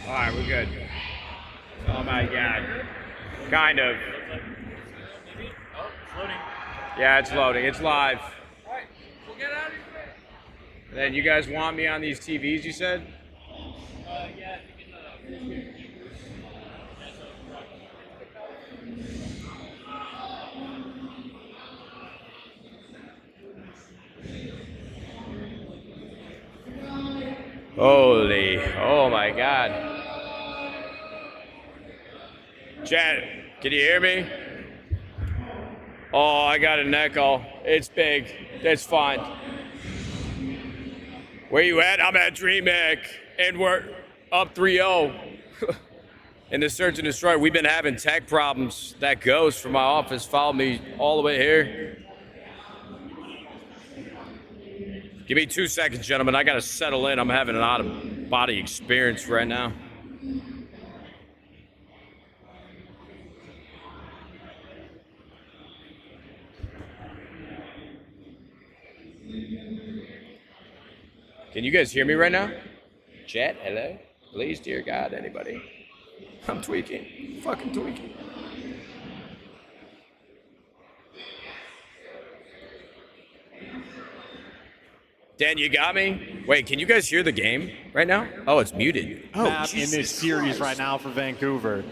All right, we're good. Oh my God. Kind of. Oh, it's loading. Yeah, it's loading. It's live. All right, we'll get out of here. And then you guys want me on these TVs, you said? Yeah, you can. Holy, oh my God. Chad, can you hear me? Oh, I got an echo. It's big. That's fine. Where you at? I'm at DreamHack, and we're up 3-0 in the search and destroy. We've been having tech problems. That ghost from my office followed me all the way here. Give me 2 seconds, gentlemen. I got to settle in. I'm having an out-of-body experience right now. Can you guys hear me right now? Chat, hello? Please, dear God, anybody. I'm tweaking. Fucking tweaking. Dan, you got me? Wait, can you guys hear the game right now? Oh, it's muted. Oh, map in this series right now for Vancouver.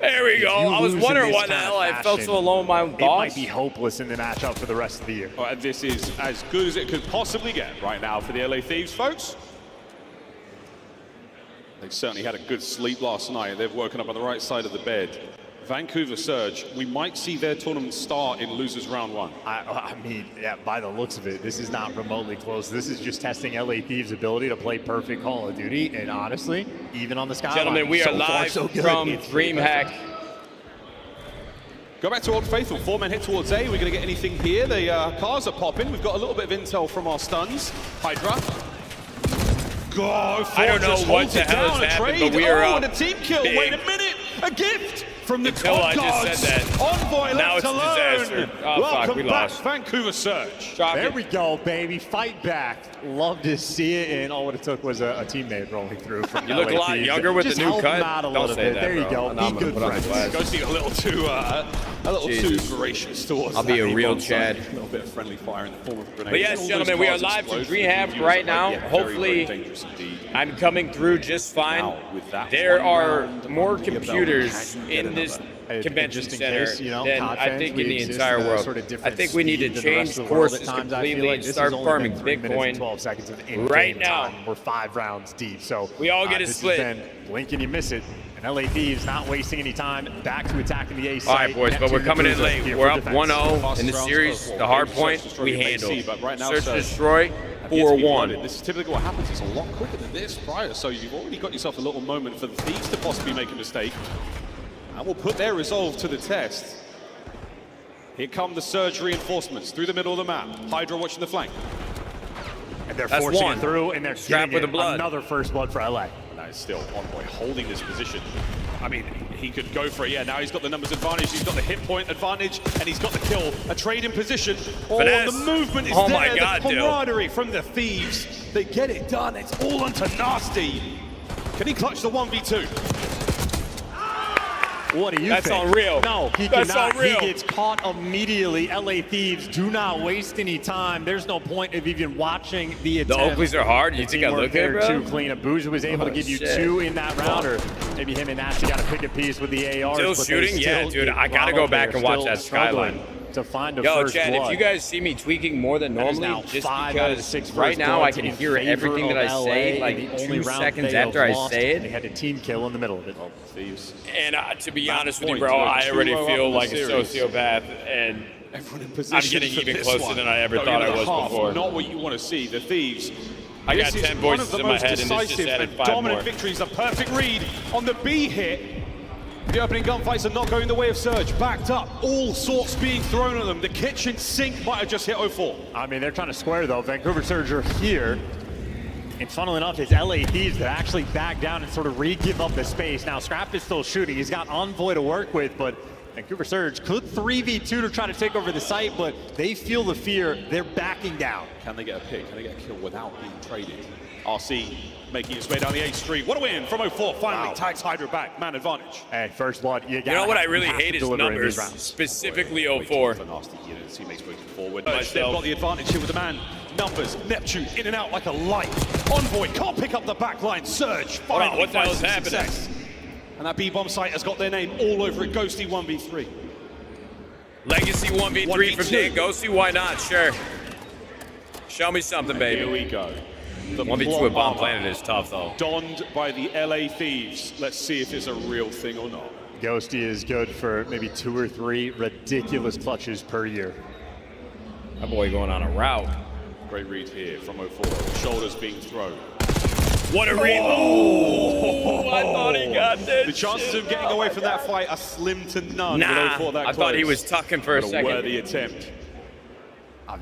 There we go. I was wondering why the hell I felt so alone with my own thoughts. It might be hopeless in the matchup for the rest of the year. Well, this is as good as it could possibly get right now for the LA Thieves, folks. They certainly had a good sleep last night. They've woken up on the right side of the bed. Vancouver Surge, we might see their tournament start in losers round 1. I mean, yeah, by the looks of it, this is not remotely close. This is just testing LA Thieves' ability to play perfect Call of Duty. And honestly, even on the skyline, gentlemen, we are live from DreamHack. Go back to Old Faithful. 4-man hit towards A. We're going to get anything here. The cars are popping. We've got a little bit of intel from our stuns. Hydra. Go I don't know what the hell has happened, but we are up. And a team kill. Big. Wait a minute. A gift from the Until top I just said that. Envoy Now left it's a alone. disaster. Oh, Welcome fuck, we back, lost. Vancouver Surge. There we go, baby. Fight back. Love to see it. And all what it took was a teammate rolling through. From You look a lot younger with the new help cut. him out a Don't little say bit. that, There you bro. go. Be good friends. Go see a little too gracious towards I'll be that a real A-bomb Chad. side. A little bit of friendly fire in the form of a grenade. But yes, All those gentlemen, we are cars live from explode. DreamHack right now. Yeah, very, Hopefully, very dangerous indeed. I'm coming through just fine. Now, with that There one are round more under your belt, computers can you get in this another? convention Just in center case, you know, than COD I fans, think we in the exist entire at a world. sort of I different think we need to speed than the rest change of the world courses at times, I feel completely like. and This start has only farming been 3 minutes and Bitcoin 12 seconds of in-game right now. time. We're 5 rounds deep, so We all get a this split. Has been blink and you miss it. And LA Thieves not wasting any time, back to attacking the A site. All right, boys, but we're coming in late. We're up 1-0 in the series. The hard point, we handled. Search and destroy, 4-1. This is typically what happens. It's a lot quicker than this prior, so you've already got yourself a little moment for the Thieves to possibly make a mistake. And we'll put their resolve to the test. Here come the Surge reinforcements through the middle of the map. Hydra watching the flank. And they're That's forcing one. it through, and they're Strapped getting with the blood. another first blood for LA. That is still Envoy holding this position. I mean, he could go for it. Yeah, now he's got the numbers advantage, he's got the hit point advantage, and he's got the kill. A trade in position. Oh, Finesse. the movement is Oh there. my God, the Dill. camaraderie from the Thieves. They get it done. It's all onto Nasty. Can he clutch the 1v2? What do you That's think? unreal. No, he That's cannot. unreal. He gets caught immediately. LA Thieves do not waste any time. There's no point of even watching the attempt. The Oakleys are hard. You think I look good, bro? Too clean. Abuja was able to give you shit. 2 in that round, or maybe him and Nasty got to pick a piece with the ARs. Still but they shooting? Yeah, still dude, I get gotta go throttled. back They're and watch still that struggling skyline. to find a Yo, first Chad, blood. if you guys see me tweaking more than That is normally, now just 5 out of because 6 right first now I bloods can in hear favor everything that I of say LA, like and the only 2 round seconds they have after I lost, say They it. had a team kill in the middle of it. Thieves. And to be That honest with you, point, bro, they're I already 2-0 feel up in like the a series. sociopath, and Everyone in position I'm getting for even this closer one. than I ever Going thought I into was half, before. Not what you want to see. The Thieves. I got This is 10 one voices of the in my most head, and this just decisive added and 5 dominant more. victories. A perfect read on the B hit. The opening gunfights are not going the way of Surge. Backed up, all sorts being thrown at them. The kitchen sink might have just hit 0-4. I mean, they're trying to square, though. Vancouver Surge are here. And funnily enough, it's LA Thieves that actually back down and sort of re-give up the space. Now, Scrap is still shooting. He's got Envoy to work with, but Vancouver Surge could 3v2 to try to take over the site, but they feel the fear. They're backing down. Can they get a pick? Can they get a kill without being traded? RC making its way down the 8th Street. What a win from 04. Finally tags Hydra back. Man advantage. Hey, first blood. You know what I really hate is numbers, rounds. specifically Wait 04. for nasty units. He makes way forward. Myself. They've got the advantage here with the man. Numbers. Neptune in and out like a light. Envoy can't pick up the back line. Surge. Finally what the hell's finds some happening? success. And that B-bomb site has got their name all over it. Ghosty 1v3. Legacy 1v3 from 1v2. Dan Ghosty, why not? Sure. Show me something, Here baby. we go. The 1v2 plot with Bomb armor Planet is tough, though. donned by the LA Thieves. Let's see if it's a real thing or not. Ghosty is good for maybe 2 or 3 ridiculous clutches per year. That boy going on a route. Great read here from 04. Shoulders being thrown. What a read. Oh, I thought he got that. The chances of getting away from that fight are slim to none. Nah, with 04 that I thought he close. was tucking for a But a second. worthy attempt.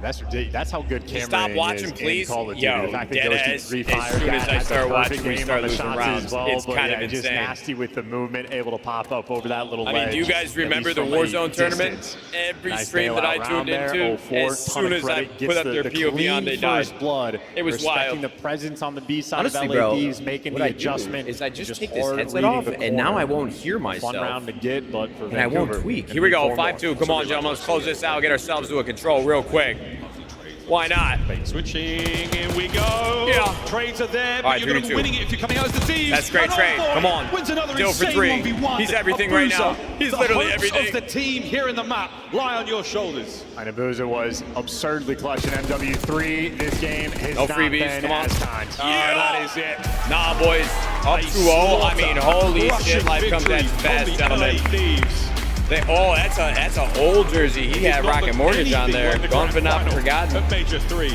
That's ridiculous. That's how good camera Stop is watching, in please. Call of Duty. Yo, The fact that dead Ghosty ass, refired as soon as that, I has a start watching, perfect we game start on the losing shots rounds. as well, It's but kind yeah, of just insane. nasty with the movement, able to pop up over that little I ledge. mean, do you guys at remember least the from a Warzone tournament? distance. Every Nice stream that I bailout tuned round there. into, 04, as ton soon of as I credit, put gets up their the POV on, they clean died. first blood. It was respecting wild. the presence on the B side Honestly, of bro, LADs, making what the I do adjustment. is I just take hard this headset reading off, the and now I corner. won't hear myself. Fun round to get, but for And I won't Vancouver, tweak. gonna Here we be go, 4 more. 5-2. Come on, gentlemen, let's close this out. Get ourselves to a control real quick. Why not? Fake switching, here we go. Yeah. Trades are there, All but right, you're going to be 3-2. winning it if you're coming out as the Thieves. That's great And trade. Envoy Come on. Wins another Deal for insane 3. 1v1. He's everything right now. Abusa, He's the literally hopes everything. of the team here in the map lie on your shoulders. And Abusa was absurdly clutch in MW3. This game has No not freebies, been come on. as kind. Yeah. That is it. Nah, boys. Up 2-0. I mean, holy shit, life comes at you fast, gentlemen. Thieves. That's an old jersey. He had Rocket Mortgage on there. Gone but not forgotten. At Major 3,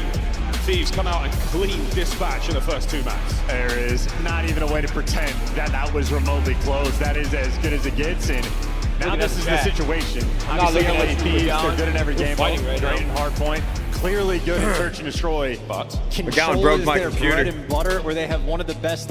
Thieves come out and clean dispatch in the first 2 maps. There is not even a way to pretend that that was remotely close. That is as good as it gets. And now Look at this that is chat. the situation. I'm not Obviously, looking at LA what Thieves, McGowan- they're good in every we're game. fighting right Great now. in hard point. Clearly good in search and destroy. But Control broke is my their computer. bread and butter, where they have one of the best,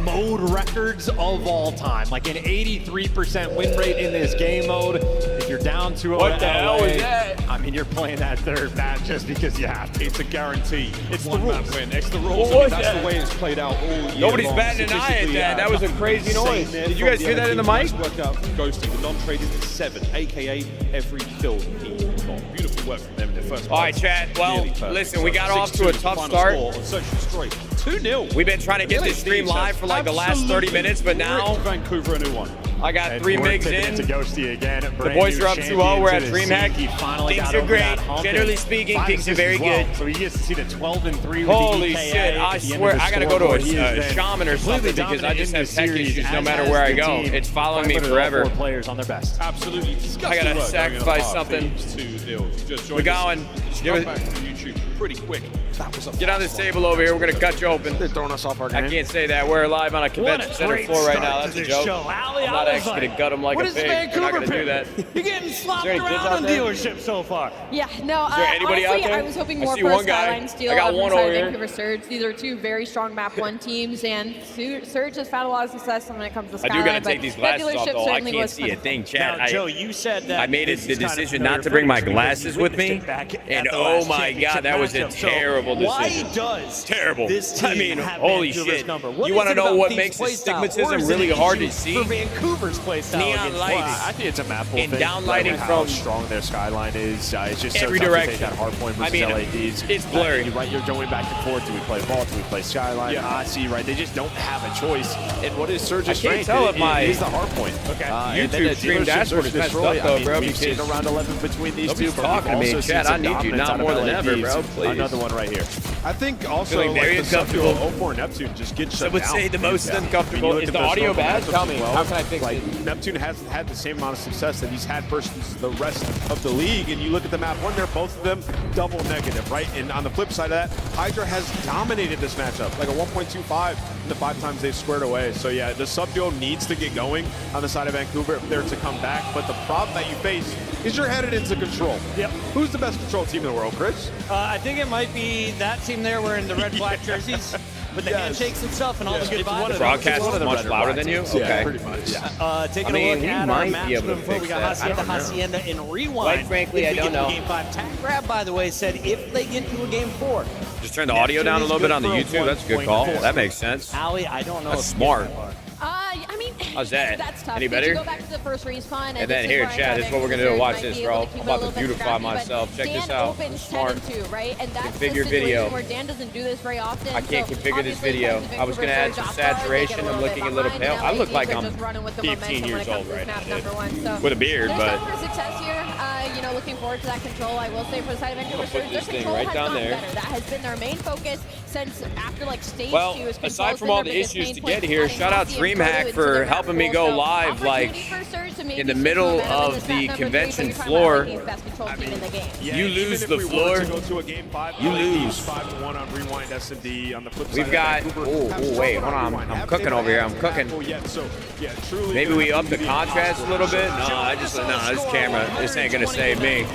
mode records of all time. Like an 83% win rate in this game mode. If you're down 2-0 What the LA, hell was that? I mean, you're playing that third match just because you have to. it's a guarantee. It's the one map rules. win. It's the rules. What was that's that? the way it's played out all year Nobody's long. batting an eye at Statistically, that. That was a crazy insane noise. there Did you from guys hear that in the mic? Nice work out from Ghosty. The non-traded is 7, a.k.a. every kill he got. Beautiful work from them in their first All right, place. chat. Well, Nearly perfect. listen, we got off 6-2 to a is the tough final start. score on Search and Destroy. 2-0. We've been trying to get LA this stream Thieves live have for like the last 30 minutes, but now ripped Vancouver a new one. I got And 3 we're MIGs tipping in. into Ghosty again. The boys are up 2-0. We're at DreamHack. Things are great. Generally speaking, things are very good. So he gets to see the 12-3. Holy shit, I swear, I gotta go to a shaman or something because I just have tech issues no matter where I go. It's following me forever. 4 players on their best. Absolutely disgusting I gotta work sacrifice going on something. Thieves 2-0. Just We're joined us. going. Just Give come it- back from YouTube pretty quick. That was a Get on this table over here. We're gonna cut you open. They're throwing us off our game. I can't say that. We're live on a convention center floor right now. That's a joke. I'm not actually gonna gut them like a pig. We're not gonna do that. You're getting slapped Is there any kids around out in there? dealership so far. Yeah, no, Is there anybody honestly, out there? I was hoping I more see for a one guy. Skyline Steel I got from one the side over of here. Vancouver Surge. These are 2 very strong map 1 teams, and Surge has found a lot of success when it comes to I Skyline. do gotta but take these that glasses off dealership though. I certainly can't was see a fun. thing, Chad. Now, Joe, you said that I made this the is kind of decision familiar not to bring my footage glasses because with you me, witnessed it back at and the oh last my god, championship that was a matchup. So terrible decision. Why does Terrible. this team I mean, have holy Vancouver's shit. number? What You is wanna it know about what Thieves' makes play this style, stigmatism or is it really an hard to issue see? For Vancouver's play style Neon against lights. Fly? I think it's a map And thing. downlighting how from strong their skyline is. It's just so every tough direction. to take that hard point I versus mean, LADs. it's blurry. You're right, you're going back and forth. Do we play ball? Do we play skyline? Yeah. Aussie, right? They just don't have a choice. And what is Surge's I can't strength? tell if my It is the hard point. Okay. And then YouTube the stream dealership dashboard search is messed destroy. up though, I mean, bro, we've seen because around 11 between these nobody's two. But talking to we've me. also Chad, seen I need you dominance not out of more than LA ever, Thieves. bro, please. Another one right here. I think also Feeling very like the uncomfortable. Subdual 04 Neptune just gets Some shut would down. say the most Yeah. uncomfortable. When you look Is at the those audio local bad? matchups Tell as me. well, How can I fix like, it? Neptune hasn't had the same amount of success that he's had versus the rest of the league. And you look at the map one, they're both of them double negative, right? And on the flip side of that, Hydra has dominated this matchup, like a 1.25 in the 5 times they've squared away. So yeah, the sub-duo needs to get going on the side of Vancouver if they're to come back. But the problem that you face is you're headed into control. Yep. Who's the best control team in the world, Chris? I think it might be that team. team there wearing the red black jerseys with the handshakes and stuff and all the good vibes. The broadcast is much louder than you? Okay. Pretty much. Taking I mean, a look we at our might match be able to before we fix got that. I Hacienda don't know. Hacienda in Rewind. Quite frankly, If I we don't get to know. Game 5. Tag Grab, by the way, said if they get to a Game 4. Just turn the audio down a little bit on the YouTube. That's a good call. That makes sense. Allie, I don't know. That's if smart. I mean, How's that? That's tough. Any Did you better? go back to the first respawn? And then here, Chad, this is what we're gonna do. Watch this, bro. I'm about to beautify myself. Check this out. I'm smart. Right? And that's Configure the video. where Dan doesn't do this very often. I can't so configure this obviously, video. fans of I was gonna add Vancouver some Surge off guard, they get saturation. I'm bit looking a little behind, pale. and I look like LADs are I'm just running with the 15 momentum years when it comes old to right snap now, dude. number one. So With a beard, there's but- hope for success here. Looking forward to that control. I will say for the side of Vancouver put Surge, their this thing control right has down gotten there. better. That has been their main focus since after like stage 2. Well, is control's aside been from all their the biggest issues pain to point, get here, adding shout out Hossie and Proto DreamHack into for their helping map me go pool. So, live, like, opportunity for Surge to maybe in the see some middle momentum in of this the map number 3, convention but you're talking floor. about the best control team in the game. You lose even if the we floor, wanted to go to a Game 5, you LADs lose. 5-1 on Rewind SMD. On the flip We've side, got. Vancouver Oh, have wait, struggled hold on on. Rewind. I'm Haven't cooking been over here. I'm as cooking. impactful yet. So, yeah, truly Maybe gonna we have up to the be contrast a little bit. No, this camera. This ain't gonna save me.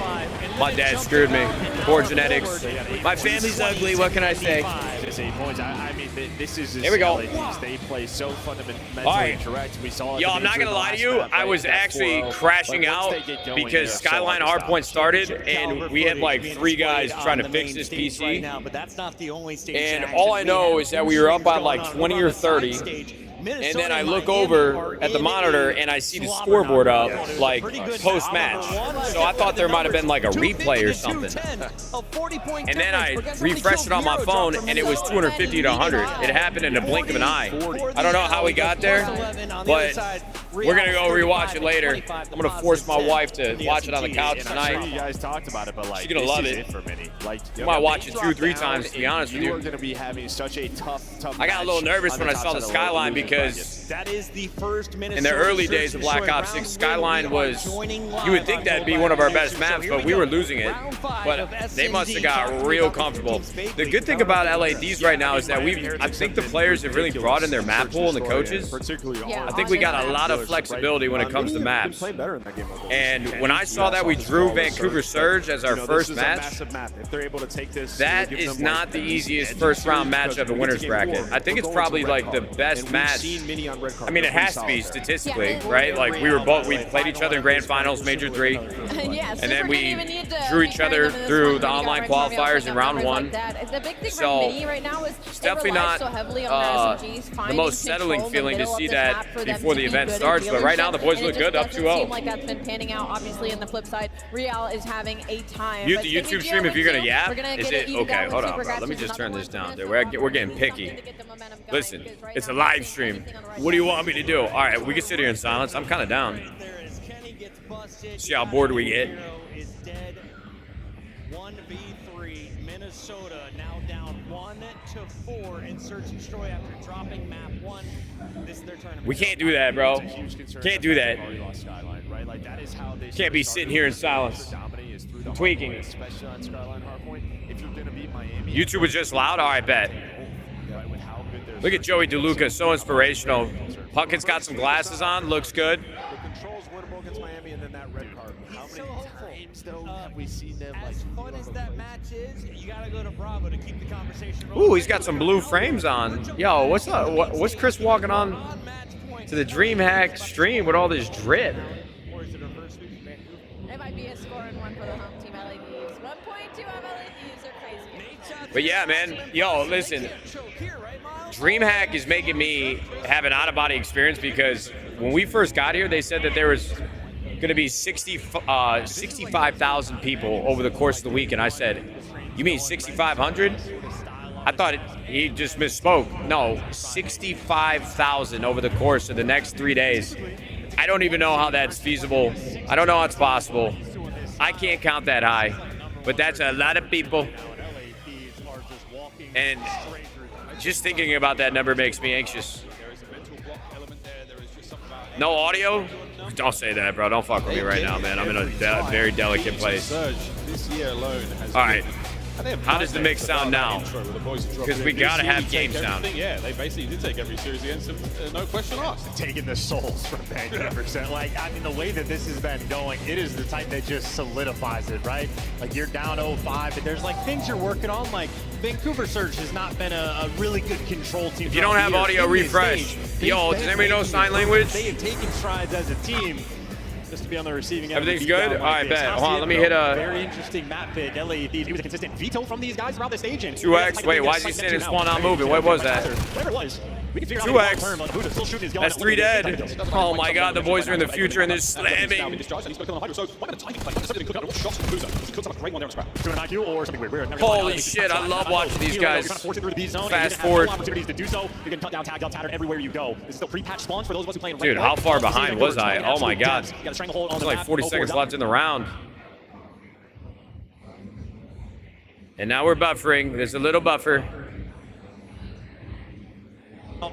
My dad screwed me. Poor genetics. My family's ugly. What can I say? I mean, this is Here we go. LADs. They play so fundamentally All right. correct. We saw it Yo, I'm not gonna lie to you. I was actually crashing out because Skyline Hardpoint started, and we had like 3 guys trying to fix this PC. But that's not the only stage And action all I we know have. is that we were up by Going like on 20 over or on the side 30. stage. And Minnesota then I and look Miami over are at the in monitor a and I see the slobber scoreboard knock. up, It was a like pretty good post-match. battle. So I thought there might have been like a 250 replay or to something. 210, a 40-point And then I difference, but guess refreshed it on my how many phone, kills and it was Hero 250 to 100. It happened in a blink of an eye. I don't know how we got there, but we're gonna go rewatch it later. I'm gonna force my wife to watch it on the couch I'm sure tonight. you guys talked about it, but like She's gonna this love is it. for many. Like I might watch it 2 or 3 times, to be honest with you you. are going to be having such a tough. I got a little match nervous on when I top saw the side of Skyline losing because brackets. That is the first in the early days of Black Ops 6, Skyline was, you would think that'd be one of our best maps, but we were losing it. But they must have got real comfortable. The good thing about LADs right now is that I think the players have really brought in their map pool and the coaches. particularly Yeah, I think we got a lot of flexibility when it comes to maps. Play better in that game. And when I saw that we drew Vancouver Surge as our first match, massive map. If they're able to take this, that is not the easiest first round matchup in winners bracket. I think it's probably like the best match. I mean, it has to be statistically, Yeah, right? Like we played each other in grand finals, major 3. Yeah, And then Super we didn't even need to drew be each pairing other them in this through one. the You got online Red Carvel qualifiers picking in up round numbers 1. like that. The big thing So, for Mini right now is it's they definitely rely not so heavily on their SMGs, the finding most control settling in the feeling to middle of see this that map for them before to the be event good in starts, but right now the boys dealership, look and it good, up just doesn't 2-0. seem like that's been panning out. Obviously, in the flip side, Real is having a time. Mute But the City YouTube Geo stream if you're gonna wins too. yap. We're gonna Is get it evened okay? out Hold with on, bro. Supergrass, Let me which is just turn another this one down, for dude. Minnesota. We're getting Looking picky. to get the momentum going, Listen, because right it's a now, live everything's stream. on the right What do you side. want me to do? All right, we can sit here in silence. I'm kind of down. See how bored we get. Is dead. 1v3. Minnesota now down 1-4 in Search and Destroy after dropping map 1. This is their tournament. We can't do that, bro. Can't do that. Can't be sitting here in silence. Tweaking. Especially on Skyline Hardpoint. If you're going to beat Miami, YouTube was just loud? All right, bet. with how good their Look at Joey DeLuca, so inspirational. Puckett's got some glasses on, looks good. The controls winnable against Miami, and then that red card. How He's so many hopeful. times though have we seen them As fun as that match is, you gotta go to Bravo to keep the conversation rolling. Ooh, he's got some blue frames on. Yo, what's up? What's Chris walking on to the DreamHack stream with all this drip? It might be a scoring one for the home team LADs. 1.2 of LADs are crazy. But yeah, man. Yo, listen. DreamHack is making me have an out-of-body experience because when we first got here, they said that there was going to be 65,000 people over the course of the week, and I said, "You mean 6,500?" I thought he just misspoke. No, 65,000 over the course of the next 3 days. I don't even know how that's feasible. I don't know how it's possible. I can't count that high, but that's a lot of people. And just thinking about that number makes me anxious. No audio? Don't say that, bro. Don't fuck with me right now, man. I'm in a very delicate place. Surge this year alone has All right. How does the mix sound now? Because we gotta have game sound. Yeah, they basically did take every series against him, no question asked. Taking the souls from Vancouver. Like, I mean, the way that this has been going, it is the type that just solidifies it, right? Like, you're down 0-5, but there's like things you're working on. Like, Vancouver Surge has not been a really good control team. If you don't have audio, refresh. Yo, does anybody know sign language? They have taken strides as a team. Just to be on the receiving end. Everything's good? All right, bet. Hold on, let me hit a... Very interesting map pick. LA Thieves. He was a consistent veto from these guys throughout the stage. 2x? Wait, why is he standing spawn not moving? What was that? Whatever it was. 2x. That's 3 dead. Oh my god, the boys are in the future and they're slamming. Holy shit, I love watching these guys. Fast forward. Dude, how far behind was I? Oh my god. There's like 40 seconds left in the round. And now we're buffering. There's a little buffer.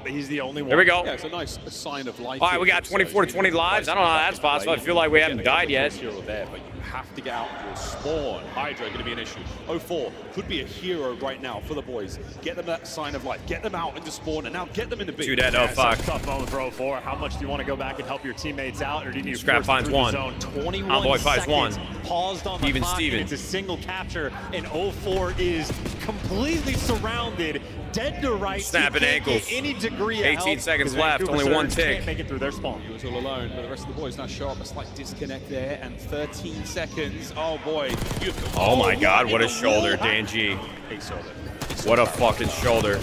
He's the only one. Here we go. Yeah, it's a nice sign of life. All right, we got 24 to 20 lives. I don't know how that's possible. I feel like we haven't died yet. There, but you have to get out your spawn. Hydra going to be an issue. 04 could be a hero right now for the boys. Get them that sign of life. Get them out into spawn, and now get them in the big. 2 dead. Oh fuck. Tough moment for 04. How much do you want to go back and help your teammates out, or do you need to Scrap finds one. 21 Oh boy, finds one. Paused on the Even clock, Steven. and it's a single capture, and 04 is completely surrounded, dead to rights. Snapping ankles. Any degree of 18 help, seconds because left. Vancouver Only one Surge tick. Can't make it through their spawn. He was all alone, but the rest of the boys now show up. A slight disconnect there, and 13 seconds. Oh boy. Oh my god, what a shoulder, Dan G. What a fucking shoulder.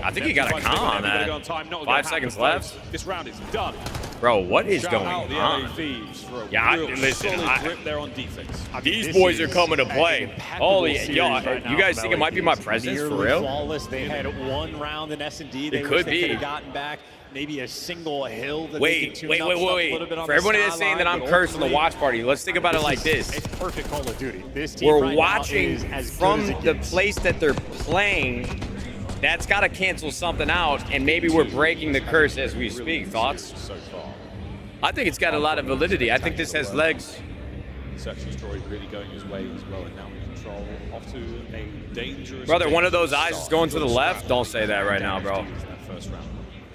I think he got a con on that. 5 seconds left. This round is done. Bro, what is Shout going out the on? LA Thieves for a Yeah, real listen, solid grip there on defense. These boys are coming to play. Holy, yo, you guys think it might be my presence for real? Flawless. They had one round in S&D. It could be. They could have gotten back maybe a single hill. That Wait. For everybody that's saying that I'm cursed on the watch party, let's think about it like this. It's perfect Call of Duty. This team We're right watching now is as from good as it the gets. place that they're playing. That's got to cancel something out, and maybe we're breaking the curse as we speak. Thoughts? So far. I think it's got a lot of validity. I think this has legs. Search and Destroy really going his way as well, and now in control off to a dangerous. Brother, one of those eyes is going to the left. Don't say that right now, bro. First round.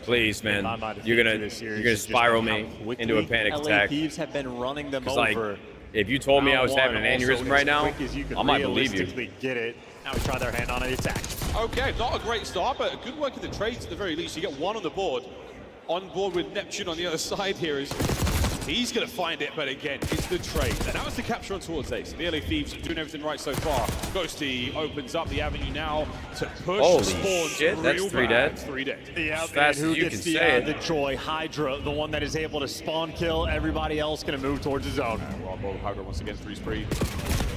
Please, man. You're gonna spiral me into a panic LA attack. Thieves have been running them Like, over. if you told me I was having an aneurysm right now, I might believe you. Get it. Now we try their hand on an attack. Okay, not a great start, but a good work in the trades at the very least. You get one on the board. On board with Neptune on the other side here is he's going to find it, but again, it's the trade. And that was the capture on towards Ace. The LA Thieves doing everything right so far. Ghosty opens up the avenue now to push Holy spawns shit, that's real 3 bad. dead. 3 dead. Yeah, As fast who as you gets can the, say it. the joy? Hydra, the one that is able to spawn kill. Everybody else going to move towards the zone. Wild Ball Hydra once again, 3 spree.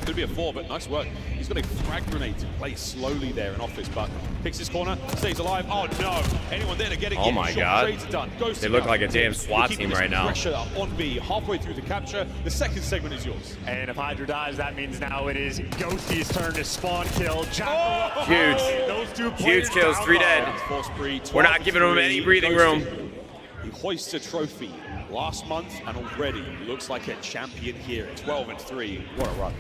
Could be a 4, but nice work. He's got a frag grenade to play slowly there in office, but picks his corner, stays alive. Oh no! Anyone there to get it? Oh my god. Trades done. They look like a damn SWAT Keeping team this right now. Pressure up on B, halfway through the capture. The second segment is yours. And if Hydra dies, that means now it is Ghosty's turn to spawn kill. Huge. Those two Huge players kills, down 3 low. dead. 4 spree, We're not giving him any breathing room. He hoists a trophy last month and already looks like a champion here. 12-3. What a run.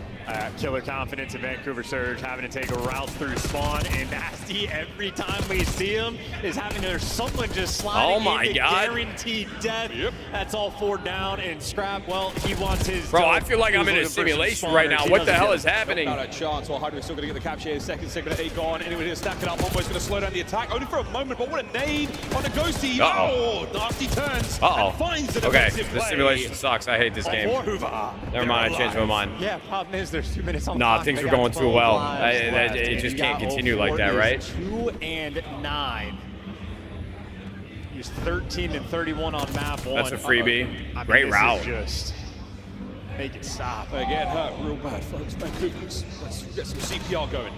Killer confidence in Vancouver Surge, having to take a route through spawn, and Nasty every time we see him is having there's someone just sliding Oh my into god. guaranteed death. Yep. That's all 4 down, and Scrap, well, he wants his Bro, dough. I feel like I'm in a He's looking for some simulation right now. spawners. What He the hell doesn't is happening? Not a chance. Well, Hydra is still going to get the capture here. Second segment at 8 gone. Anyone here to stack it up. One boy's going to slow down the attack. Only for a moment, but what a nade on a Ghosty. Uh-oh. Oh, Nasty turns Uh-oh. and finds the Okay, defensive this play. simulation sucks. I hate this game. For Hoover. Never mind, I changed my mind. Yeah, problem is there's 2 minutes on the Nah, clock. things They were got going too 12 well. lives left, It and just you can't got continue 04 like that, is right? 2-9. He's 13-31 on map 1. That's a freebie. I mean, Great this route. is just make it stop. They get hurt real bad, folks. Vancouver, let's get some CPR going.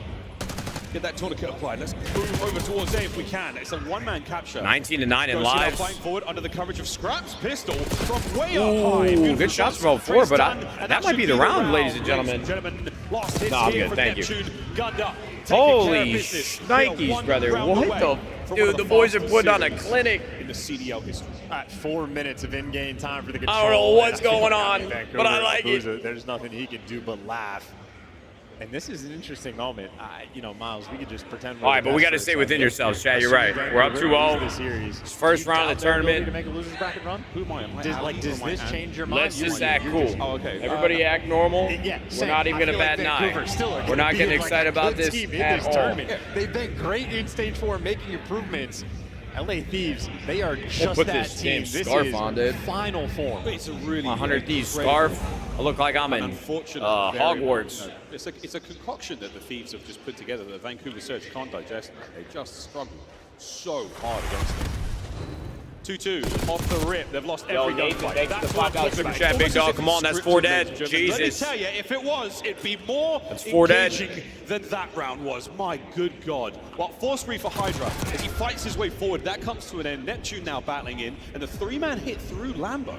Get that tourniquet applied. Let's move over towards A if we can. It's a one-man capture. 19-9 in Ghosty now lives. flying forward under the coverage of Scrap's pistol from way up Ooh, high. Beautiful good shots from 04, Trace but done, and that might should be the round, ladies and Ladies gentlemen. Lost hits No, I'm here good, from thank you. Neptune. Gunned up. Taking care of Holy business. We are shnikes, one brother. round What away the? from one Dude, of the boys are fastest putting on a series clinic. in the CDL history. At 4 minutes of in-game time for the control. I don't know what's And I think going I on, mean, but I like it. There's nothing he can do but laugh. And this is an interesting moment. You know, Miles, we could just pretend. All right, but we got to stay within yourselves, Chad. You're right. We're up 2-0. It's first round of the tournament. To make a losers bracket run. Who am I? Does this change your mind? Let's just act cool. Oh, okay. Everybody act normal. Yeah, We're not even going to bat an eye. We're not getting excited about this at all. Tournament. They've been great in stage 4, making improvements. LA Thieves, they are just put that this team. damn This scarf is on, dude. final form. It's a really 100 Thieves incredible, scarf. I look like I'm in unfortunate, Hogwarts. It's a concoction that the Thieves have just put together that Vancouver Surge can't digest. They just struggle so hard against them. 2-2 off the rip. They've lost every gunfight. thanks for the $5 super chat, big Almost dog. as if Come on, it's that's 4 scripted, dead. ladies and gentlemen. Jesus. Let me tell you, if it was, it'd be more 4 dead. engaging than that round was. My good God. Well, force free for Hydra as he fights his way forward. That comes to an end. Neptune now battling in, and the 3-man hit through Lambo.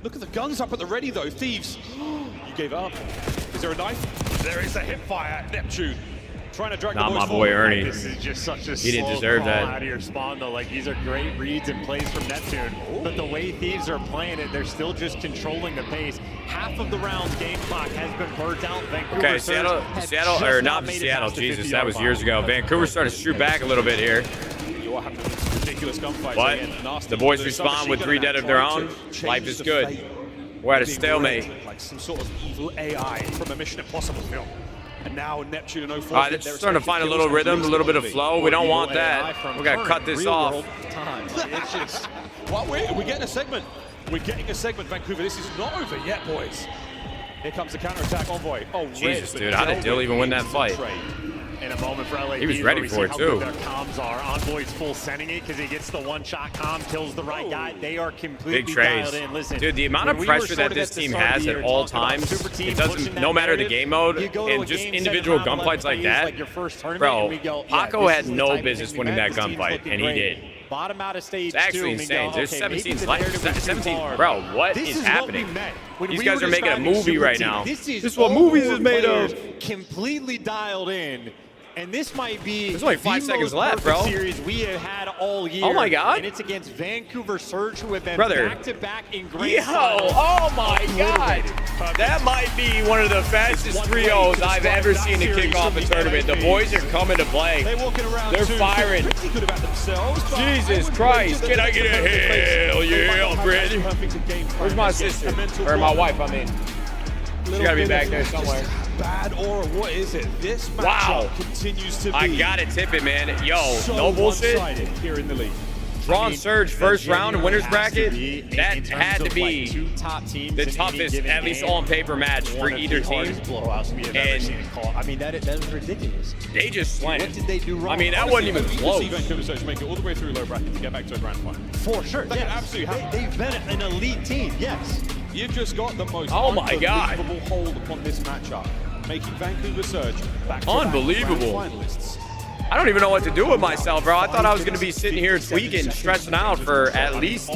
Look at the guns up at the ready, though. Thieves, you gave up. Is there a knife? There is a hip fire. Neptune trying to drag the Not boys my boy forward. Ernie. This is just such a He didn't slow deserve call that. out of your spawn, though. Like, these are great reads and plays from Neptune. But the way Thieves are playing it, they're still just controlling the pace. Half of the round's game clock has been burnt out. Vancouver Okay, Surge has Seattle, just or not not made it Seattle, past the Jesus, 50-yard that was line. years ago. Vancouver started to shoot back a little bit here. You're having these ridiculous gunfights But again. Nasty. the boys There's respond some with 3 dead of their own. Life is good. We're at a being stalemate. read like some sort of evil AI from a Mission Impossible film. And now Neptune and 04. All right, it's starting to find a little rhythm, a little bit of flow. We don't want that. We got to cut this off. It's just Well, we're getting a segment. We're getting a segment, Vancouver. This is not over yet, boys. Here comes the counterattack envoy. Oh, Jesus, Red, dude, how did Dill even win that fight? in a moment for LA. He was ready for it, too. Their comms are. Envoy's full sending it because he gets the one-shot comm, kills the right guy. They are completely Big trades. dialed in. Listen, Dude, the amount of pressure that this team has at all times, it doesn't, no matter the game mode, and just individual gunfights like that, bro, Paco had no business winning that gunfight, and he did. Bottom out of stage It's actually insane. There's 17 left. 17. Bro, what is happening? These guys are making a movie right now. This is what movies is made of. Completely dialed in. And this might be There's only 5 seconds the left, bro. series we have had all year. Oh my God. And it's against Vancouver Surge, who have been Brother. back-to-back in grand Yo, finals. oh my God. That might be one of the fastest 3-0s I've ever seen to kick off a tournament. The boys are coming to play. They're firing. Jesus Christ. Can I get a hell yeah, Brittany? Where's my sister? Or my wife, I mean. She gotta be back there somewhere. Bad aura, what is it? This matchup Wow. continues to be. I gotta tip it, man. Yo, so no bullshit. one-sided here in the league. Drawn Surge first round in winner's bracket, that had to be two top teams the in any toughest, given at least game. on paper match for One of either the team. hardest blowouts we have ever And seen it called. I mean, that was ridiculous. They just slammed. What did they do wrong? I mean, that wasn't even You can close. see Vancouver Surge make it all the way through low bracket to get back to a grand final. For sure. They absolutely have. They've been an elite team, yes. You've just got the most Oh my God. unbelievable hold upon this matchup, making Vancouver Surge back to Unbelievable. grand finalists. I don't even know what to do with myself, bro. I thought I was going to be sitting here tweaking, stressing out for at least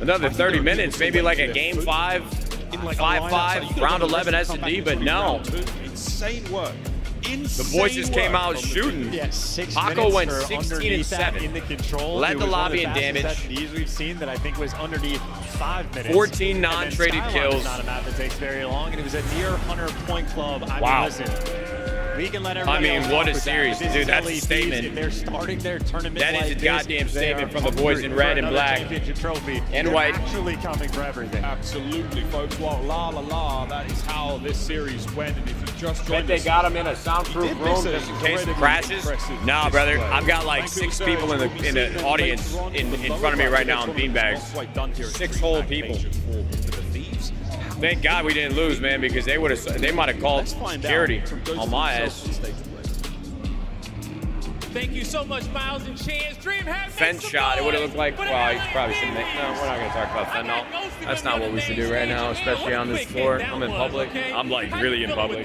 another 30 minutes, maybe like a game 5, 5-5, round 11 S&D, but no. Insane work. The boys just came out shooting. Yeah, 6 Paco minutes went for 16 and underneath that 7. in the control. Led It the was one of lobby in fastest damage. S&Ds we've seen that I think was underneath 5 minutes. 14 And then non-traded Skyline kills. is not a map that takes very long, and it was a near 100-point club. I Wow. mean, listen, we can let everybody mean, else what talk a with series, that, but this dude, is that's a LA Thieves. statement. If they're starting their tournament That is like a this, goddamn they statement are from the boys in hungry red for and another black. championship trophy. And They're white. actually coming for everything. Absolutely, folks. Well, la la la, that is how this series went. And if you just Bet joined they us, got him in a soundproof did room miss a just in case it incredibly crashes. impressive Nah, brother, display. I've got like 6 people in the audience in front of me right now in beanbags. 6 whole people. Thank God we didn't lose, man, because they might have called security on my ass. Thank you so much, Miles and Chance. Dream has Fence shot, it would have looked like, well, you probably shouldn't make, no, we're not going to talk about fentanyl. That's not what we should do right now, especially on this floor. I'm in public. I'm like really in public.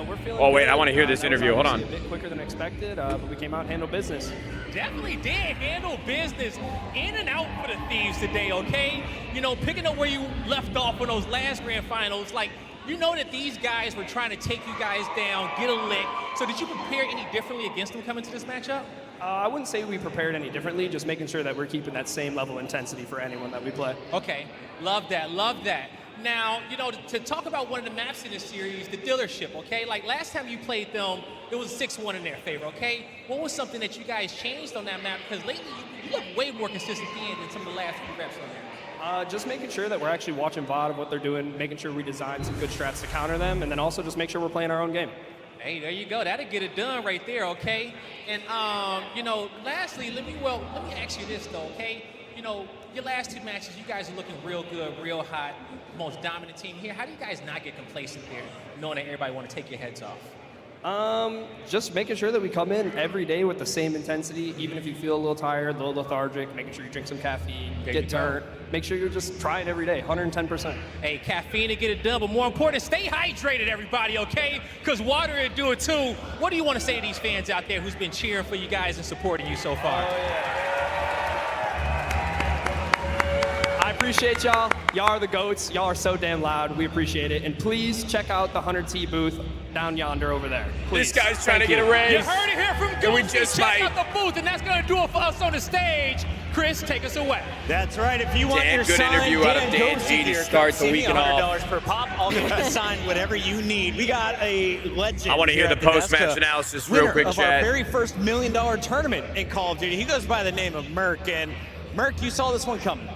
We're feeling Oh, wait, good. I want to hear this interview. Hold on. A bit quicker than expected, but we came out and handled business. Definitely did handle business. In and out for the Thieves today, okay? You know, picking up where you left off in those last grand finals, like, you know that these guys were trying to take you guys down, get a lick. So did you prepare any differently against them coming to this matchup? I wouldn't say we prepared any differently, just making sure that we're keeping that same level of intensity for anyone that we play. Okay, love that, love that. Now, you know, to talk about one of the maps in this series, the dealership, okay? Like last time you played them, it was 6-1 in their favor, okay? What was something that you guys changed on that map? Because lately you look way more consistent than some of the last few reps on there. Just making sure that we're actually watching VOD of what they're doing, making sure we design some good strats to counter them, and then also just make sure we're playing our own game. Hey, there you go. That'll get it done right there, okay? And, you know, lastly, let me ask you this, though, okay? You know, your last 2 matches, you guys are looking real good, real hot, most dominant team here. How do you guys not get complacent there, knowing that everybody want to take your heads off? Just making sure that we come in every day with the same intensity, even if you feel a little tired, a little lethargic, making sure you drink some caffeine, get dirt. Make sure you're just trying every day, 110%. Hey, caffeine to get it done, but more important, stay hydrated, everybody, okay? Because water will do it too. What do you want to say to these fans out there who's been cheering for you guys and supporting you so far? Oh, yeah. I appreciate y'all. Y'all are the GOATs. Y'all are so damn loud. We appreciate it. And please check out the 100T booth down yonder over there. Please. This guy's trying to get a raise. You heard it here from And we Ghosty. just Check might. out the booth, and that's going to do it for us on the stage. Chris, take us away. That's right. If you want Damn your good sign, interview out of Dan Ghosty G to here. start Come the see me, weekend off. $100 per pop. I'll get you signed whatever you need. We got a legend. I want to hear here the at post-match Nadeshot, analysis real winner quick, of our Chad. very first $1 million tournament in Call of Duty. He goes by the name of Merc, and Merc, you saw this one coming.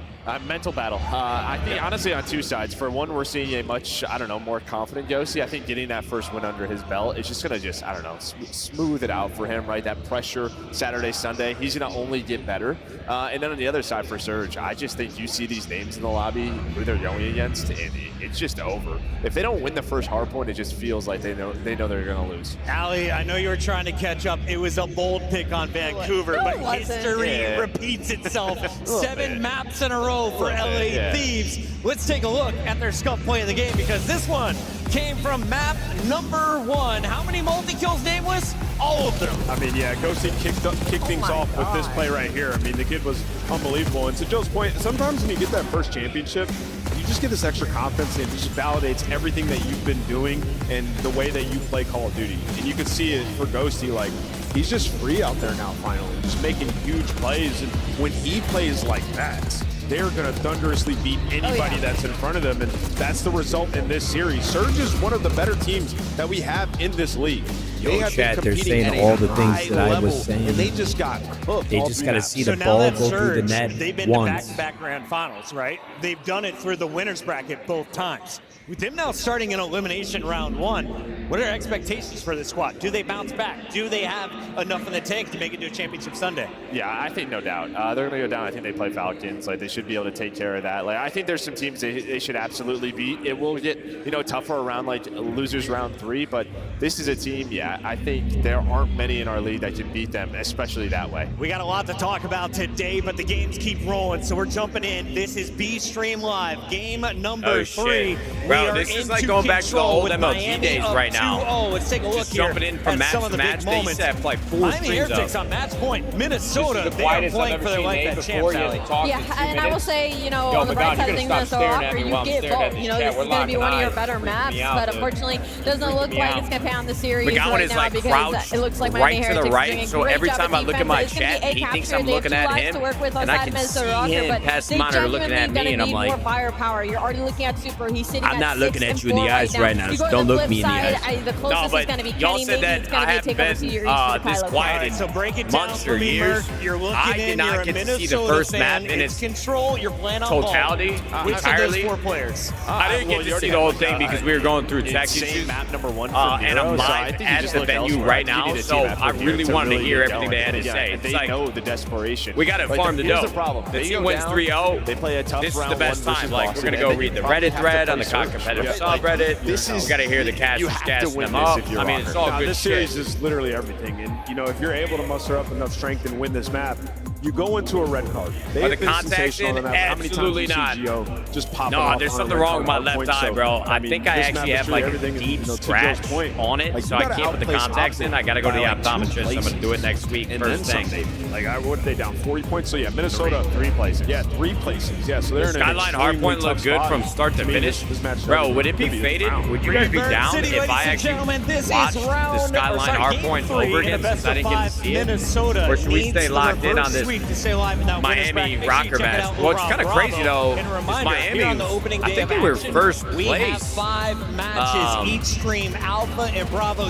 Mental battle. I think, honestly, on 2 sides. For one, we're seeing a much, more confident Ghosty. I think getting that first win under his belt is just going to smooth it out for him, right? That pressure Saturday, Sunday, he's going to only get better. And then on the other side for Surge, I just think you see these names in the lobby who they're going against, and it's just over. If they don't win the first hard point, it just feels like they know they're going to lose. Allie, I know you were trying to catch up. It was a bold pick on Vancouver, No, but it wasn't. history repeats itself. 7 maps in a row for LA Thieves. Let's take a look at their scuff play of the game, because this one came from map number 1. How many multi-kills, Nameless? All of them. I mean, yeah, Ghosty kicked things off with this play right here. I mean, the kid was unbelievable. And to Joe's point, sometimes when you get that first championship, you just get this extra confidence, and it just validates everything that you've been doing and the way that you play Call of Duty. And you can see it for Ghosty, like, he's just free out there now finally, just making huge plays. And when he plays like that, they're going to thunderously beat anybody that's in front of them, and that's the result in this series. Surge is one of the better teams that we have in this league. They have chat, been they're competing saying at all a the high things that I was level, saying. and they just got cooked. They all just through got to that. see So the now ball that go through the Surge, net they've been to once. back-to-back grand finals, right? They've done it through the winner's bracket both times. With them now starting in elimination round 1, what are expectations for this squad? Do they bounce back? Do they have enough in the tank to make it to a championship Sunday? Yeah, I think no doubt. They're going to go down. I think they play Falcons. Like, they should be able to take care of that. Like, I think there's some teams they should absolutely beat. It will get, tougher around, like, losers round 3, but this is a team, I think there aren't many in our league that can beat them, especially that way. We got a lot to talk about today, but the games keep rolling, so we're jumping in. This is B-Stream Live, game number 3. Bro, this is like going back to the old MLG days right now. Oh, let's take a look Just here jumping in from at match some of to the match. big They moments. used to have like 4 Miami streams Heretics up. on match point. Minnesota, This is the they are quietest I've playing ever for their seen life Nate at before. Champs He Alley. hasn't talked in 2 Yeah, and I will minutes. say, Yo, on the my bright God, side you of things, gotta stop Minnesota staring at offer, me you while I'm get staring at both. this This chat. is We're going to be locking one of your eyes. better maps, me out, but dude. unfortunately, doesn't look like it's going to pound the series McGowan right is now like because crouched it looks like right Miami to the Heretics is right, doing a so great every job time of I look at defense, my but it's gonna be chat, a he thinks capture. I'm They have looking 2 at lives him, to work with on and I side can Minnesota see roster, him but past the they monitor looking genuinely at gonna me, and I'm need like, more firepower. You're already looking at Super. He's sitting I'm at not 6 looking and at you in 4 the eyes right now, You so go to don't the look flip me in the side, eyes. the closest is going to be y'all Kenny. said Maybe that it's going I to be a have takeover series been for this Kylo. quiet All right, so break it down months for or me, years. Merc. You're looking I in. did not You're a get to see Minnesota the first fan. map in It's its control. You're playing on totality, ball. Which of those entirely. 4 players? I didn't get to see the whole thing because we were going through tech issues. map number 1 And I'm live at the venue right now, so I really wanted to hear everything they had to say. It's They like, know the desperation. we got to farm the Here's dough. the problem. The They team go wins down, 3-0. They play a tough This is round the best 1 time. versus Like, we're Boston, going to and go then read you the probably Reddit have to thread play on the COD Surge. competitive Yeah. subreddit. This is- We got to hear the cast you is have to gassing win them this up. if you're I mean, Walker. it's all No, good this shit. series is literally everything. And, if you're able to muster up enough strength and win this map, you go into a red card. They Are have the been contacts sensational on in? the map. How many Absolutely times do you not. see Gio just popping No, off there's on a something red wrong card with my on left point? eye, So, bro. I mean, think I this map actually is have really like a everything, and, deep to Joe's scratch point, on it, like, so you I gotta can't put the outplay contacts in. I got to go to the by, like, 2 optometrist. I'm going to do it next week, and first then thing. some. Like, what are they down? 40 points? So, yeah, Minnesota. 3 places. Yeah, 3 places. Yeah, so they're The in an Skyline extremely hardpoint tough looked good spot. from start to I mean, finish. this match Bro, would it be could a faded? round. Would you guys be Rebirth down City, if ladies I and actually gentlemen, this is watched the round, Skyline game hardpoint 3 over in again the best since I of didn't get to 5 see it? Minnesota Or should we needs stay the locked in reverse on this sweep to stay alive in that winner's Miami bracket. rocker Check it match. out Well, it's over on kind of Bravo. crazy though. And a Is reminder, Miami, here on the opening I day think of they were action, first we have place. 5 matches each stream, Alpha and Bravo.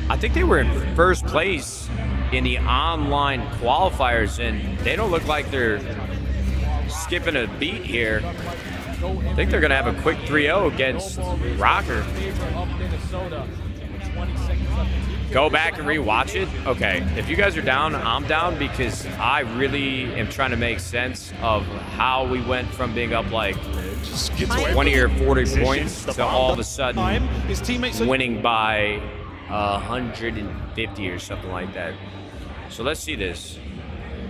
I think they were in first place in the online qualifiers, and they don't look like they're skipping a beat here. I think they're going to have a quick 3-0 against Rocker. Go back and rewatch it. Okay, if you guys are down, I'm down, because I really am trying to make sense of how we went from being up like 20 or 40 points to all of a sudden His teammates are winning by 150 or something like that. So let's see this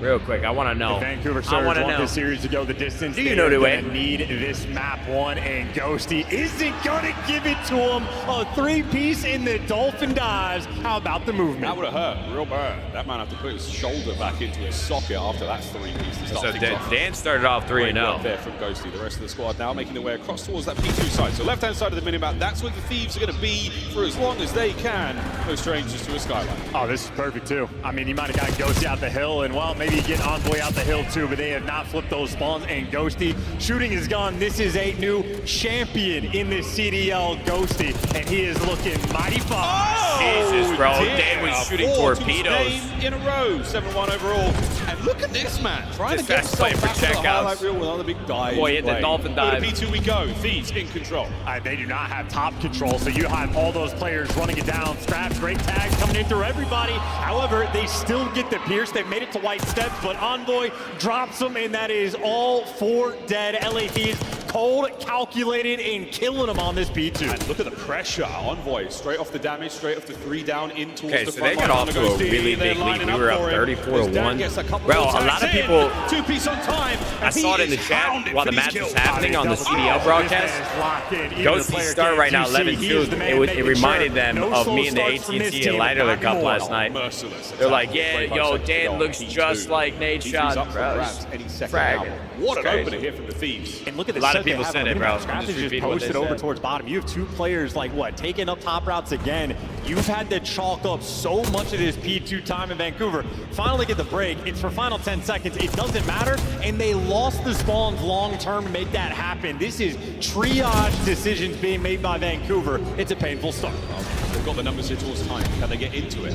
real quick. I want to know. The Vancouver I Surge want to want know. this series to go the distance. Do you They know are the way? gonna need this map 1, and Ghosty isn't gonna give it to him. A 3-piece in the Dolphin dives. How about the movement? That would have hurt real bad. That man had to put his shoulder back into his socket after that 3-piece to So start things off. Dan started off Great 3-0. work there from Ghosty. The rest of the squad now making their way across towards that P2 side. So left-hand side of the minimap, that's where the Thieves are going to be for as long as they can. No strangers to a skyline. Oh, this is perfect too. I mean, you might have got Ghosty out the hill, and well, maybe you get Envoy out the hill too, but they have not flipped those spawns, and Ghosty shooting is gone. This is a new champion in the CDL, Ghosty, and he is looking mighty fine. Jesus, bro. dear. Dan was shooting 4 to his torpedoes. name in a row, 7-1 overall. And look at this man, trying Just to get fast play himself for back to the checkouts. highlight reel with another big dive. Boy, hit the dolphin dive. Go to P2 we go. Thieves in control. They do not have top control, so you have all those players running it down. Scraps, great tags coming in through everybody. However, they still get the pierce. They've made it to white steps, but Envoy drops them, and that is all 4 dead. LA Thieves cold, calculated, and killing them on this P2. And look at the pressure. Envoy straight off the damage, straight off the 3 down in towards Okay, the so front they got line. off to a really big lead. We were up 34-1. Well, a lot of people, 2-piece on time. I saw it in the chat while the match was happening on the CDL broadcast. Ghosty's start right now 11-2. It reminded them of me in the AT&T Atlanta Cup last night. They're like, yeah, yo, Dan looks just like Nadeshot, bro. Frag. What an Crazy. opener here from the Thieves. And look at the A lot set of they people have said on it, the bro. minimap. I'm Scraps just is just repeating what they posted over said. towards bottom. You have 2 players like what, taking up top routes again. You've had to chalk up so much of this P2 time in Vancouver. Finally get the break. It's for final 10 seconds. It doesn't matter, and they lost the spawns long term to make that happen. This is triage decisions being made by Vancouver. It's a painful start. They've got the numbers here towards time. Can they get into it?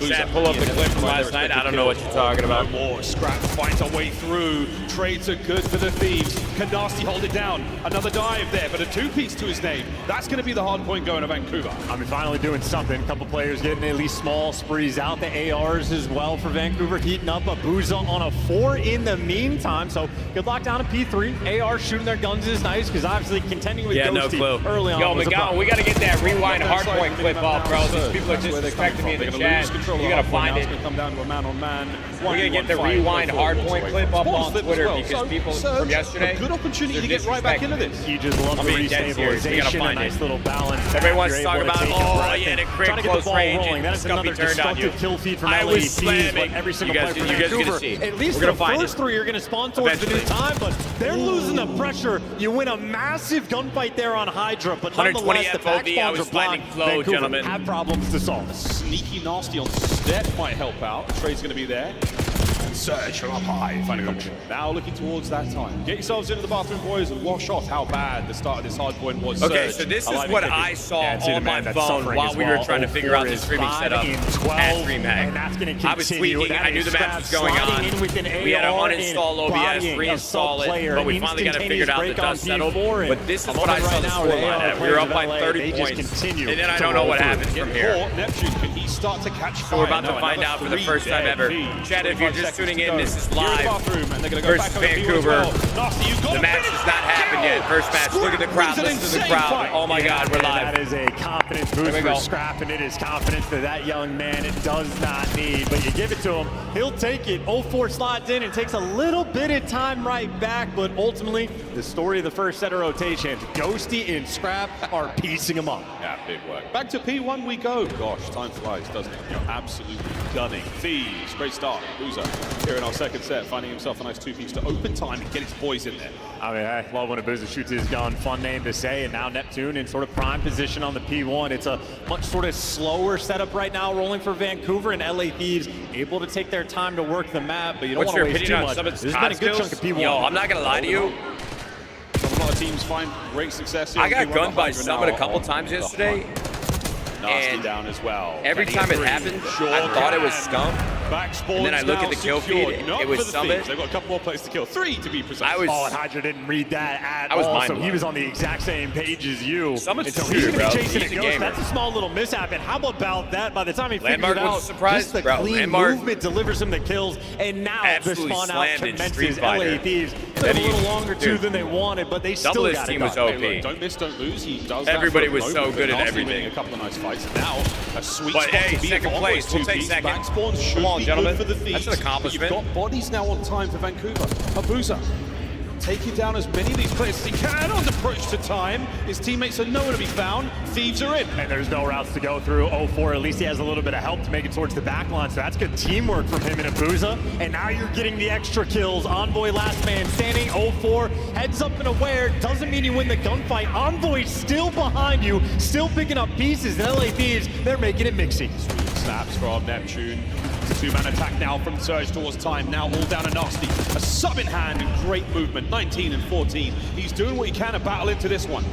Chat, pull up the clip from last night. I don't know what you're talking about. No more. Scrap finds a way through. Trades are good for the Thieves. Can Nasty hold it down? Another dive there, but a 2-piece to his name. That's going to be the hard point going to Vancouver. I mean, finally doing something. A couple players getting at least small sprees out. The ARs as well for Vancouver, heating up. A Booza on a 4 in the meantime. So good luck down at P3. AR shooting their guns is nice, because obviously contending with Yeah, no Ghosty clue. early on. Yo, was a McGowan, problem. we got to get that rewind hardpoint clip off, bro. These people are disrespecting me in the chat. You got to find it. It's going to come down to a man-on-man. We're going to get the rewind hardpoint clip up on Twitter, because people from yesterday, A good opportunity to they're get right back into disrespecting this. You just love I the mean, dead serious. We gotta restabilization, a find nice it. little balance. Everyone's You're talking able to about, take a oh, breath yeah, and the try great to get the close ball range, rolling. and That is Scuffy another turned on you. destructive kill feed from I LA was Thieves, slamming. but every single You guys- player from you guys are gonna Vancouver, see. at least We're gonna the find first it. 3 are going to spawn towards the new Eventually. time, but they're losing the pressure. You win a massive gunfight there on Hydra, but 120 nonetheless, the back FOV, I spawns was are blocked. finding flow, Vancouver gentlemen. have problems to solve. Sneaky Nasty on step might help out. Trade's going to be there. Surge from up high. Find a couple. Now looking towards that time. Get yourselves into the bathroom, boys, and wash off how bad the start of this hard point was. Okay, Surge. so this is like what it. I saw Yeah, see the on my man that's phone suffering while as we were well. trying to figure out the 04 is streaming 5 setup in at 12, DreamHack. and that's going to I was continue. tweaking. That I knew is the match was going sliding on. in with an We had to AR uninstall and OBS, bodying a reinstall it, sub-player, but we finally got it figured out. The instantaneous dust break on settled. P4, But this is and what I saw right the now, score the line AR at. We were up by players of LA, 30 they just points, continue and then I to don't know roll what through. happens from here. Caught. Neptune, can he start to catch fire? So we're about to No, find another out for the 3 first time dead ever. Thieves. Chad, if you're 25 just seconds tuning to in, go. this is You're in the live bathroom, and they're going to go versus back over to you as Vancouver. well. Nasty, you've got The to match finish. has not happened yet. First match. Look at the crowd. Scrap Listen to the insane crowd. fight. Oh my God, we're That live. is a confidence boost we for go. Scrap, and it is confidence that that young man does not need. But you give it to him, he'll take it. 0-4 slides in and takes a little bit of time right back, but ultimately, the story of the first set of rotations, Ghosty and Scrap are piecing him up. Yeah, big work. Back to P1 we go. Gosh, time flies, doesn't it? You're absolutely gunning. Thieves, great start. Boozer Abuza here in our second set, finding himself a nice two-piece to open time and get his boys in there. I mean, I love when Abuza shoots his gun. Fun name to say. And now Neptune in sort of prime position on the P1. It's a much sort of slower setup right now, rolling for Vancouver, and LA Thieves able to take their time to work the map, but you don't What's want to your waste opinion too on much. some of There's his been a COD good skills? chunk of P1. Yo, I'm not gonna lie to you. A lot of teams find great success here. I got P1 gunned by Hydra Summit a now couple on times the yesterday. hunt. Nasty And down as well. Every Getting time a it three. happened, Sure I thought it was can. Scum. Back And then I look at the kill feed, Not it was for the Summit. Thieves. They've got a couple more players to kill. 3 to be precise. I was- Oh, and Hydra didn't read that at I was all, mind so he blown. was on the exact same page as you. Summit's and so a he's shooter, gonna be bro. chasing He's a a ghost. gamer. That's a small little mishap. And how about that? By the time he figured Landmark it was out, a surprise, just the bro. clean Landmark movement delivers him the kills. And now the absolutely spawn out slammed in Street commences. Fighter. LA Thieves took Then a little he- longer too dude, than they wanted, but they still Double got his it team was done. OP. Hey, look, don't miss, don't lose. He does that Everybody for a was so moment, good at Nasty everything. winning a couple of nice fights. Now a sweet But spot hey, to be second for place. Envoy's We'll take two-piece. second. Back spawn should Come on, be gentlemen. good for the That's an Thieves. But accomplishment. You've got bodies now on time for Vancouver. Abuza taking down as many of these players as he can on the approach to time. His teammates are nowhere to be found. Thieves are in. And there's no routes to go through. 0-4, at least he has a little bit of help to make it towards the back line. So that's good teamwork from him and Abuza. And now you're getting the extra kills. Envoy last man standing. 0-4, heads up and aware. Doesn't mean you win the gunfight. Envoy's still behind you, still picking up pieces. And LA Thieves, they're making it mixy. Snaps from Neptune. Two-man attack now from Surge towards time. Now all down to Nasty. A sub in hand and great movement. 19 and 14. He's doing what he can to battle into this one.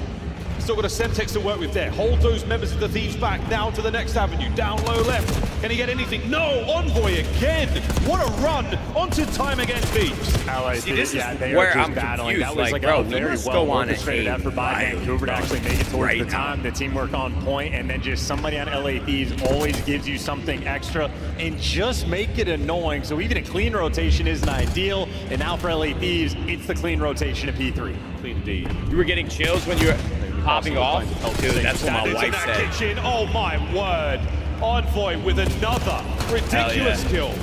Still got a Semtex to work with there. Hold those members of the Thieves back now to the next avenue. Down low left. Can he get anything? No! Envoy again! What a run! Onto time against Thieves. LA See, this yeah, is they where are just I'm battling. confused. That was Like, like bro, a we very must well go on orchestrated a effort by ride, Vancouver to bro. actually make it towards Right the now. time, the teamwork on point, and then just somebody on LA Thieves always gives you something extra and just make it annoying. So even a clean rotation isn't ideal, and now for LA Thieves, it's the clean rotation at P3. Clean indeed. You were getting chills when you were popping off? Dude, that's what my Stand into wife that said. kitchen. Oh my word. Envoy with another ridiculous yeah. kill.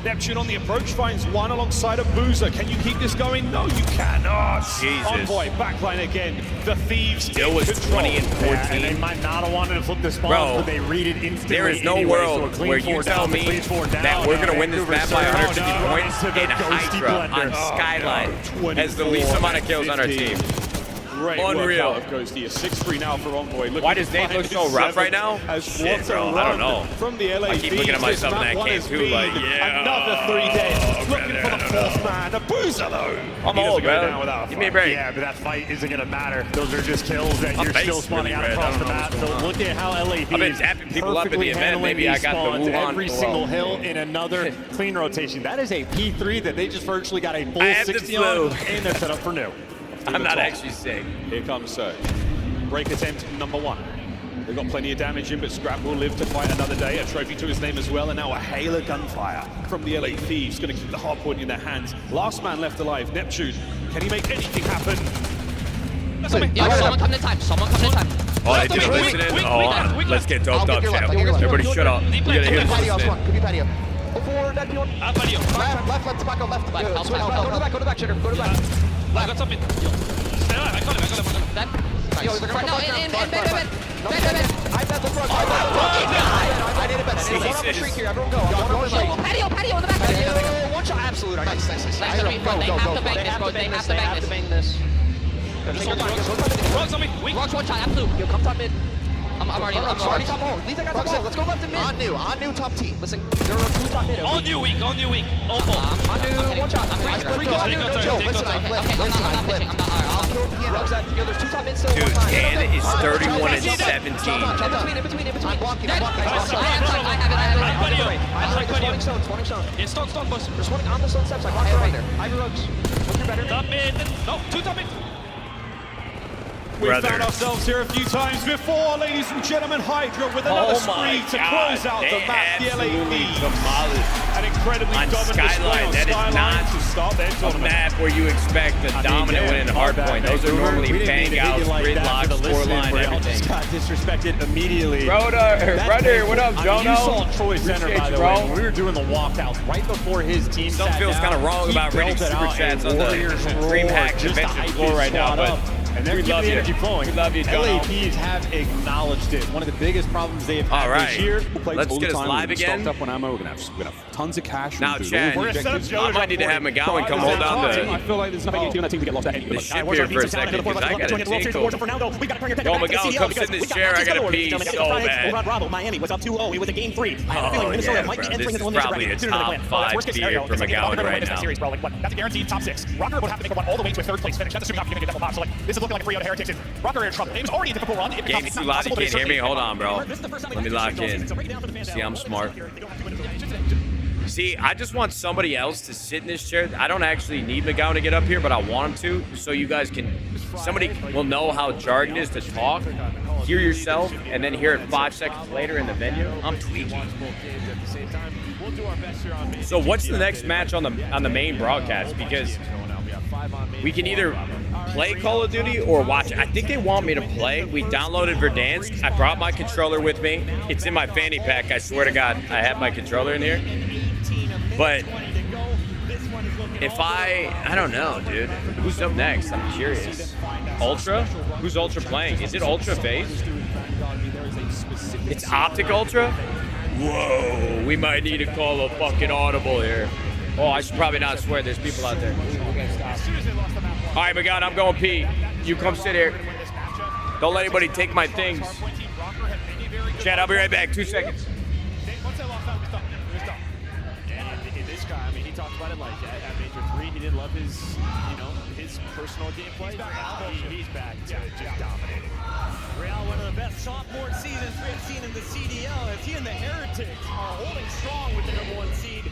Neptune on the approach finds one alongside Abuza. Can you keep this going? No, you cannot. Jesus. Envoy backline again. The Thieves Still in was control. 20 and 14. Yeah, and they might not have wanted to flip the spawns, Bro, but they read it instantly. There is no anyway, so a world clean where you four tell down, me clean four down, that we're going to win this Vancouver map by surrounded 150 points into the and ghosty Hydra blender. on Skyline God, has the least amount of kills on our 15. team. Great Unreal. work out of Ghosty. A 6-3 now for Envoy. Looking Why does to Dave find look so his rough right seventh. now? As Shit, what a bro, I don't run know. From the LA I keep looking at Thieves. myself in This that map one game has too, been like, yeah. Another 3 days. Looking brother, for I the don't know. fourth man. Abuza though. I'm He old, doesn't go bro. down without a Give me a fight. break. Yeah, but that fight isn't going to matter. Those are just kills that My you're face still is spawning really out red. across I the don't know map. what's going So on. look at how LA Thieves I've been tapping people up at the perfectly event. handling Maybe I these got the spawns Wuhan every flu. single hill in another clean rotation. That is a P3 that they just virtually got a full I have the 60 flu. on, and they're set up for new. I'm not actually sick. Here comes Surge. Break attempt number 1. They've got plenty of damage in, but Scrap will live to fight another day. A trophy to his name as well, and now a hail of gunfire from the LA Thieves. Going to keep the hard point in their hands. Last man left alive, Neptune. Can he make anything happen? Yeah, someone come to time. Someone come to time. Oh, they didn't listen in? Oh, let's get doped up, champ. Everybody shut up. You gotta hear this listening. Could be patio. Before dead people. Patio. Left, tobacco, left. Go to the back, Sugar. Go to the back. I got something. Stay alive. I got him. Dead. Yo, they're gonna come in, bed. I bet the front. I need a bet. One on the street here. Everyone go. One on the street. Patio in the back. One shot. Absolute. Nice. They have to bang this. Rocks on me. Weak. Rocks one shot, absolute. Yo, come top mid. I'm already Already top hole. Leave that guy top hole. Let's go left and mid. On new top team. Listen, there are 2 top mid. On you, weak. On you, weak. Oh, On new, one shot. I split go. Joe, listen, I flip. Listen, I flip. I'll kill Piano. Yo, there's 2 top mid still. Dude, Dan is 31 and 17. In between. I'm blocking. I have it. Spawning stone. It's stone, boss. They're spawning on the stone steps. I blocked it right there. Ivy Rogues. Look, you're better. Top mid. No, 2 top mid. We've Brother. found ourselves here a few times before, ladies and gentlemen. Hydra with another spree to close out the map. The LA Thieves. An incredibly On dominant display Skyline, on that is Skyline not to start their a tournament. map where you expect a dominant win in hardpoint. Those are normally bang outs, gridlocks, score line, everything. Got disrespected immediately. Brother, what up, I mean, you Jono? saw Troy Center, Appreciate by you, the bro. way. When we were doing the walkouts right before his team Still sat feels down, kind of wrong he about reading belted super out chats a on the Warriors Dream roar Hack just to convention hype floor his right now, squad but up. And they're We keeping love the you. energy flowing. We love you, John. LAPs have acknowledged it. One of the biggest problems they have had All right. this year. Let's get us live again. Stocked up on ammo. We're gonna have tons of cash. Now, Chad, I might need to have McGowan come hold down I feel like there's nothing on that team to get lost at any the ship here for a second because I got to take over. Yo, McGowan, come sit in this chair. I got to pee so bad. Bravo, Miami was up 2-0. It was a game 3. Oh, yeah, bro. This is probably a top 5 beer for McGowan right now. That's a guaranteed top 6. Rocker would have to make a run all the way to a 3rd place finish. That's assuming not going to get double pop. So, like, this is looking like a 3-0 Heretics. Rocker are in trouble. It was already a difficult run. It Game's too loud. You can't hear me. Hold on, bro. Let me lock in. See, I'm smart. See, I just want somebody else to sit in this chair. I don't actually need McGowan to get up here, but I want him to, so you guys can, somebody will know how jargon is to talk, hear yourself, and then hear it 5 seconds later in the venue. I'm tweaking. So what's the next match on the main broadcast? Because we can either play Call of Duty or watch it. I think they want me to play. We downloaded Verdansk. I brought my controller with me. It's in my fanny pack. I swear to God, I have my controller in here. But if I don't know, dude. Who's up next? I'm curious. Ultra? Who's Ultra playing? Is it Ultra FaZe? It's Optic Ultra? Whoa, we might need to call a fucking audible here. Oh, I should probably not swear. There's people out there. All right, McGowan, I'm going pee. You come sit here. Don't let anybody take my things. Chad, I'll be right back. 2 seconds. This guy, I mean, he talked about it like at Major 3. He didn't love his, his personal gameplay. He's back to just dominating. Real, one of the best sophomore seasons we've seen in the CDL, as he and the Heretics are holding strong with the #1 seed.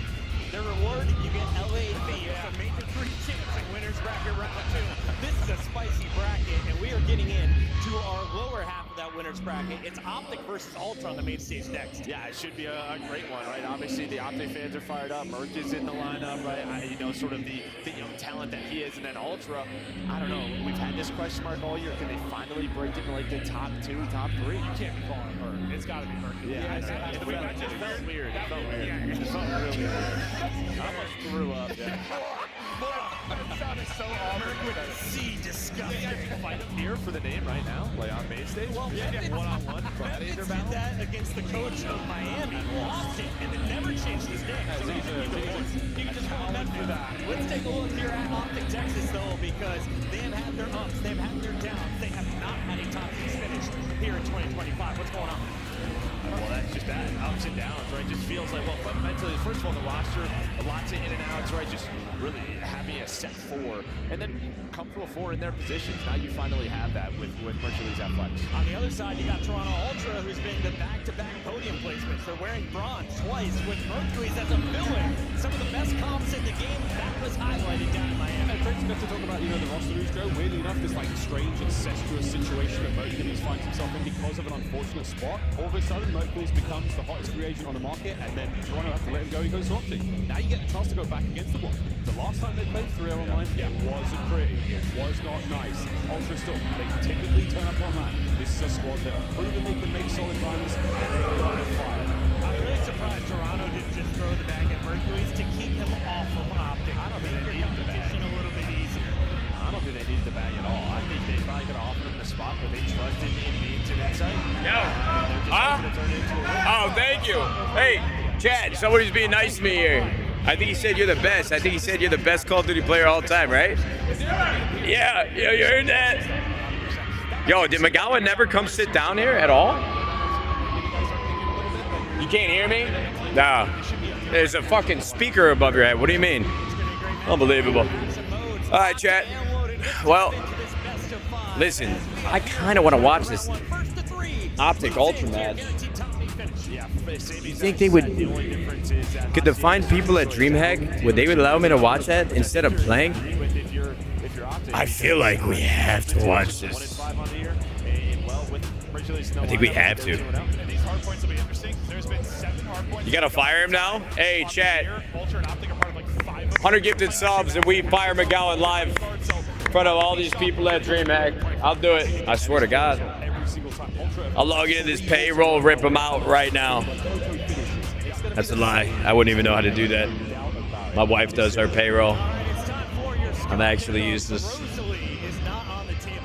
The reward, you get LA Thieves, a Major 3 chance in winners bracket round 2. This is a spicy bracket, and we are getting in to our lower half of that winners bracket. It's Optic versus Ultra on the main stage next. Yeah, it should be a great one, right? Obviously, the Optic fans are fired up. Merc is in the lineup, right? Sort of the young talent that he is. And then Ultra, I don't know. We've had this question mark all year. Can they finally break into like the top 2, top 3? You can't be calling Merc. It's got to be Merc. Yeah, it felt weird. It felt weird. It felt really weird. I almost threw up. Yeah. It sounded so awkward with a C. Disgusting. Fight up here for the name right now, play on main stage. Well, one-on-one. Memphis did that against the coach of Miami, lost it, and it never changed his name. He can just call Memphis. Let's take a look here at Optic Texas, though, because they have had their ups, they've had their downs. They have not had a top 6 finish here in 2025. What's going on? Well, that's just that. Ups and downs, right? Just feels like, well, fundamentally, first of all, the roster, lots of in and outs, right? Just really having a set 4, and then comfortable 4 in their positions. Now you finally have that with Mercury's Athletics. On the other side, you got Toronto Ultra, who's been the back-to-back podium placements. They're wearing bronze twice with Mercury's as a villain. Some of the best comps in the game. That was highlighted down in Miami. It's great to talk about, the roster who's Joe. Weirdly enough, this strange incestuous situation that Mercury's finds himself in because of an unfortunate spot. All of a sudden, Mercury's becomes the hottest free agent on the market, and then Toronto have to let him go. He goes to Optic. Now you get a chance to go back against the block. The last time they played 3 online, it wasn't pretty. It was not nice. Ultra still, they typically turn up on that. This is a squad that have proven they can make solid runs, and they are on fire. I'm really surprised Toronto didn't just throw the bag at Mercury's to keep him off of Optic. I don't think they needed the bag. A little bit easier. I don't think they needed the bag at all. I think they probably could have offered him the spot where they trusted in being to that site. Oh, thank you. Hey, Chad, somebody's being nice to me here. I think he said you're the best. I think he said you're the best Call of Duty player all the time, right? Yeah, you heard that? Yo, did McGowan never come sit down here at all? You can't hear me? No. There's a fucking speaker above your head. What do you mean? Unbelievable. All right, chat. Well, listen, I kind of want to watch this Optic Ultra match. You think they would, could the fine people at DreamHack, would they allow me to watch that instead of playing? I feel like we have to watch this. I think we have to. You gotta fire him now? Hey, chat. 100 gifted subs and we fire McGowan live in front of all these people at DreamHack. I'll do it. I swear to God. I'll log into this payroll, rip them out right now. That's a lie. I wouldn't even know how to do that. My wife does our payroll. I'm actually useless.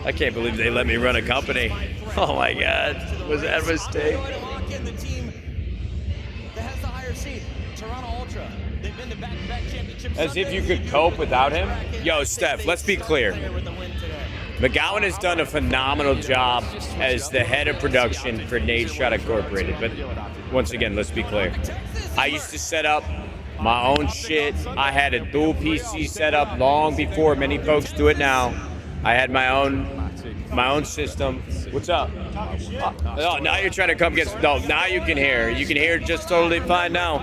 I can't believe they let me run a company. Oh my God, was that a mistake? The team that has the higher seed, Toronto Ultra. They've been to back-to-back championships. As if you could cope without him. Yo, Steph, let's be clear. McGowan has done a phenomenal job as the head of production for Nadeshot Incorporated. But once again, let's be clear. I used to set up my own shit. I had a dual PC set up long before many folks do it now. I had my own system. What's up? Oh, now you're trying to come get. No, now you can hear. You can hear just totally fine now.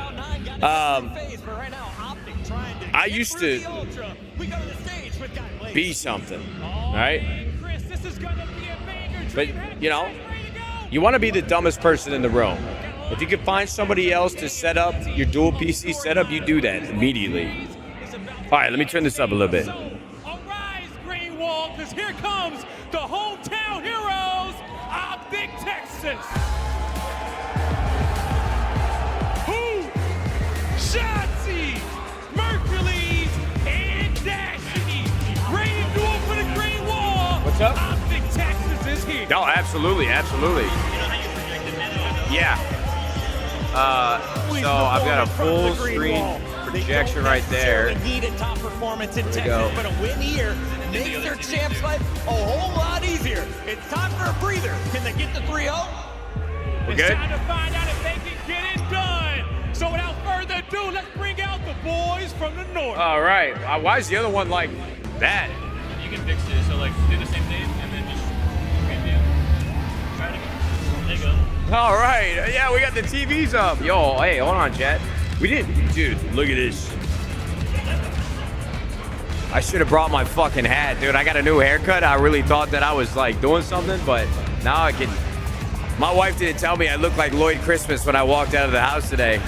I used to be something, right? But you know, you want to be the dumbest person in the room. If you could find somebody else to set up your dual PC setup, you do that immediately. All right, let me turn this up a little bit. Arise, Green Wall, because here comes the hometown heroes of Big Texas. Who? Shotzi, Mercules, and Dashy. Ready to do it for the Green Wall. What's up? Big Texas is here. No, absolutely, absolutely. Yeah. So I've got a full screen projection right there. Needed top performance in Texas, go. but a win here makes their champ's life a whole lot easier. It's time for a breather. Can they get the 3-0? We're It's good? time to find out if they can get it done. So without further ado, let's bring out the boys from the north. All right. Why is the other one like that? You can fix it, so like do the same thing and then just try it again. There you go. All right. Yeah, we got the TVs up. Yo, hey, hold on, chat. We didn't, dude, look at this. I should have brought my fucking hat, dude. I got a new haircut. I really thought that I was like doing something, but now I can. My wife didn't tell me I looked like Lloyd Christmas when I walked out of the house today.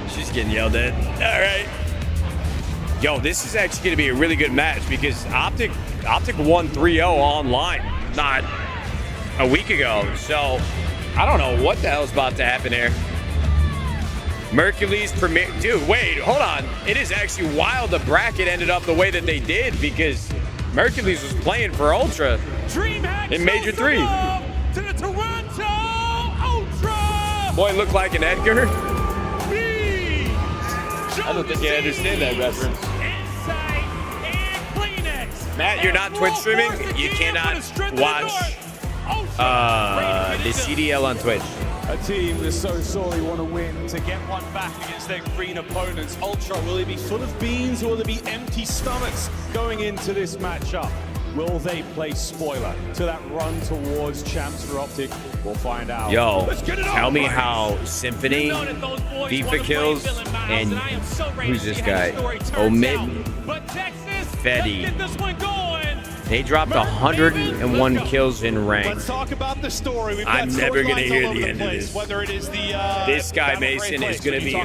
She's getting yelled at. All right. Yo, this is actually going to be a really good match because Optic won 3-0 online not a week ago. So I don't know what the hell's about to happen here. Mercules premier. Dude, wait, hold on. It is actually wild the bracket ended up the way that they did because Mercules was playing for Ultra in Major 3. To the Toronto Ultra. Boy, looked like an Edgar. I don't think you understand that reference. Matt, you're not Twitch streaming. You cannot watch the CDL on Twitch. A team that so sorely want to win to get one back against their green opponents. Ultra, will they be full of beans or will they be empty stomachs going into this matchup? Will they play spoiler to that run towards champs for Optic? We'll find out. Yo, tell me how Symphony, FIFA kills, and who's this guy? Omid Fetty. They dropped 101 kills in rank. Let's talk about the story. I'm never going to hear the end of this. Whether it is the this guy Mason is going to be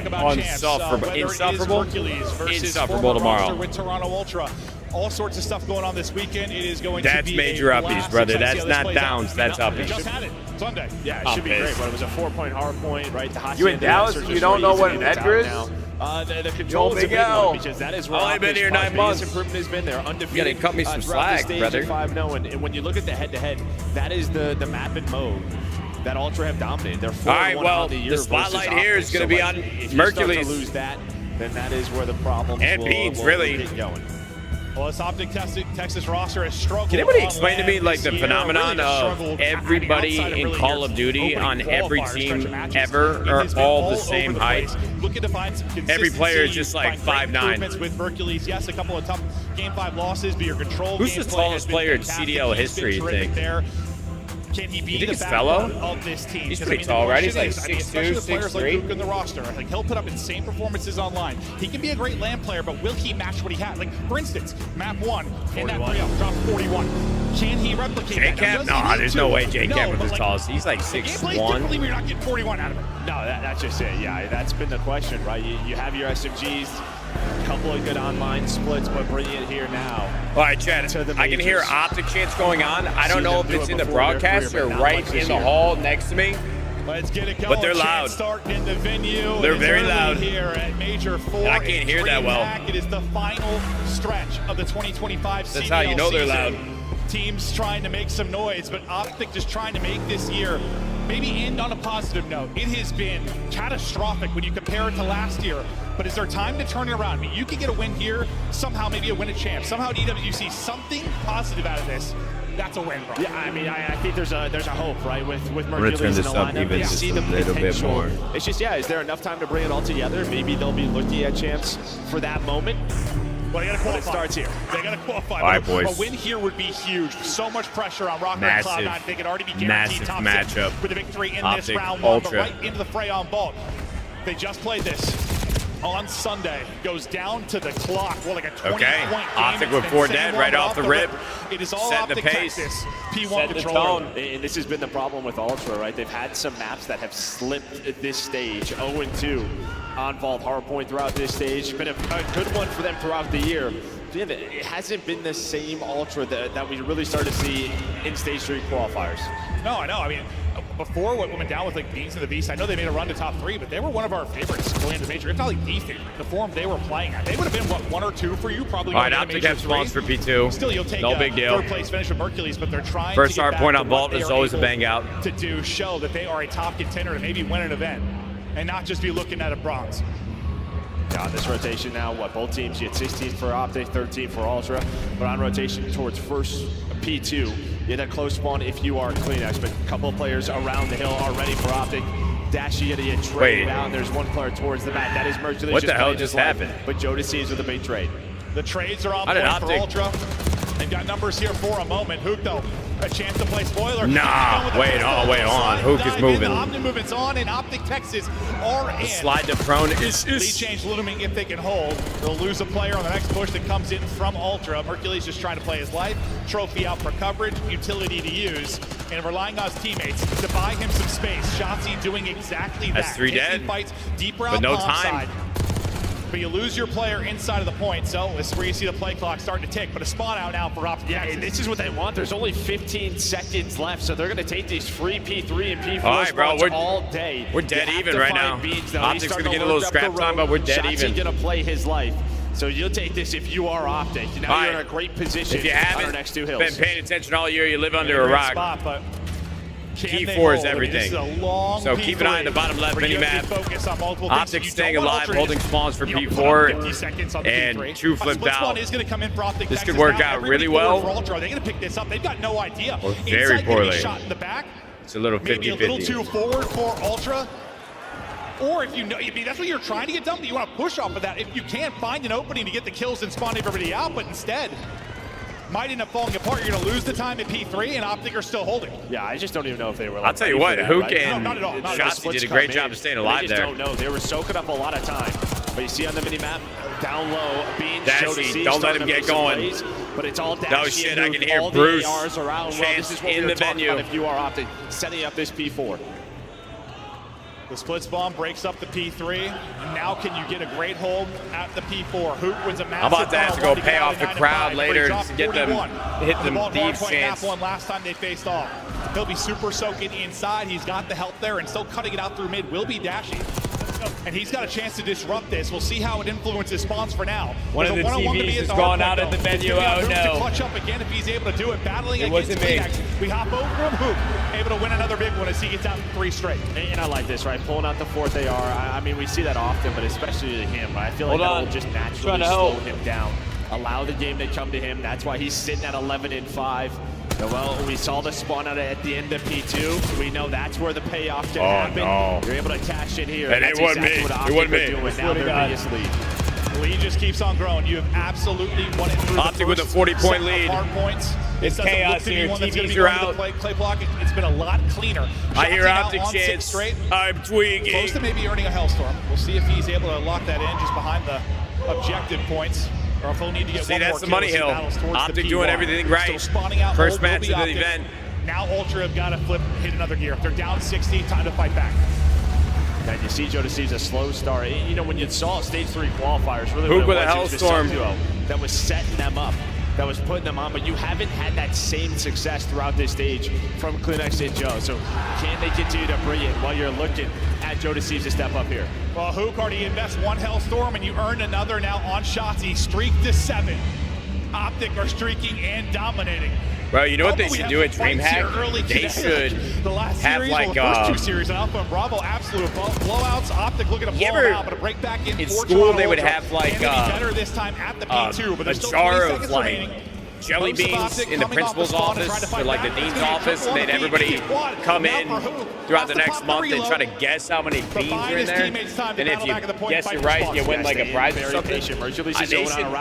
insufferable tomorrow. With Toronto Ultra. All sorts of stuff going on this weekend. It is going that's to be major uppies, brother. That's not downs. That's uppies. Just had it Sunday. Yeah, it should be great. But it was a 4-point hard point, right? You in Dallas? You don't know what an Edgar is? The control is a big one because that is where I've only been here 9 months. Improvement has been there. Undefeated. You gotta cut me some slack, brother. 5-0, and when you look at the head-to-head, that is the map and mode that Ultra have dominated. They're 4-1 all right, well, the year. The spotlight here is going to be on if Mercules. You start to lose that, then that is where the problems and Beans, really. get going. Well, this Optic Texas roster has struggled. Can anybody explain to me like the phenomenon of everybody in Call of Duty on every team ever are all the same height? Looking to find some every player is just like 5'9". With Mercules, yes, a couple of tough Game 5 losses, but your control. Who's the tallest player in CDL history, you think? Can he be the backbone of this team? He's pretty tall, right? He's like 6'2", 6'3". Like Luke in the roster, I think he'll put up insane performances online. He can be a great LAN player, but will he match what he had? Like, for instance, map 1 in that playoff dropped 41. Can he replicate that? No, there's no way J-Cap was the tallest. He's like 6'1". We're not getting 41 out of it. No, that's just it. Yeah, that's been the question, right? You have your SMGs, a couple of good online splits, but bringing it here now. All right, Chad, I can hear Optic chants going on. I don't know if it's in the broadcast or right in the hall next to me. Let's get it going. But they're loud. Starting in the venue. They're very loud. Here at Major 4. I can't hear that well. It is the final stretch of the 2025 That's how you know they're loud. teams trying to make some noise, but Optic just trying to make this year maybe end on a positive note. It has been catastrophic when you compare it to last year, but is there time to turn it around? I mean, you could get a win here, somehow maybe a win at Champs, somehow at EWC, something positive out of this. That's a win, bro. Yeah, I mean, I think there's a hope, right, with I'm Mercules in the lineup. Even just see a the little bit potential. more. It's just, yeah, is there enough time to bring it all together? Maybe they'll be looking at Champs for that moment. Well, they got to qualify. But it starts here. They got to qualify. All right, boys. A win here would be huge. So much pressure on Rocket and Cloud9. They could already be guaranteed top matchup. 6 with a victory in Optic, this round 1, Ultra. but right into the fray on Vault. They just played this on Sunday. Goes down to the clock. Well, like a 20-point game. Optic with 4 dead right off the rip. It is all Setting Optic the pace. Texas. P1 Set the controller. tone. And this has been the problem with Ultra, right? They've had some maps that have slipped at this stage. 0-2 on Vault Hardpoint throughout this stage. Been a good one for them throughout the year. Yeah, it hasn't been the same Ultra that we really started to see in Stage 3 qualifiers. No, I know. I mean, before what went down with like Beans and the Beast, I know they made a run to top 3, but they were one of our favorites going into Major. If not like the favorite, the form they were playing at. They would have been, what, 1 or 2 for you? Probably. All right, Optic have spawns for P2. Still, you'll take no big deal. 3rd place finish with Mercules, but they're trying First to get hard back point to on what Vault they is are always a able bang out. To do show that they are a top contender to maybe win an event and not just be looking at a bronze. Yeah, on this rotation now, both teams, you had 16 for Optic, 13 for Ultra, but on rotation towards first P2, you had a close spawn if you are CleanX, but a couple of players around the hill are ready for Optic. Dashi gonna get traded out, and there's one player towards the back. That is Mercules. What the hell just happened? But Jodeci is with a big trade. The trades are on How did point for Optic- Ultra. They've got numbers here for a moment. Hook, though, a chance to play spoiler. Nah, wait on. Hook is moving. Omni movement's on, and Optic Texas are in. Slide to prone is Lead change looming if they can hold. They'll lose a player on the next push that comes in from Ultra. Mercules just trying to play his life. Trophy out for coverage, utility to use, and relying on his teammates to buy him some space. Shotzzy doing exactly that. That's 3 Taking dead. fights deeper But out no bomb time. side. But you lose your player inside of the point, so this is where you see the play clock starting to tick. But a spawn out now for Optic. Yeah, and this is what they want. There's only 15 seconds left, so they're going to take these free P3 and P4 All right, bro, spots all day. we're dead You have even to right find now. Beans, though. Optic's He's gonna starting get a to little work up scrap the time, road. but we're dead Shotzzy even. gonna play his life. So you'll take this if you are Optic. Now All you're right. in a great position If you on our haven't next 2 hills. been paying attention all year, you live under a Great rock. spot, but can they P4 is hold? I mean, this everything. is a long So keep an eye on the bottom left where you mini have to map. focus on multiple things. Optic You staying don't want alive, Ultra holding to- spawns for you know, put P4 up 50 seconds on the and P3. 2 flip Split spawn valve. is going to come in for Optic This Texas could work now. out Everybody really forward well. For Ultra. Are they going to pick this up? They've got no idea. Or very Inside gonna poorly. be shot in the back. It's a little Maybe a little 50-50. too forward for Ultra. Or if you know, I mean, that's what you're trying to get done, but you want to push off of that. If you can't find an opening to get the kills and spawn everybody out, but instead might end up falling apart. You're going to lose the time at P3, and Optic are still holding. Yeah, I just don't even know if they were. I'll tell you what, Hook and Shotzzy did a great job of staying alive there. They just don't know. They were soaking up a lot of time. But you see on the mini map, down low, Beans showed to see. Don't let him get going. Plays, but it's all Dashi. No shit, I can hear all Bruce. The ARs around. Well, this is what in we were the talking venue. about if you are Optic, setting up this P4. The split spawn breaks up the P3. And now can you get a great hold at the P4? Hook wins a massive I'm about to have to go one-on-one pay get off out the of crowd 9-5, later but he to get them, dropped hit 41. them The ball deep hardpoint map chance. one last time they faced off. He'll be super soaking inside. He's got the help there and still cutting it out through mid will be Dashi. And he's got a chance to disrupt this. We'll see how it influences spawns for now. One of There's the a one-on-one to TVs be at has the gone hardpoint, out of though. the venue. It's gonna Oh, be on Hook no. to clutch up again if he's able to do it. Battling It against wasn't me. CleanX. We hop over him. Hook able to win another big one as he gets out 3 straight. And I like this, right? Pulling out the 4th AR. I mean, we see that often, but especially him. Right? I feel like Hold that on. will just Trying naturally to slow help. him down. Allow the game to come to him. That's why he's sitting at 11-5. Well, we saw the spawn out at the end of P2. We know that's where the payoff can happen. No. You're able to cash in here. And That's it wasn't exactly me. what It Optic wasn't are me. doing. I Now swear to their God. biggest lead. The lead just keeps on growing. You have absolutely won it through Optic the with a first 40-point set of lead. hard points. It's It doesn't chaos look to be here. one that's gonna TVs be are going to out. Play block. It's been a lot cleaner. I hear Shotzzy now Optic on 6 chance. straight. I'm tweaking. Close to maybe earning a Hellstorm. We'll see if he's able to lock that in just behind the objective points. Or if he'll need to get See, one that's more the kill money as he hill. battles towards the Optic P1. doing everything right. Still spawning out. First Will match be of the Optic. event. Now Ultra have got to hit another gear. If they're down 60, time to fight back. And you see Jodeci's a slow start. You know, when you saw Stage 3 qualifiers, really Hook what with it a was, it was the Hellstorm. sub-duo that was setting them up, that was putting them on, but you haven't had that same success throughout this stage from CleanX and Joe. So can they continue to bring it while you're looking at Jodeci to step up here? Well, Hook already invests 1 Hellstorm, and you earned another now on Shotzzy. Streak to 7. Optic are streaking and dominating. Bro, you know what they should do at DreamHack? They should have like first two series in Alpha and Bravo, absolute blowouts. Optic looking to blow them out, but a break back in school they would have like better this time at the P2, but a jar of like jelly beans in the principal's office or like the dean's office, and then everybody come in throughout the next month and try to guess how many beans are in there. And if you guess it right, you win like a prize or something. They should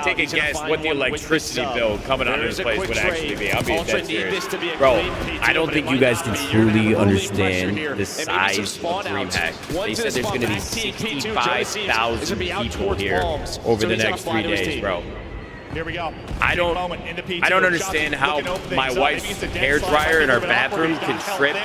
take a guess what the electricity bill coming out of this place would actually be. I'll be dead serious. Bro, I don't think you guys can truly understand the size of DreamHack. They said there's going to be 65,000 people here over the next 3 days, bro. Here we go. I don't understand how my wife's hair dryer in our bathroom can trip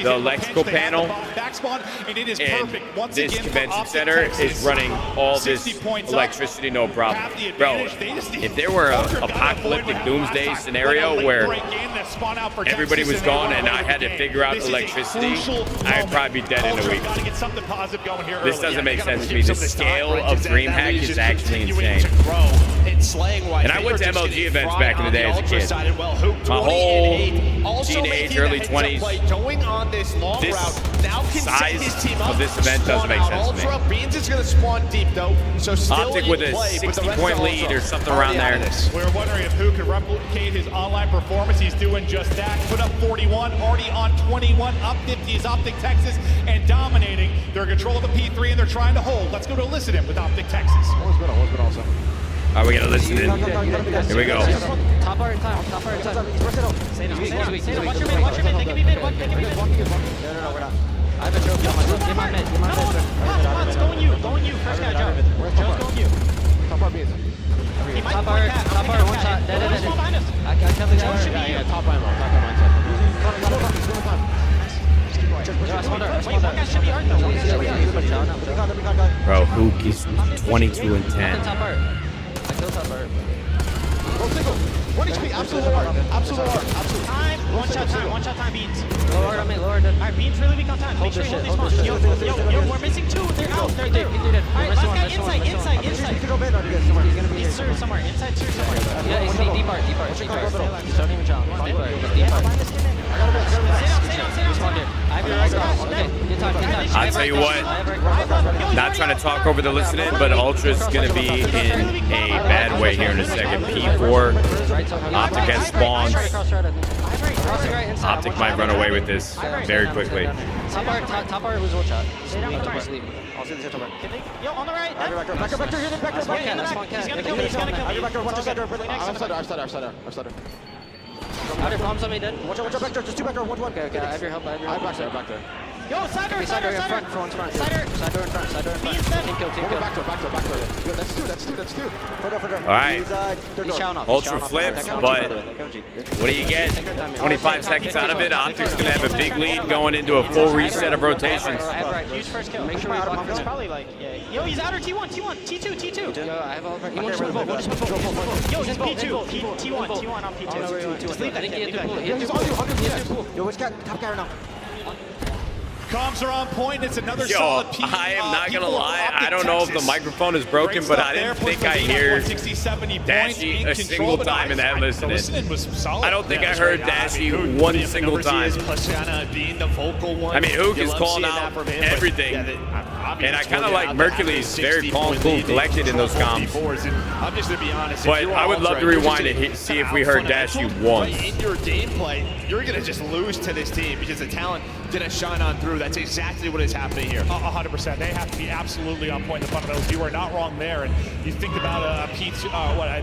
the electrical panel, and this convention center is running all this electricity no problem. Bro, if there were an apocalyptic doomsday scenario where everybody was gone and I had to figure out electricity, I'd probably be dead in a week. This doesn't make sense to me. The scale of DreamHack is actually insane. And I went to MLG events back in the day as a kid. My whole teenage, early 20s. This size of this event doesn't make sense to me. Beans is going to spawn deep though, so Optic with a 60-point lead or something around there. We're wondering if who can replicate his online performance. He's doing just that. Put up 41, already on 21, up 50 is Optic Texas and dominating. They're in control of the P3 and they're trying to hold. Let's go to listen in with Optic Texas. All right, we gotta listen in. Here we go. Top art in time. Top art in time. Say no. Watch your mid. Watch your mid. They can be mid. They can be mid. No, we're not. I have a trophy on my team. Get my mid. Get my mid. Come on. It's going you. Going you. First guy, Joe. Joe's going you. Top art beats. Top art. One shot. Dead. I can't believe that. Yeah. Top art. Bro, Hook is 22 and 10. Top art. I killed top art. One HP, absolute art. Absolute art. Absolute time. One shot time, Beans. Lower on me, lower dead. Alright, Beans really become time. Make sure you hold these spawns. Yo, we're missing two. They're out. They're there. Alright, last guy inside. He's somewhere. Inside, somewhere. Yeah, he's deep art. Don't even jump. I'll tell you what, not trying to talk over the listening, but Ultra's going to be in a bad way here in a second. P4, Optic has spawns. Optic might run away with this very quickly. Top art was one shot. Yo, on the right. Back up. He's gonna kill me. Our starter. Outer bombs on me, dead. Watch out, back there. Just two back there. One. Okay. I have your help. Back there. Yo, side door in front. Side door in front. Team kill. Back door. Yo, that's two. All right. Ultra flips, but what do you get? 25 seconds out of it. Optic's going to have a big lead going into a full reset of rotations. Huge first kill. Make sure we block this. Probably like, yeah. Yo, he's outer T1, T2. Yo, I have all of our. He wants to vote. Yo, he's P2. T1 on P2. Just leave that. He's on you. Yo, which guy? Top guy right now. Comms are on point. It's another solid piece. I am not going to lie. I don't know if the microphone is broken, but I didn't think I hear Dashy a single time in that listening. I don't think I heard Dashy one single time. I mean, Hook is calling out everything. And I kind of like Mercury's very calm, cool, and collected in those comms. But I would love to rewind and see if we heard Dashy once. In your gameplay, you're going to just lose to this team because the talent didn't shine on through. That's exactly what is happening here. 100%. They have to be absolutely on point in the fundamentals. You are not wrong there. And you think about a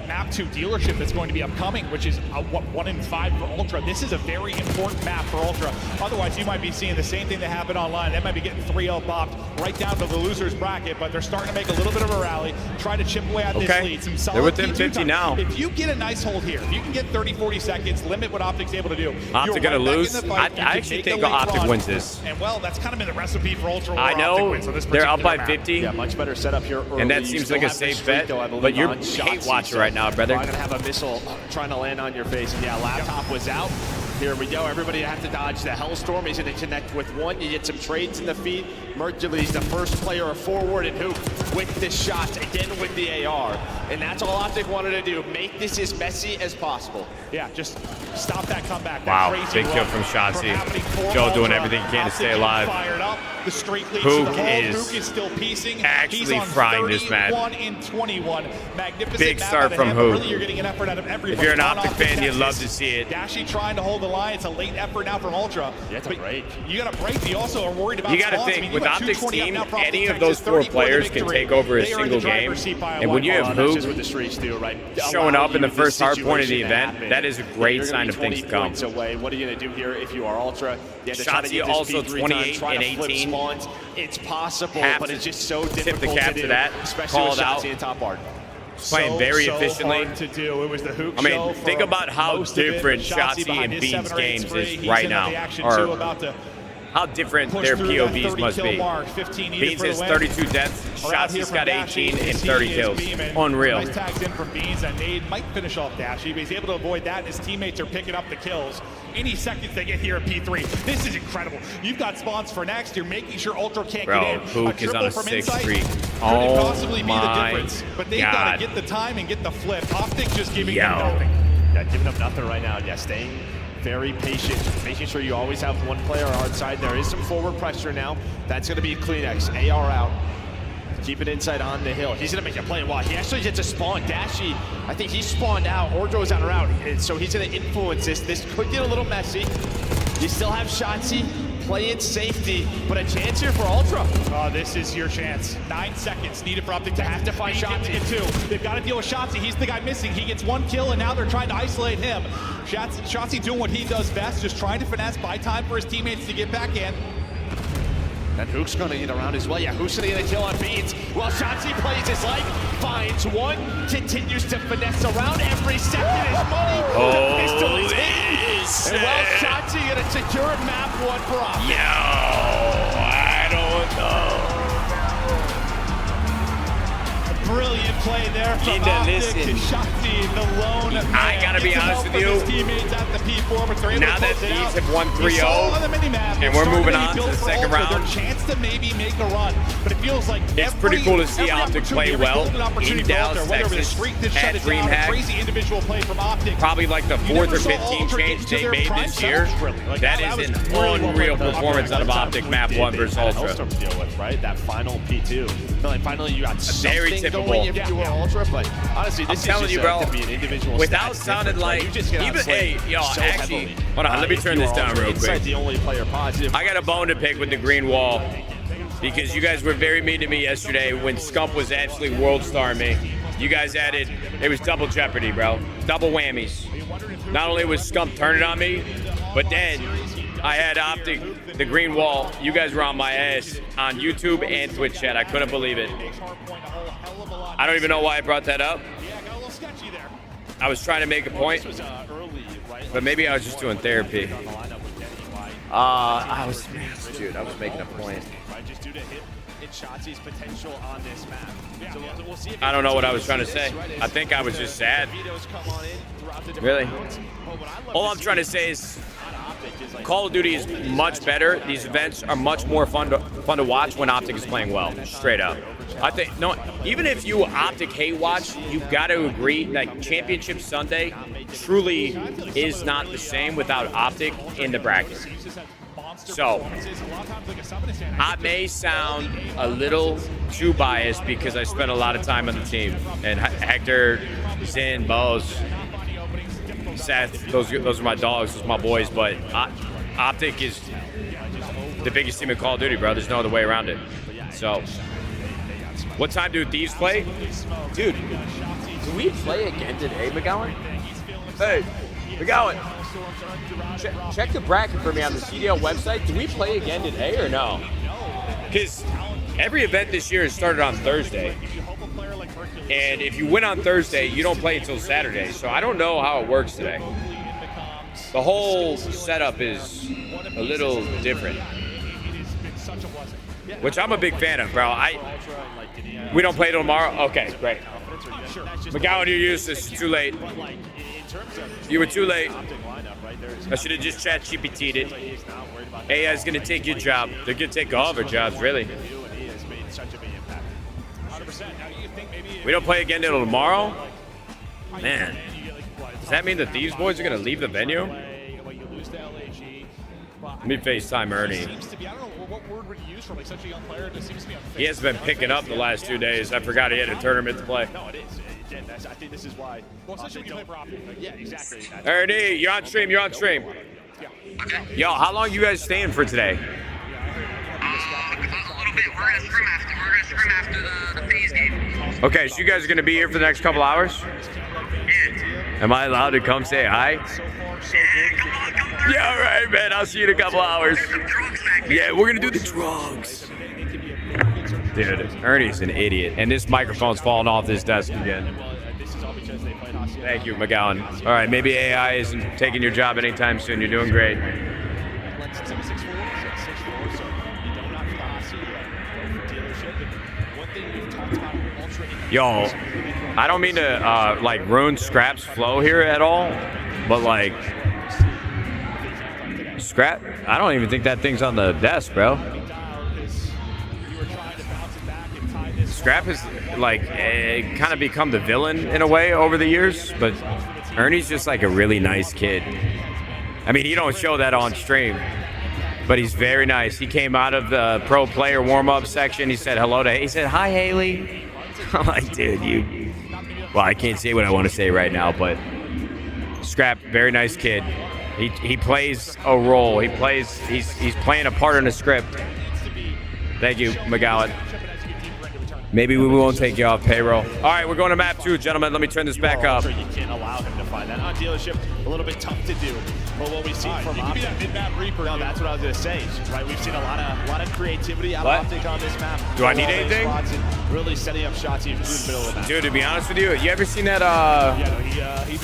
map 2 dealership that's going to be upcoming, which is 1 in 5 for Ultra. This is a very important map for Ultra. Otherwise, you might be seeing the same thing that happened online. They might be getting 3-0 bopped right down to the loser's bracket, but they're starting to make a little bit of a rally, try to chip away at this lead. Some solid they're within 50 now. If you get a nice hold here, if you can get 30-40 seconds, limit what Optic's able to do. Optic going to lose? I actually think Optic wins this. And well, that's kind of been the recipe for Ultra. I know they're up by 50. Yeah, much better setup here early. And that seems like a safe bet, but you're hate watcher right now, brother. I'm going to have a missile trying to land on your face. And yeah, laptop was out. Here we go. Everybody have to dodge the Hellstorm. He's going to connect with one. You get some trades in the feed. Mercury's the first player forward, and Hoop with this shot, again with the AR. And that's all Optic wanted to do, make this as messy as possible. Yeah, just stop that comeback. Wow, That crazy big kill run from Shotzi. happening for Joe doing Ultra. everything he can to Optic stay alive. Fired up. The streak leads Hook to the hole. is Hook is still piecing. actually He's on frying this match. 31 in 21. Magnificent Big map start out of from him, but Hook. Really, you're getting an effort out of everybody. If you're an On Optic off the fan, you'd Texas. love to see it. Dashy trying to hold the line. It's a late effort now from Ultra. Yeah, it's a break. You got to break. You also are worried about You got to spawns. I think, mean, with you got Optic's 220 up team, now for Optic any of Texas, those 4 34 players the can victory. take over a They are in the single game. driver's seat by a And when you wide have margin. That's Hook just what the streaks do, right? showing Allow up in the you first hard point of the situation to event, happen. that is a You're great gonna sign be of things 20 to come. points away. What are you going to do here if you are Ultra? You have to try to Shotzi get this also P3 28 time, try and to flip 18. spawns. It's possible, Have but to it's just so tip difficult the cap to do, to that, especially call with it out. Shotzi and top art. Playing very efficiently. Hard to do. It was the Hook I mean, show think for about how most of it, different but Shotzi Shotzi behind and his Bean's 7 or 8 games spree. is He's right in on now, the action or too, about to how different push their through that POVs 30 must kill be. mark, 15 needed Beans for the has win. 32 deaths, Around here Shotzi's from got Dashy 18 and is 30 he kills. is beaming. Unreal. Nice tags in from Beans, and Nade might finish off Dashy, but he's able to avoid that, and his teammates are picking up the kills. Any seconds they get here at P3, this is incredible. You've got spawns for next, you're making sure Ultra can't Bro, get in. Hook is on a triple from 6 Insight streak. could Oh possibly be the my difference, but they've got God. to get the time and get the flip. Optic just giving Yo. them nothing. Yeah, giving up nothing right now. Yeah, staying very patient, making sure you always have one player on our side. There is some forward pressure now. That's going to be Kleenex. AR out. Keep it inside on the hill. He's going to make a play. Wow, he actually gets a spawn. Dashy, I think he spawned out or goes out or out. And so he's going to influence this. This could get a little messy. You still have Shotzi. Play in safety, but a chance here for Ultra. Oh, this is your chance. 9 seconds needed for Optic to have to find Shotzi in 2. They've got to deal with Shotzi. He's the guy missing. He gets 1 kill, and now they're trying to isolate him. Shotzi doing what he does best, just trying to finesse, buy time for his teammates to get back in. And Hook's going to get around as well. Yeah, Hook's going to get a kill on Beans. Well, Shotzi plays his life, finds one, continues to finesse around. Every second is money. The pistol is hidden. And well, Shotzi going to secure map 1 for Optic. Yo, I don't know. Brilliant play there from Optic to Shotzi, the lone man. I gotta be Gets honest help with from you. his teammates at the P4, but they're able Now to that close it Thieves out. have won We saw 3-0, on the minimap, and it's we're starting moving to be on to built the for second Ultra. round. Their chance to maybe make a run, but it feels like It's pretty cool to see every Optic play opportunity, well every golden opportunity in for Dallas, Ultra, whether it was a Texas, streak that at shut it down, a DreamHack. crazy individual play from Optic. Probably like the You 4th never or saw 15th Ultra get change to they their made prime this year. selves, really. Like, That that is was an really well unreal played. performance out of Optic map 1 versus Ultra. To deal with, right? That final P2. Finally, you got Very something typical. going if you were Ultra, but honestly, I'm this telling is you, just bro, to be an individual without stats sounding difference, like, right? You just get even, outplayed hey, yo, so actually, heavily. hold on, let me If turn you this are down Ultra, real Insight quick. the only player positive. I got a bone to pick with the green wall because you guys were very mean to me yesterday when Scump was absolutely world starring me. You guys added, it was double jeopardy, bro. Double whammies. Not only was Scump turning on me, but then I had Optic, the green wall. You guys were on my ass on YouTube and Twitch chat. I couldn't believe it. I don't even know why I brought that up. I was trying to make a point, but maybe I was just doing therapy. I was making a point. I don't know what I was trying to say. I think I was just sad. Really? All I'm trying to say is Call of Duty is much better. These events are much more fun to watch when Optic is playing well, straight up. I think, no, even if you Optic hate watch, you've got to agree, like Championship Sunday truly is not the same without Optic in the bracket. So, I may sound a little too biased because I spent a lot of time on the team. And Hector, Zin, Bose, Seth, those are my dogs, those are my boys. But Optic is the biggest team in Call of Duty, bro. There's no other way around it. So, what time do Thieves play? Dude, do we play again today, McGowan? Hey, McGowan. Check the bracket for me on the CDL website. Do we play again today or no? Because every event this year has started on Thursday. And if you win on Thursday, you don't play until Saturday. So I don't know how it works today. The whole setup is a little different. Which I'm a big fan of, bro. We don't play till tomorrow? Okay, great. McGowan, you're useless. It's too late. You were too late. I should have just chat GPT'd it. AI is going to take your job. They're going to take all of our jobs, really. We don't play again until tomorrow? Man. Does that mean the Thieves boys are going to leave the venue? Let me FaceTime Ernie. He hasn't been picking up the last 2 days. I forgot he had a tournament to play. No, it is. Again, I think this is why. Well, especially when you play for Optic. Yeah, exactly. Ernie, you're on stream. You're on stream. Yo, how long you guys staying for today? A little bit. We're gonna scrim after the phase game. Okay, so you guys are going to be here for the next couple hours? Am I allowed to come say hi? Yeah, all right, man. I'll see you in a couple hours. Yeah, we're going to do the drugs. Dude, Ernie's an idiot. And this microphone's falling off this desk again. Thank you, McGowan. All right, maybe AI isn't taking your job anytime soon. You're doing great. Yo, I don't mean to like ruin Scrap's flow here at all, but like Scrap, I don't even think that thing's on the desk, bro. Scrap has like kind of become the villain in a way over the years, but Ernie's just like a really nice kid. I mean, he don't show that on stream, but he's very nice. He came out of the pro player warm-up section. He said hello to, he said, "Hi, Haley." I'm like, dude, well, I can't say what I want to say right now, but Scrap, very nice kid. He plays a role. He's playing a part in a script. Thank you, McGowan. Maybe we won't take you off payroll. All right, we're going to map 2, gentlemen. Let me turn this back up. You can't allow him to find that. On dealership, a little bit tough to do. But what we've seen from Optic, mid-map Reaper. No, that's what I was going to say. Right, we've seen a lot of creativity out of Optic on this map. Do I need anything? Really setting up shots even through the middle of the map. Dude, to be honest with you ever seen that?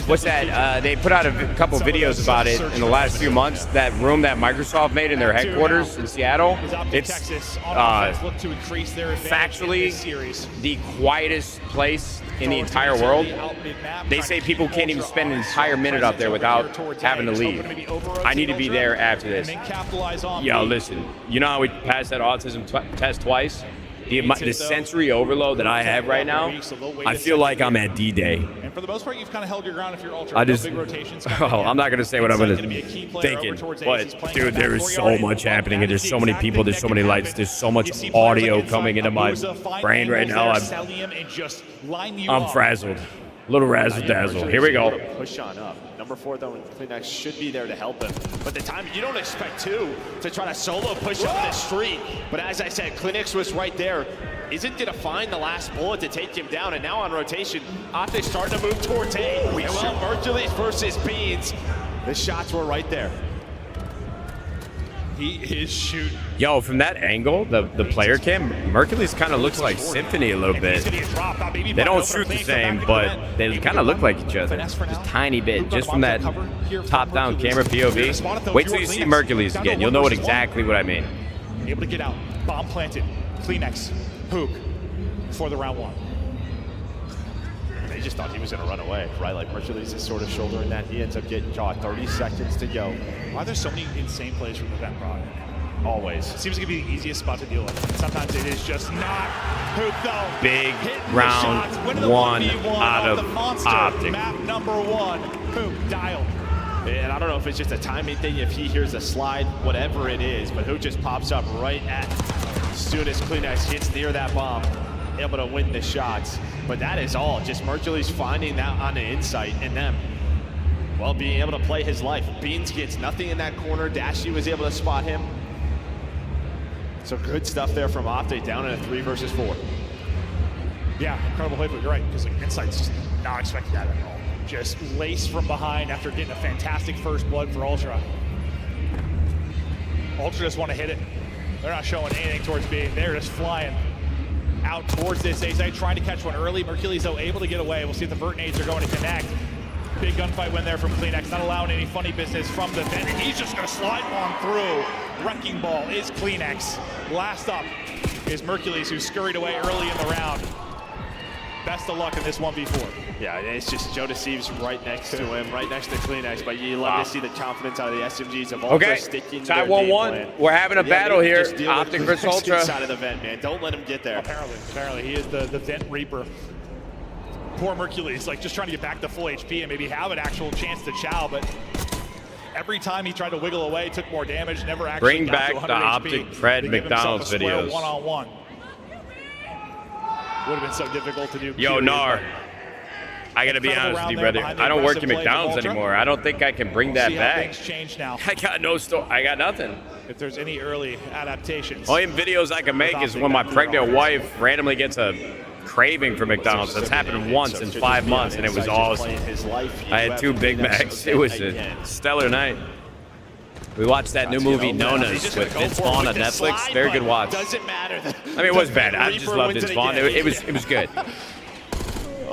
What's that? They put out a couple videos about it in the last few months. That room that Microsoft made in their headquarters in Seattle. It's factually the quietest place in the entire world. They say people can't even spend an entire minute up there without having to leave. I need to be there after this. Yo, listen, you know how we passed that autism test twice? The sensory overload that I have right now, I feel like I'm at D-Day. And for the most part, you've kind of held your ground if you're ultra. I just, big rotations. I'm not going to say what I'm going to thinking, but dude, there is so much happening, and there's so many people, there's so many lights, there's so much audio coming into my brain right now. I'm frazzled. A little razzle-dazzle. Here we go. Push on up. Number 4, though, Kleenex should be there to help him. But the time, you don't expect to try to solo push up the street. But as I said, Kleenex was right there. Isn't going to find the last bullet to take him down. And now on rotation, Optic starting to move towards A. Well, Mercules versus Beans. The shots were right there. He is shooting. Yo, from that angle, the player cam, Mercules kind of looks like Symphony a little bit. They don't shoot the same, but they kind of look like each other. Just a tiny bit, just from that top-down camera POV. Wait till you see Mercules again. You'll know exactly what I mean. Able to get out. Bomb planted. Kleenex. Hook. For the round 1. They just thought he was going to run away, right? Like Mercules is sort of shouldering that. He ends up getting caught. 30 seconds to go. Why are there so many insane plays from the Vent Prod? Always. It seems to be the easiest spot to deal with. Sometimes it is just not. Hook though. Big round 1 out of Optic. Map number 1. Hook dialed. And I don't know if it's just a timing thing, if he hears a slide, whatever it is, but Hook just pops up right as soon as Kleenex hits near that bomb. Able to win the shots. But that is all. Just Mercules finding that on the insight and them. Well, being able to play his life. Beans gets nothing in that corner. Dashy was able to spot him. So good stuff there from Optic, down in a 3 versus 4. Yeah, incredible play, but you're right, because like, Insight's just not expecting that at all. Just laced from behind after getting a fantastic first blood for Ultra. Ultra just want to hit it. They're not showing anything towards B. They're just flying out towards this. AZ trying to catch one early. Mercules, though, able to get away. We'll see if the Vert nades are going to connect. Big gunfight win there from Kleenex, not allowing any funny business from the vent, and he's just going to slide on through. Wrecking ball is Kleenex. Last up is Mercules, who scurried away early in the round. Best of luck in this 1v4. Yeah, it's just Joe Deceives right next to him, right next to Kleenex, but you love to see the confidence out of the SMGs of Ultra sticking to their game plan. We're having a battle here. Optic versus Ultra. Side of the vent, man. Don't let him get there. Apparently he is the vent reaper. poor Mercules, like just trying to get back to full HP and maybe have an actual chance to chow, but every time he tried to wiggle away, took more damage, never actually Bring got back to 100 the HP Optic Fred to give himself McDonald's a square videos. One-on-one. Would have been so difficult to do. Yo, Nar. I gotta be honest with you, brother. I don't work at McDonald's anymore. I don't think I can bring that See how back. things change now. I got no store. I got nothing. If there's any early adaptations. Only videos I can make is when my pregnant wife randomly gets a craving for McDonald's. That's happened once in 5 months, and it was awesome. I had 2 Big Macs. It was a stellar night. We watched that new movie Nona's with Vince Vaughn on Netflix. Very good watch. Doesn't matter. I mean, it was bad. I just love Vince Vaughn. It was good.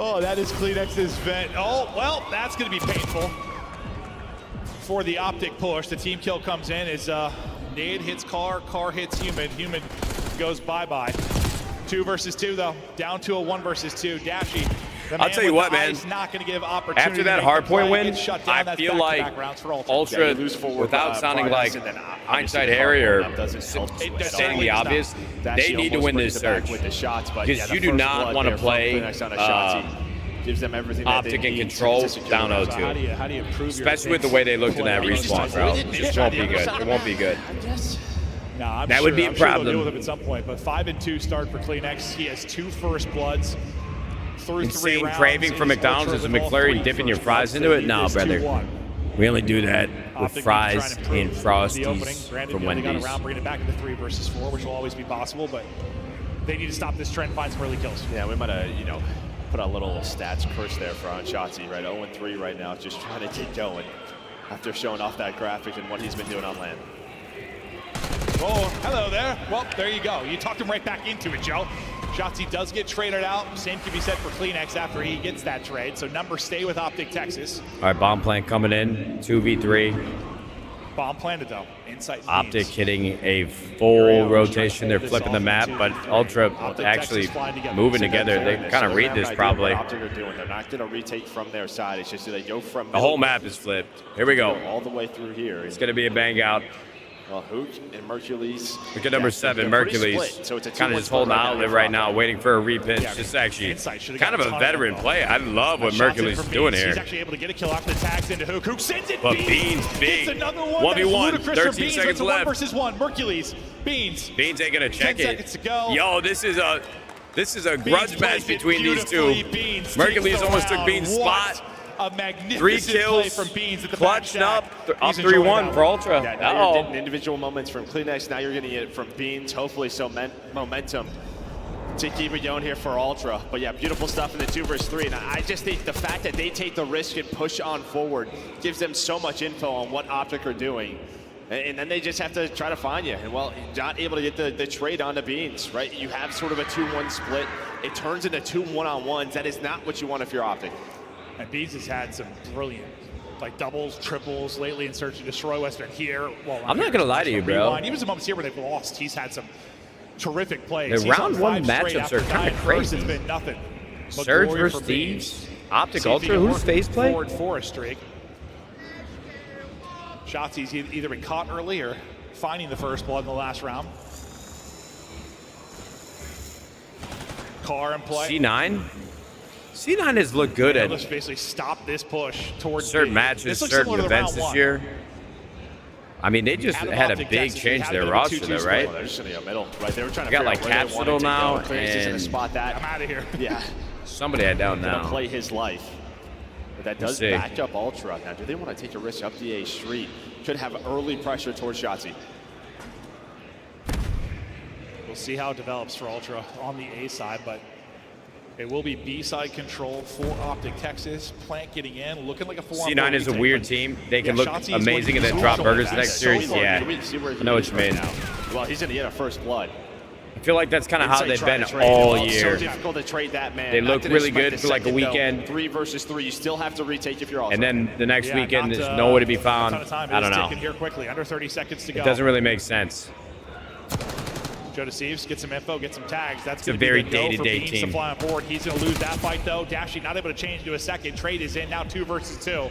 Oh, that is Kleenex's vent. Oh, well, that's going to be painful for the Optic push. The team kill comes in as Nade hits car hits human goes bye-bye. 2 versus 2, though. Down to a 1 versus 2. Dashy. I'll tell you what, man. Not going to give opportunity. After that hardpoint win, I feel like Ultra, without sounding like hindsight Harry or stating the obvious, they need to win this Surge. Because you do not want to play Optic and Control down 0-2. Especially with the way they looked in that respawn, bro. It just won't be good. It won't be good. No, that would be a problem. They'll deal with him at some point, but 5-2 start for Kleenex. He has 2 first bloods. Insane craving for McDonald's is a McFlurry dipping your fries into it? No, brother. We only do that with fries and Frosties from Wendy's. Bring it back into 3 versus 4, which will always be possible, but they need to stop this trend, find some early kills. Yeah, we might have, put a little stats curse there for Shotzi, right? 0-3 right now, just trying to keep going after showing off that graphic and what he's been doing on land. Oh, hello there. Well, there you go. You talked him right back into it, Joe. Shotzi does get traded out. Same can be said for Kleenex after he gets that trade. So numbers stay with Optic Texas. All right, bomb plant coming in, 2v3. Bomb planted though. Insight. Optic hitting a full rotation. They're flipping the map, but Ultra actually moving together. They kind of read this probably. They're not going to retake from their side. It's just they go from the whole map is flipped. Here we go. All the way through here. It's going to be a bang out. Well, Hook and Mercules. Look at number 7, Mercules. So it's a kind of just holding outlet right now, waiting for a repitch. This is actually kind of a veteran play. I love what Mercules is doing here. He's actually able to get a kill after the tags into Hook. Hook sends it. But Beans big. Another one. 1v1, 13 seconds left. 1 versus 1. Mercules. Beans. Beans ain't gonna check 10 seconds to go. Yo, this is a grudge match between these two. Mercules almost took Beans' spot. A magnificent 3 kills, play from Beans at the clutched up 3-1 for Ultra. Yeah, individual moments from Kleenex. Now you're going to get it from Beans. Hopefully some momentum to keep it going here for Ultra. But yeah, beautiful stuff in the 2 versus 3. And I just think the fact that they take the risk and push on forward gives them so much info on what Optic are doing. And then they just have to try to find you. And well, not able to get the trade onto Beans, right? You have sort of a 2-1 split. It turns into 2 1-on-1s. That is not what you want if you're Optic. And Beans has had some brilliant, like doubles, triples lately in search to destroy Western here. Well, I'm not gonna lie to you, bro. Even some moments here where they've lost, he's had some terrific plays. The round 1 matchups are kind of crazy. It's been nothing. Surge versus Thieves, Optic Ultra. Who's face play? Forward for a streak. Shotzi's either been caught early or finding the first blood in the last round. Car in play. C9. C9 has looked good at let's basically stop this push towards certain matches, certain events this year. I mean, they just had a big change to their roster, though, right? They're just in the middle, right? They were trying to got like Capsule now, and spot that. I'm out of here. Yeah. Somebody had down now. Play his life. But that does back up Ultra. Now, do they want to take a risk up the A street? Should have early pressure towards Shotzi. We'll see how it develops for Ultra on the A side, but it will be B-side control for Optic Texas. Plant getting in, looking like a 4-on-4. C9 is a weird team. They can look amazing and then drop burgers the next series. Yeah, I know what you mean. Well, he's going to get a first blood. I feel like that's kind of how they've been all year. So difficult to trade that man. They look really good for like a weekend. 3 versus 3. You still have to retake if you're Ultra. And then the next weekend, there's nowhere to be found. I don't know. Here quickly, under 30 seconds to go. It doesn't really make sense. Joe Deceives, get some info, get some tags. That's a very day-to-day team. To fly on board. He's going to lose that fight, though. Dashy not able to change to a second. Trade is in now, 2 versus 2.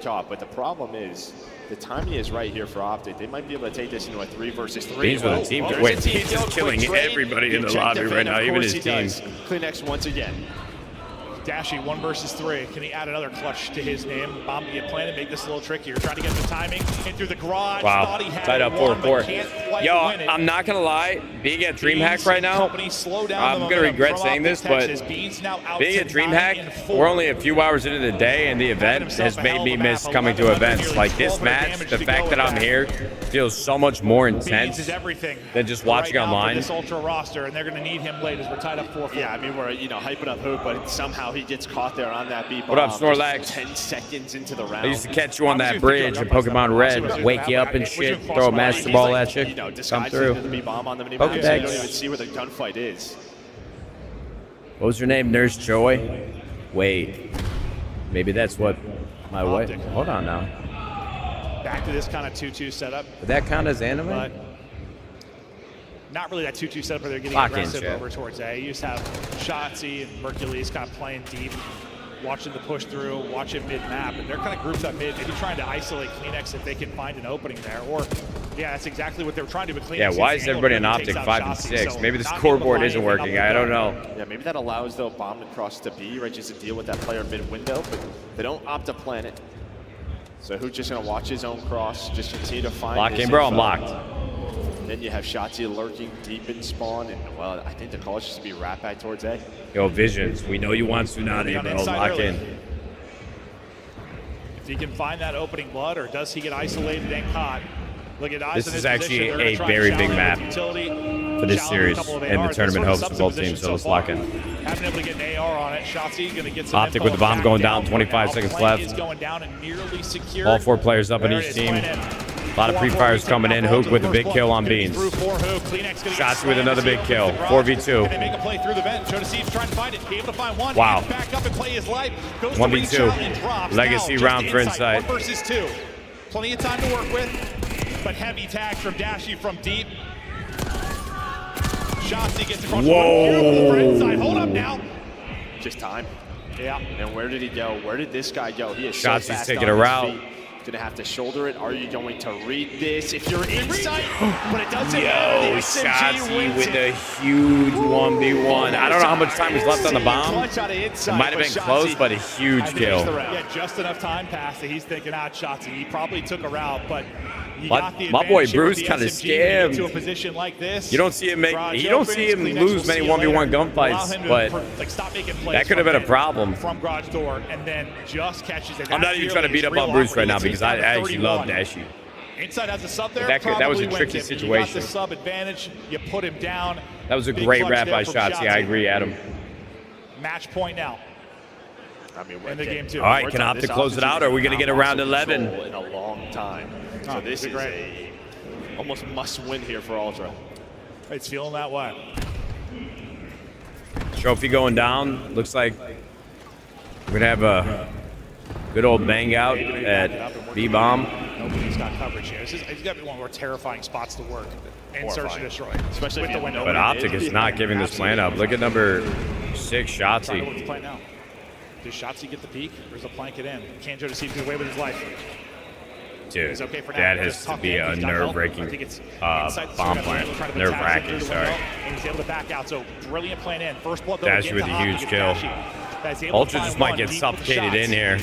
get caught, but the problem is the timing is right here for Optic. They might be able to take this into a 3 versus 3. He's with a team. Wait, he's just killing everybody in the lobby right now, even his team. Clinex once again. Dashy, 1 versus 3. Can he add another clutch to his name? Bomb to get planted, make this a little trickier. Trying to get the timing in through the garage. Wow, Thought he had tied up one, 4-4. but can't quite Yo, win it. I'm not gonna lie, being at DreamHack right now, I'm gonna regret saying this, but being at DreamHack, we're only a few hours into the day, and the event has made me miss coming to events. Like this match, the fact that I'm here feels so much more intense than just watching online. This Ultra roster, and they're going to need him late as we're tied up 4-4. Yeah, I mean, we're hyping up Hoop, but somehow he gets caught there on that beat. What up, Snorlax? 10 seconds into the round. I used to catch you on that bridge in Pokemon Red, wake you up and shit, throw a master ball at you, come through. Pokedex. So you don't even see where the gunfight is. What was your name, Nurse Joy? Wait, maybe that's what my wife. Hold on now. Back to this kind of 2-2 setup. Would that count as anime? But not really that 2-2 setup where they're getting Lock in, aggressive chat. over towards A. You just have Shotzi and Mercules kind of playing deep, watching the push through, watching mid-map, and they're kind of grouped up mid, maybe trying to isolate Kleenex if they can find an opening there. Or, yeah, that's exactly what they were trying to do with Kleenex. Yeah, why is everybody in Optic 5 and 6? Maybe the scoreboard isn't working. I don't know. Yeah, maybe that allows the bomb to cross to B, right, just to deal with that player mid-window, but they don't opt to plan it. So who's just going to watch his own cross, just continue to find Lock his in, bro. info. I'm locked. Then you have Shotzi lurking deep in spawn, and, well, I think the call is just to be wrapped back towards A. Yo, Visions, we know you want Tsunade, bro. Lock in. If he can find that opening blood, or does he get isolated and caught? Look at This is actually a very big map for this series and the tournament hopes for both teams, so let's lock in. Haven't been able to get an AR on it. Shotzi going to get some Optic with the bomb going down, 25 seconds left. All 4 players up in each team. A lot of pre-fires coming in. Hook with a big kill on Beans. Shotzi with another big kill. 4v2. Wow. 1v2. Legacy round for Insight. 1 versus 2. Plenty of time to work with, but heavy tags from Dashy from deep. Shotzi gets across. Whoa. For Insight. Hold up now. Just time. Yeah. And where did he go? Where did this guy go? He is Shotzi's so fast taking on a his route. feet. Gonna have to shoulder it. Are you going to read this? If you're inside, but it doesn't Yo, matter. The SMG Shotzi wins with it. a huge 1v1. I don't know how much time was left on the bomb. It might have been close, but a huge kill. Yeah, just enough time passed that he's thinking, Shotzi. He probably took a route, but you got the My boy advantage here with Bruce the kind of SMG when you get to a scammed. position like this. You don't see him Garage don't opens, see him Kleenex lose will many see you 1v1 later. Allow gunfights, him to, but stop making plays that could have been a problem. from garage door, and then just catches it. I'm not even trying to beat up on Bruce right now because I actually love Dashy. Inside has a sub there. That was a probably tricky wins it. You got situation. the sub advantage. You put him down. That was a Big great clutch wrap there by from Shotzi. I agree, Adam. Match point now. I mean, in the game too. All right, can Optic close it out, or are we going to get around 11? In a long time. So this is a almost must-win here for Ultra. It's feeling that way. Trophy going down. Looks like we're going to have a good old bang out at B-Bomb. Nobody's got coverage here. He's got to be one of more terrifying spots to work and search and destroy. Especially with the window. But Optic is not giving this plan up. Look at number 6, Trying to work Shotzi. the play now. Does Shotzi get the peak, or does the plank it in? Kanjo to see if he can away with his life. Dude, He's okay for now. that has Just to tuck be in. a He's got help. I think nerve-wraking it's bomb inside the plant. circle, trying to Nerve-wracking, attack sorry. And he's able to back out. So brilliant plan in. First blood though. Dashy again with to a Optic huge and kill. Dashy. That's able to Ultra find just might one get deep with the suffocated shots. in here.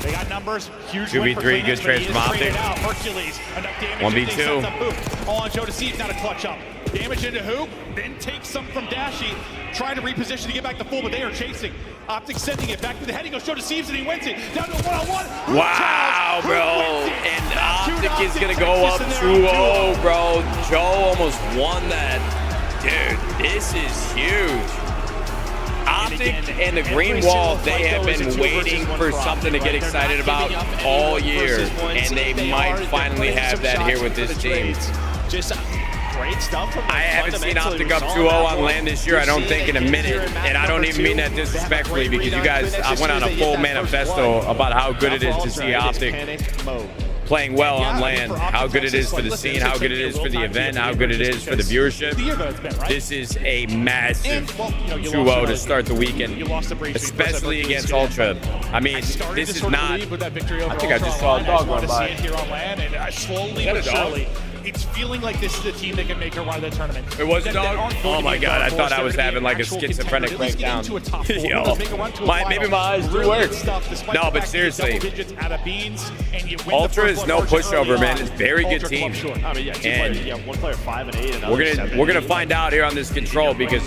They got numbers. Huge 2v3, win for Kleenex, good but trade he from is Optic. traded out. Hercules, enough damage. 1v2. Sets up Hoop. All on Joe to see if not a clutch up. Damage into Hoop, then takes some from Dashy. Trying to reposition to get back to full, but they are chasing. Optic sending it back to the head. He goes Joe deceives and he wins it. Down to a one-on-one. Wow, bro. And Optic is going to go up 2-0, bro. Joe almost won that. Dude, this is huge. Optic and the green wall, they have been waiting for something to get excited about all year. And they might finally have that here with this team. Just great stuff from I haven't seen Optic up 2-0 on land this year, I don't think, in a minute. And I don't even mean that disrespectfully because you guys, I went on a full manifesto about how good it is to see Optic playing well on land, how good it is for the scene, how good it is for the event, how good it is for the viewership. This is a massive 2-0 to start the weekend, especially against Ultra. I mean, this is not, I think I just saw a dog run by. Slowly but surely, it's feeling like this is a team that can make a run of the tournament. It was a That dog? aren't going Oh to my be God, I dark thought I horse. was They're having like a actual schizophrenic contenders. At least get breakdown. into a top four. Yo, Make a run to a maybe final. my eyes do Really work. good stuff, despite No, the but fact that you seriously, double digits out of Beans and you win Ultra the is first no one margin pushover, early man. on. It's a very good Ultra team. club short. I mean, yeah, two And players, yeah, one player 5 and 8, another 7. we're gonna find out here on this control because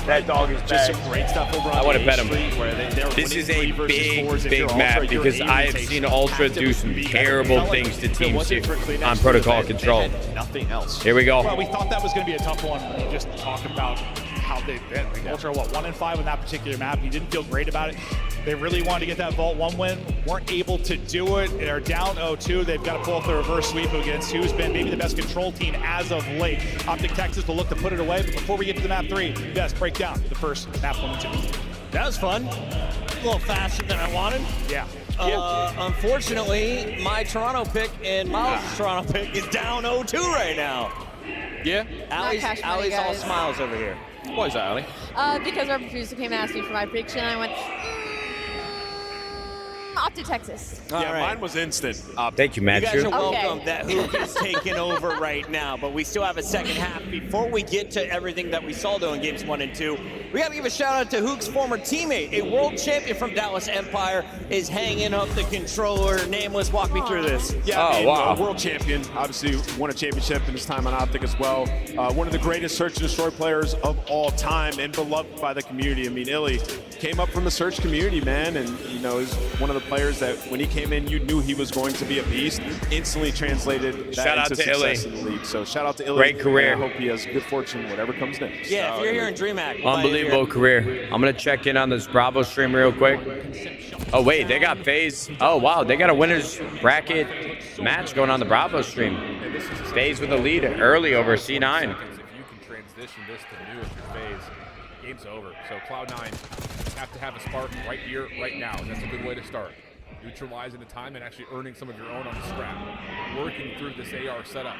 that dog is Just back. some great stuff over on I want to the bet A Street him. where they're This winning is 3 a versus 4s. If big you're map Ultra, your because aim I have takes seen Ultra have to do some be better. terrible Felt like things to if it teams wasn't here for Kleenex on for protocol the event, control. they had nothing else. Here we go. Well, we thought that was going to be a tough one. We just talked about how they've been. Like Ultra, 1-5 on that particular map. He didn't feel great about it. They really wanted to get that Vault 1 win. Weren't able to do it. They're down 0-2. They've got to pull off the reverse sweep against who's been maybe the best control team as of late. Optic Texas will look to put it away. But before we get to the map 3, yes, break down the first map 1 and 2. That was fun. A little faster than I wanted. Yeah. Unfortunately, my Toronto pick and Miles' Toronto pick is down 0-2 right now. Yeah. cash money, Allie's all guys. smiles over here. Why is that, Ali? Because our producer came and asked me for my prediction, and I went, off to Texas. Yeah, mine was instant. Thank you, You guys Matthew. are welcome Okay. that Hook is taking over right now, but we still have a second half. Before we get to everything that we saw though in games 1 and 2, we got to give a shout out to Hook's former teammate, a world champion from Dallas Empire, is hanging up the controller. Nameless, walk me through this. Yeah, I mean, wow. world champion. Obviously, won a championship in his time on Optic as well. One of the greatest search and destroy players of all time, and beloved by the community. I mean, Illy came up from the search community, man, and is one of the players that when he came in, you knew he was going to be a beast. Instantly translated that Shout out into to success Illy. in the league. So shout out to Illy. Great career. And I hope he has good fortune, whatever comes next. Yeah, if you're here in DreamHack. Unbelievable career. I'm gonna check in on this Bravo stream real quick. Oh wait, they got FaZe. Oh wow, they got a winners bracket match going on the Bravo stream. FaZe with a lead early over C9. If you can transition this to new if you're FaZe, game's over. So Cloud9 have to have a spark right here, right now. And that's a good way to start. Neutralizing the time and actually earning some of your own on the scrap. Working through this AR setup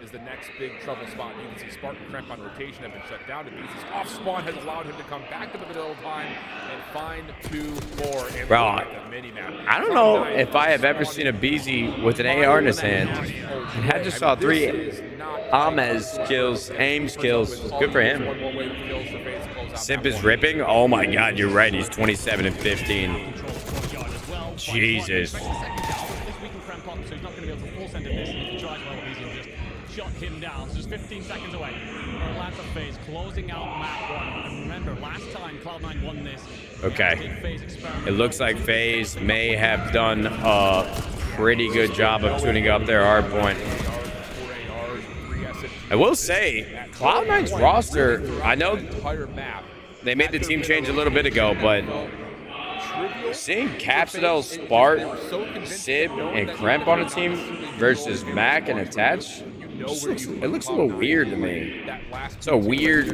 is the next big trouble spot. You can see Spark and Cramp on rotation have been shut down. His off spawn has allowed him to come back to the middle of time and find 2 more. And Bro, the mini-map. I don't know if I have ever seen a BZ with an AR in his hand. I just saw 3 Ames kills, Ames kills. Good for him. Simp is ripping. Oh my God, you're right. He's 27 and 15. Jesus. Shut him down. So just 15 seconds away. Atlanta FaZe closing out map 1. And remember, last time Cloud9 won this. Okay. It looks like FaZe may have done a pretty good job of tuning up their hard point. I will say, Cloud9's roster, I know they made the team change a little bit ago, but seeing Capsidel, Spark, Sib, and Kremp on a team versus Mac and Attach, it looks a little weird to me. It's a weird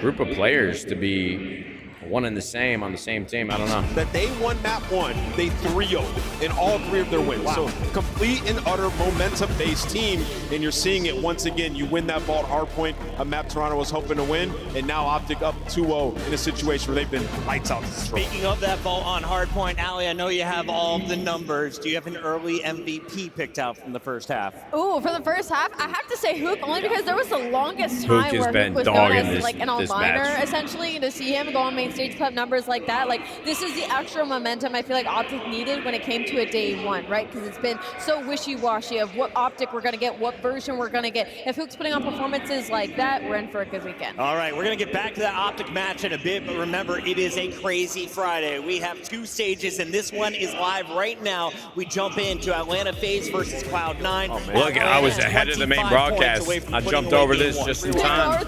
group of players to be one and the same on the same team. I don't know. That they won map 1, they 3-0'd in all 3 of their wins. Wow. So complete and utter momentum-based team, and you're seeing it once again. You win that Vault hardpoint, a map Toronto was hoping to win, and now Optic up 2-0 in a situation where they've been lights out. Speaking of that Vault on hardpoint, Ali, I know you have all the numbers. Do you have an early MVP picked out from the first half? Ooh, for the first half, I have to say Hook, only because there was the longest Hook time has where been Hook was known dogging as like an this all-minor, match. essentially, to see him go on main stage, put up numbers like that. Like, this is the extra momentum I feel like Optic needed when it came to a day 1, right? Because it's been so wishy-washy of what Optic we're going to get, what version we're going to get. If Hook's putting on performances like that, we're in for a good weekend. All right, we're going to get back to that Optic match in a bit, but remember, it is a crazy Friday. We have 2 stages, and this one is live right now. We jump into Atlanta FaZe versus Cloud9. Oh, Look, I was ahead of the main broadcast. I jumped over this just in time.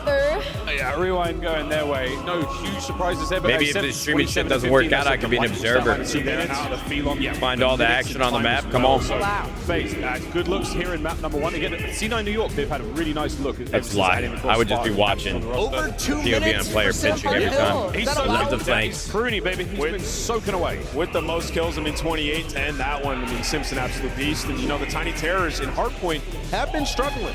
Yeah, rewind going their way. No huge surprises there. But Maybe if this streaming shit doesn't work out, I could be an observer. Find all the action on the map. Come on. FaZe, good looks here in map number 1. Again, C9 New York, they've had a really nice look. That's lie. I would just be watching. Over 2 POV minutes on player for pitching every time. He's so Love the flanks. pruny, baby. He's been soaking away. With the most kills, I mean, 28 to end that one. I mean, Simpson, absolute beast. And, the Tiny Terrors in hardpoint have been struggling.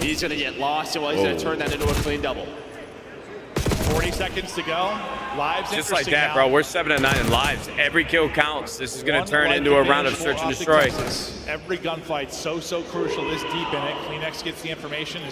He's going to get lost, and he's going to turn that into a clean double. 40 seconds to go. Lives Just like interesting that, now. bro. We're 7-9 in lives. Every kill counts. This is going One to turn life into a round of advantage search for and Optic destroy. Texas. Every gunfight so crucial this deep in it. Kleenex gets the information.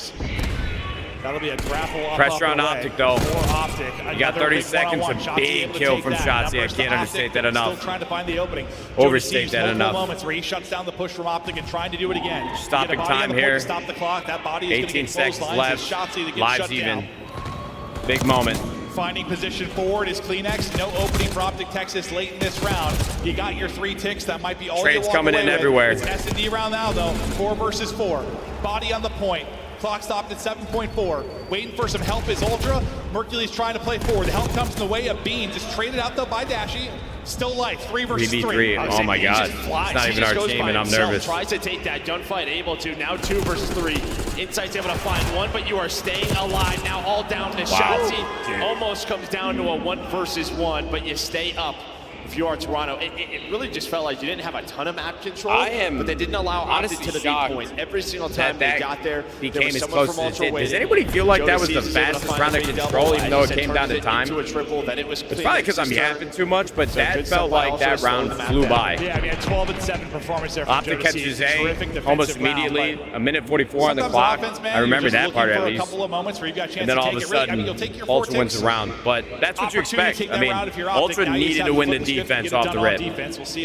That'll be a grapple up. Pressure on Optic, though. For Optic. You got 30 seconds, a big kill from Shotzzy. I can't understate that enough. Still trying to find the opening. Overstate that enough. Moments where he shuts down the push from Optic and trying to do it again. Stopping time here. Stop the clock. That body is 18 seconds left. Lives even. Big moment. Finding position forward is Kleenex. No opening for Optic Texas late in this round. You got your 3 ticks. That might be all Trades coming in everywhere. It's S&D round now, though. 4 versus 4. Body on the point. Clock stopped at 7.4. Waiting for some help is Ultra. Mercury's trying to play forward. The help comes in the way of Bean. Just traded out, though, by Dashy. Still life. 3 versus 3. 3v3. Oh, my God. It's not even our team, and I'm nervous. Tries to take that gunfight, able to. Now 2 versus 3. Insight's able to find 1, but you are staying alive. Now all down to Shotzzy. Almost comes down to a 1 versus 1, but you stay up. If you are Toronto, it really just felt like you didn't have a ton of map control, but they didn't allow Optic to the beat point. Every single time they got there, became as close as it did. Does anybody feel like that was the fastest round of control, even though it came down to time? It's probably because I'm yapping too much, but that felt like that round flew by. Yeah, I mean, a 12-7 performance there from Optic catches A almost immediately, a minute 44 on the clock. I remember that part at least. And then all of a sudden, Ultra wins the round. But that's what you expect. I mean, Ultra needed to win the defense off the rip.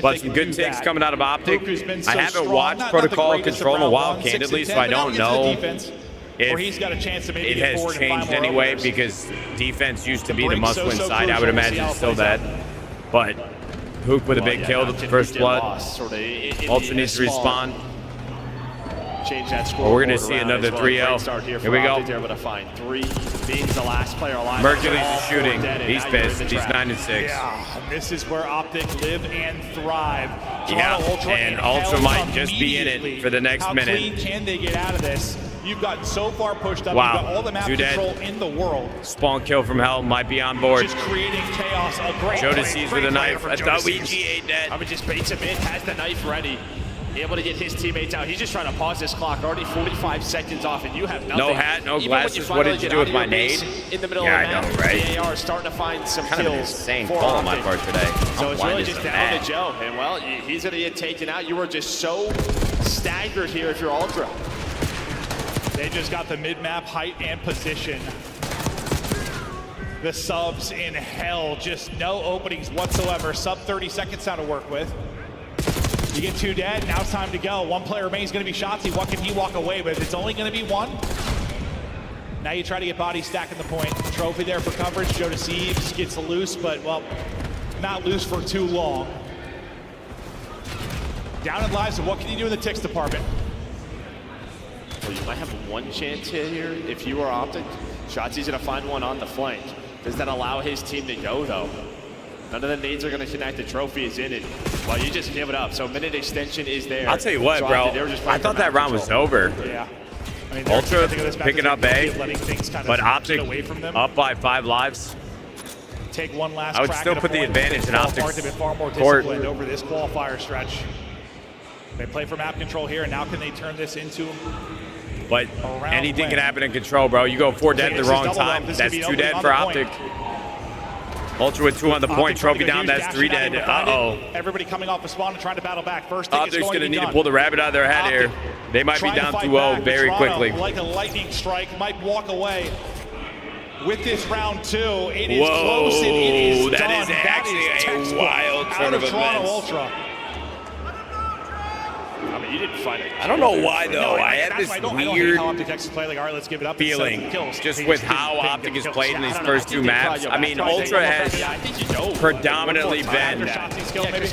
But some good takes coming out of Optic. I haven't watched Protocol Control in a while, candidly, so I don't know if it has changed anyway, because defense used to be the must-win side. I would imagine it's still that. But Hook with a big kill, the first blood. Ultra needs to respawn. Change that score. We're going to see another 3-0. Here we go. They're able to find 3. Bean's the last player alive. Mercury's shooting. He's pissed. He's 9-6. Yeah, this is where Optic live and thrive. Yeah, and Ultra might just be in it for the next minute. How clean can they get out of this? You've gotten so far pushed up. Wow. You've got all the map control in the world. Spawn kill from Hell might be on board. Just creating chaos. A great Jodeci's with a knife. I thought we GA'd that. I mean, just baits him in, has the knife ready. Able to get his teammates out. He's just trying to pause this clock. Already 45 seconds off, and you have nothing. No hat, no glasses. What did you do with my nade? In the middle yeah, of the I know, right? The AR is starting to find some kind kills. Of an insane call on my part today. So it's really just down to Joe. And well, he's going to get taken out. You were just so staggered here if you're Ultra. They just got the mid-map height and position. The subs in Hell, just no openings whatsoever. Sub 30 seconds now to work with. You get 2 dead, now it's time to go. 1 player remains, going to be Shotzzy. What can he walk away with? It's only going to be 1. Now you try to get bodies stacking the point. Trophy there for coverage. Jodeci gets loose, but, well, not loose for too long. Down in lives, so what can you do in the ticks department? Well, you might have 1 chance here if you are Optic. Shotzi's going to find 1 on the flank. Does that allow his team to go, though? None of the nades are going to connect. The trophy is in it. Well, you just give it up. So minute extension is there. I'll tell you what, bro. I thought that round was over. Yeah. I mean, Ultra picking up A, but Optic up by 5 lives. Take 1 last I would still put the advantage in Optic's They've been far more court. disciplined over this qualifier stretch. They play for map control here, and now can they turn this into But anything can happen in control, bro. You go 4 dead at the wrong time. That's 2 dead for Optic. Ultra with 2 on the point. Trophy down. That's 3 dead. Uh-oh. Everybody coming off the spawn and trying to battle back. First, Optic's going to need to pull the rabbit out of their hat here. They might be down 2-0 very quickly. Like a lightning strike, might walk away with this round 2. It is close and it is done. That is actually a wild turn of events. Ultra. I mean, you didn't find it. I don't know why, though. I have this weird feeling just with how Optic has played in these first 2 maps. I mean, Ultra has predominantly been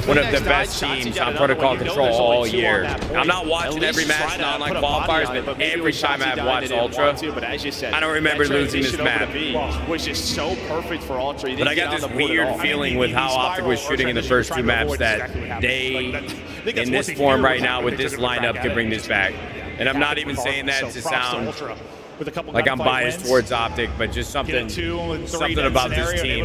one of the best teams on Protocol Control all year. I'm not watching every match in online qualifiers, but every time I've watched Ultra, I don't remember losing this map. Which is so perfect for Ultra. But I got this weird feeling with how Optic was shooting in the first 2 maps that they, in this form right now, with this lineup, can bring this back. And I'm not even saying that to sound like I'm biased towards Optic, but just something about this team.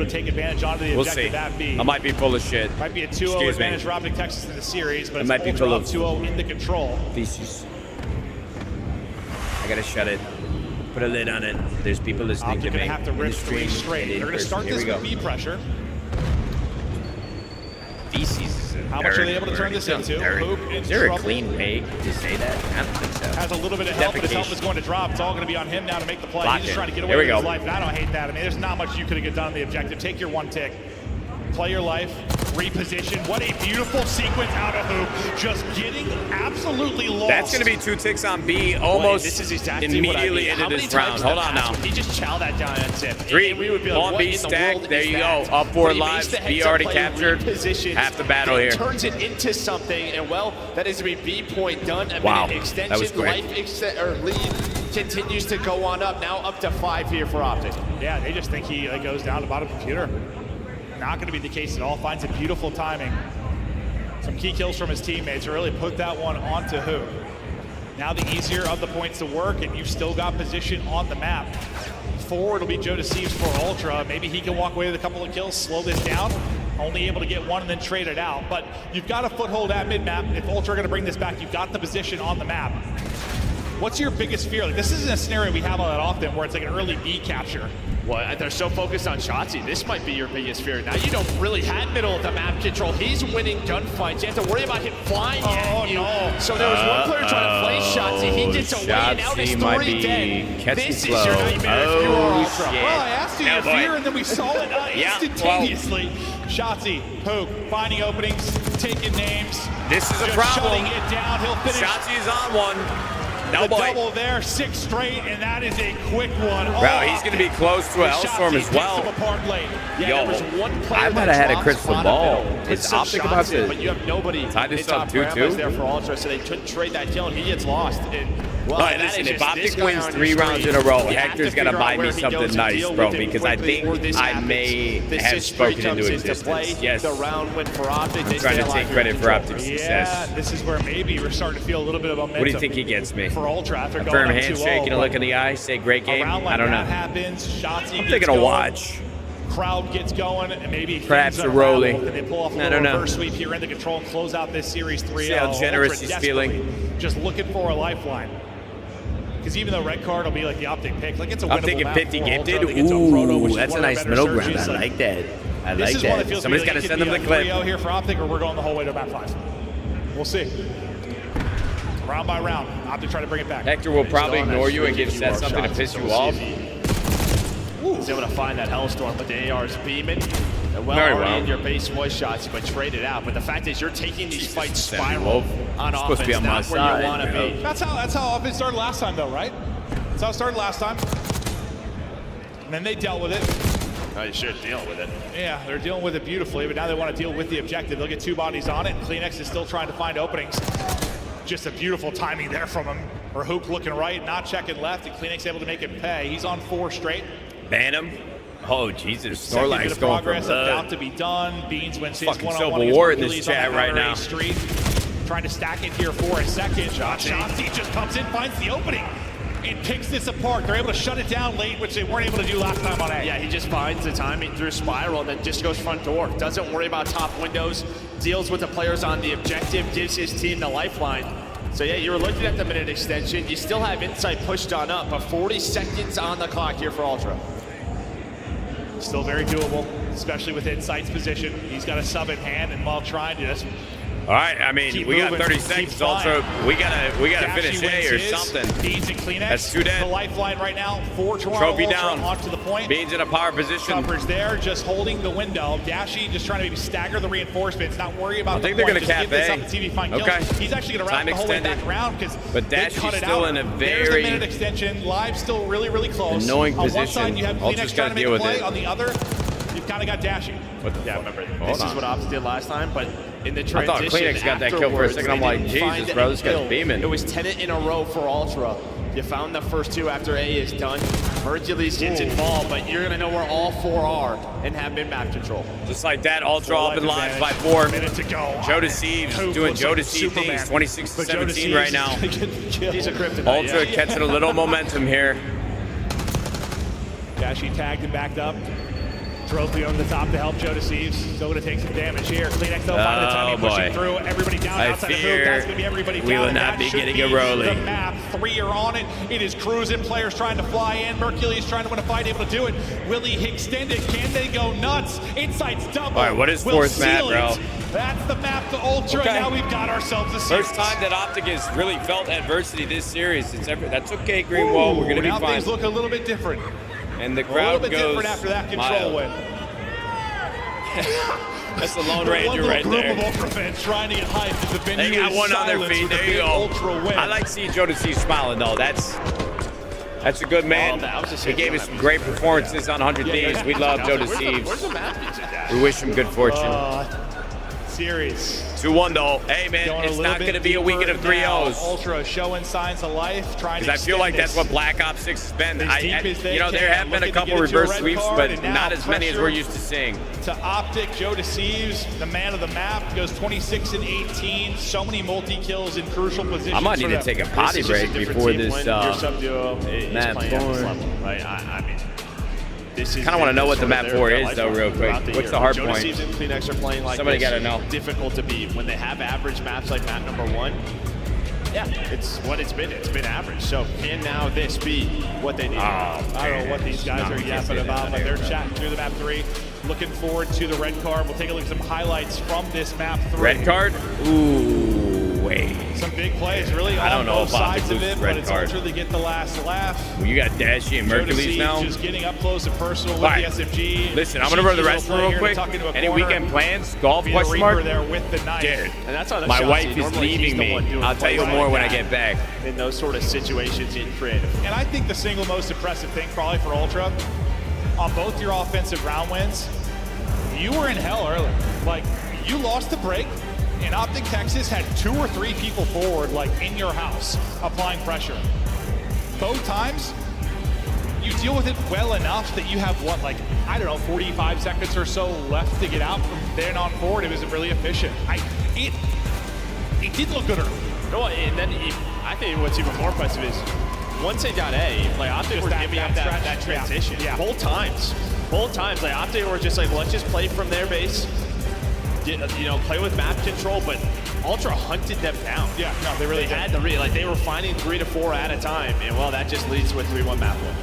We'll see. I might be full of shit. Might be a 2-0 advantage for Optic Texas in the series, but it might be full of 2-0 in the control. Thesis. I gotta shut it. Put a lid on it. There's people listening to me. Optic gonna have to rip 3 straight. They're gonna start this with B pressure. Thesis. How much are they able to turn this into? Hoop in Is there a trouble. clean way to say that? I don't think so. Has a little bit of help, but his help is going to drop. It's all going to be on him now to make the play. Lock He's just in. trying to get Here away we with his go. life, and I don't hate that. I mean, there's not much you could have done on the objective. Take your one tick. Play your life, reposition. What a beautiful sequence out of Hoop. Just getting absolutely lost. That's going to be 2 ticks on B almost this is exactly immediately what I mean. How into many this round. times Hold in the on now. past would he just chow that down and zip? 3 And we would be like, on what B in the stack. world There is you that? go. Up 4 But he makes lives. the B heads-up already play, captured. repositions, Half the battle then here. turns it into something, and well, that is a B point done. A Wow. minute That was extension, quick. life or lead continues to go on up. Now up to 5 here for Optic. Yeah, they just think he goes down to bottom computer. Not going to be the case at all. Finds a beautiful timing. Some key kills from his teammates to really put that one onto Hoop. Now the easier of the points to work, and you've still got position on the map. Forward will be Joe Deceives for Ultra. Maybe he can walk away with a couple of kills, slow this down. Only able to get one and then trade it out. But you've got a foothold at mid-map. If Ultra are going to bring this back, you've got the position on the map. What's your biggest fear? Like, this isn't a scenario we have all that often where it's like an early B capture. Well, they're so focused on Shotzi. This might be your biggest fear. Now you don't really have middle of the map control. He's winning gunfights. You have to worry about him flying at you. No. So there was one player trying to play Shotzi. He gets away, and now Shotzi his might story be dead. catching This slow. is your nightmare if you are Ultra. Shit. Well, I asked you your fear, and then we saw it Yeah, instantaneously. Shotzi, Hoop, finding openings, taking names. This is a just problem. shutting it down. He'll finish. Shotzi is on one. No The boy. double there, 6 straight, and that is a quick one. Bro, he's going to be close to a Hellstorm as well. Yo, I might have had a crystal ball. Is Optic about to but you have nobody tie this in up top 2-2? parameters there for Ultra, so they couldn't trade that kill, and he gets lost. And well, All right, that listen, is if just Optic this guy wins on 3 your rounds screen. in a row, You have Hector's to going to figure buy out me where he something goes and nice, deal bro, with it because I quickly think or this I happens. may The have 6 straight spoken into comes existence. play. Yes. The round win for Optic. They I'm trying stay to alive take here credit in for control. Optic's Yeah, success. this is where maybe we're starting to feel a little bit of momentum. What do you think he gets me? For Ultra after A going firm up handshake 2-0, and a look in the eye, say great game? Around like I don't that know. happens, Shotzi I'm gets thinking a going, watch. Crowd gets going, and maybe Perhaps things a unravel. rollie. Can they pull off a I little don't know. reverse sweep here in the control and close out this series 3-0? See how generous Ultra he's desperately feeling. Just looking for a lifeline. Because even though red card will be like the Optic pick, like it's a winnable I'm thinking map 50 for Ultra. gifted. They get to Proto, which Ooh, is that's a one of nice their middle better ground. surges. I like that. I This like is one that that. feels Somebody's like got to it could send them be the a clip. 3-0 here for Optic, or we're going the whole way to map 5. We'll see. Round by round, Optic try to bring it back. Hector will probably ignore you and give Seth something to piss you off. He's able to find that Hellstorm, but the AR's beaming. And well, Very already well. in your base was shots, but traded out. But the fact is, you're taking these fights spiral Wolf. on Supposed to offense, be on my not where side, you want to bro. be. That's how offense started last time, though, right? That's how it started last time. And then they dealt with it. Oh, you should deal with it. Yeah, they're dealing with it beautifully, but now they want to deal with the objective. They'll get 2 bodies on it, and Kleenex is still trying to find openings. Just a beautiful timing there from him. Or Hook looking right, not checking left, and Kleenex able to make him pay. He's on 4 straight. Ban him. Oh, Jesus. Second bit Snorlax of going for progress about blood. to be done. Beans wins his Fucking one-on-one Civil against War in this Hercules on chat that right outer now. A street. Trying to stack it here for a second. Shotzi just comes in, finds the opening, and picks this apart. They're able to shut it down late, which they weren't able to do last time on A. Yeah, he just finds the timing through spiral and then just goes front door. Doesn't worry about top windows, deals with the players on the objective, gives his team the lifeline. So yeah, you were looking at the minute extension. You still have Insight pushed on up, but 40 seconds on the clock here for Ultra. Still very doable, especially with Insight's position. He's got a sub in hand, and while trying to just All right, I mean, keep we got moving, 30 keep seconds. flying. Also, we gotta Dashy finish wins A or his. something. Beans and Kleenex. That's 2 dead. The lifeline right now for Toronto Trophy Ultra down. onto the point. Beans in a power position. Coverage there, just holding the window. Dashy just trying to maybe stagger the reinforcements, not worry about I think the they're point. gonna Just give cap this A. up to TV find Okay. kills. He's actually going to route Time the whole way extended. back around because But they Dashy's cut it still out. in a There's the very minute extension. Live still really, really close. annoying On one position. side, you have Ultra's Kleenex gotta trying to make deal a with play. it. On the other, you've kind of got Dashy. What the Yeah, fuck? remember, Hold this on. is what Ops did last time, but in the I thought transition Kleenex got that kill for a afterwards, second. I'm they like, didn't Jesus, find bro, any this guy's kills. beaming. It was 10 in a row for Ultra. You found the first 2 after A is done. Hercules gets involved, but you're going to know where all 4 are and have mid-map control. Just like that, Ultra Full up in life lives advantage. by 4. Minute to go. Joe Deceives Hoop doing looks Joe like Deceive Superman. things, 26 to But Joe 17 right Deceives now. is gonna get the kill. He's a kryptonite. Ultra yeah. catching a little momentum here. Dashy tagged and backed up. Trophy over the top to help Joe Deceives. Still going to take some damage here. Kleenex though, finding the timing, pushing through. Everybody down outside of Hoop. That's going to be everybody down. We will not be getting a rolling. The map. 3 are on it. It is cruising. Players trying to fly in. Mercules trying to win a fight, able to do it. Will he extend it? Can they go nuts? Insight's double. All right, what is fourth map, bro? That's the map to Ultra. Okay. Now we've got ourselves a series. First time that Optic has really felt adversity this series. That's okay, Greenwald. We're going to be now fine. Things look a little bit different. And the A crowd little bit goes different after that control mild. win. That's the Lone Ranger right there. Group of Ultra fans trying to get hyped as the venue They got is one on their silenced feet. with a There you big go. Ultra win. I like seeing Joe Deceives smiling though. That's a good man. He gave us some great performances on 100 Thieves. We love Joe Deceives. Where's the map music at? We wish him good fortune. Series. 2-1 though. Hey man, it's not going to be a weekend of 3-0s. Ultra showing signs of life, trying to. Because I feel like that's what Black Ops 6 has been. They You know, there have been a couple reverse sweeps, but not as many as we're used to seeing. To Optic, Joe Deceives, the man of the map, goes 26 and 18. So many multi-kills in crucial positions. I might need to take a potty break before this map form. Right? I mean, this is Kind of want to know what the map 4 is, though, real quick. throughout the What's year. the hard Joe point? Deceives and Kleenex are playing like Somebody this. got to know. Difficult to beat when they have average maps like map number 1. Yeah, it's what it's been. It's been average. So can now this be what they need? I don't know what these guys are yapping about, but they're chatting through the map 3. Looking forward to the red card. We'll take a look at some highlights from this map 3. Red card? Ooh, wait. Some big plays, really I don't on know both if Optic sides of it, loses but red it's card. Ultra to get the last laugh. Well, you got Dashy and Joe Mercules Deceives now. just getting up close and personal with Right. the SMG. Listen, I'm going to run the rest Cheeky real little play quick. here to tuck into a Any corner. weekend plans? Golf Be the question Reaper mark? there with the knife. Dude, And that's on a my shot. wife See, is normally he's leaving the one me. doing I'll tell you plays more like when I that. get back. In those sort of situations, getting creative. And I think the single most impressive thing probably for Ultra, on both your offensive round wins, you were in hell early. Like, you lost the break, and Optic Texas had 2 or 3 people forward, like in your house, applying pressure. Both times, you deal with it well enough that you have, what, like, I don't know, 45 seconds or so left to get out from then on forward. It was really efficient. It did look good early. No, and then I think what's even more impressive is once they got A, like Optic were giving up that transition. Yeah. Both times, like Optic were just like, let's just play from their base, play with map control, but Ultra hunted them down. Yeah, no, they really had like they were finding 3 to 4 at a time, and well, that just leads to a 3-1 map win.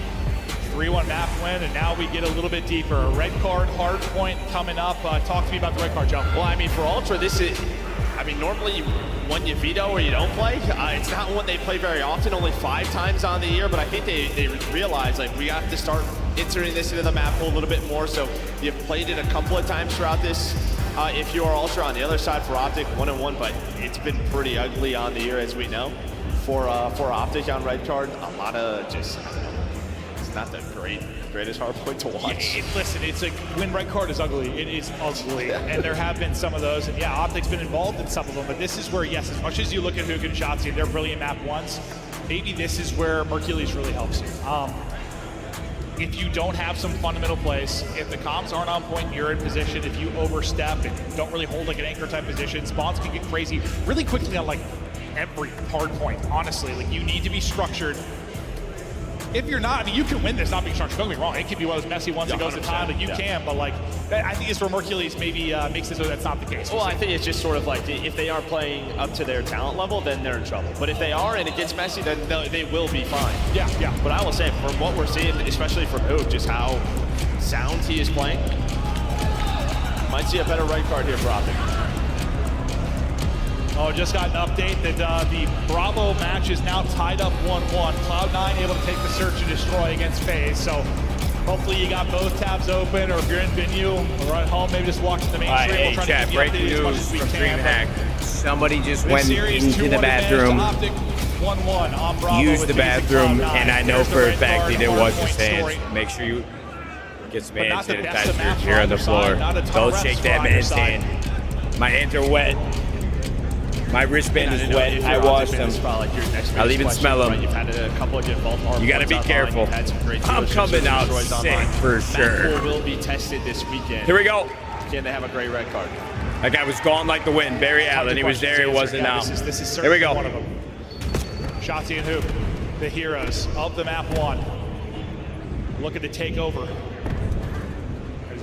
3-1 map win, and now we get a little bit deeper. A red card, hard point coming up. Talk to me about the red card, Joe. Well, I mean, for Ultra, this is, normally when you veto or you don't play, it's not one they play very often, only 5 times on the year, but I think they realize, like, we have to start inserting this into the map a little bit more, so you've played it a couple of times throughout this. If you are Ultra on the other side for Optic, 1-1, but it's been pretty ugly on the year, as we know. For Optic on red card, a lot of just, it's not the greatest hard point to watch. Yeah, listen, it's like when red card is ugly, it is ugly, and there have been some of those, and yeah, Optic's been involved in some of them, but this is where, yes, as much as you look at Hook and Shotzi, they're brilliant map ones, maybe this is where Mercules really helps you. If you don't have some fundamental plays, if the comms aren't on point, you're in position, if you overstep and don't really hold like an anchor type position, spawns can get crazy really quickly on like every hard point, honestly. Like, you need to be structured. If you're not, I mean, you can win this not being structured. Don't get me wrong. It could be one of those messy ones that goes to time, but you can. But like, I think it's where Mercules maybe makes it so that's not the case. Well, I think it's just sort of like if they are playing up to their talent level, then they're in trouble. But if they are and it gets messy, then they will be fine. Yeah, yeah. But I will say, from what we're seeing, especially from Hook, just how sound he is playing, might see a better red card here for Optic. Oh, just got an update that the Bravo match is now tied up 1-1. Cloud9 able to take the search and destroy against FaZe. So hopefully you got both tabs open, or if you're in venue or at home, maybe just watching the main stream. We'll try to keep you updated as much as we can. Somebody just went into the bathroom, 1-1 on Bravo used the with bathroom, Cloud9. and I know There's the for a red fact card, he didn't wash his hard point hands. story. Make sure you get some But hand not the best sanitizer of maps here on the for floor. either side. Not a ton Don't of shake refs that for either man's side. hand. My hands are wet. My wristband is wet. I washed them. I'll even smell them. You've had a couple of good vault hard You got to be points careful. online. You've had some great I'm dealerships coming with out destroys sick online. for sure. That pool will be tested this weekend. Here we go. Can they have a great red card? That guy was gone like the wind. Barry Allen. He was there. He wasn't Yeah, out. This is Here we certainly go. one of them. Shotzi and Hoop, the heroes of the map 1, looking to take over. As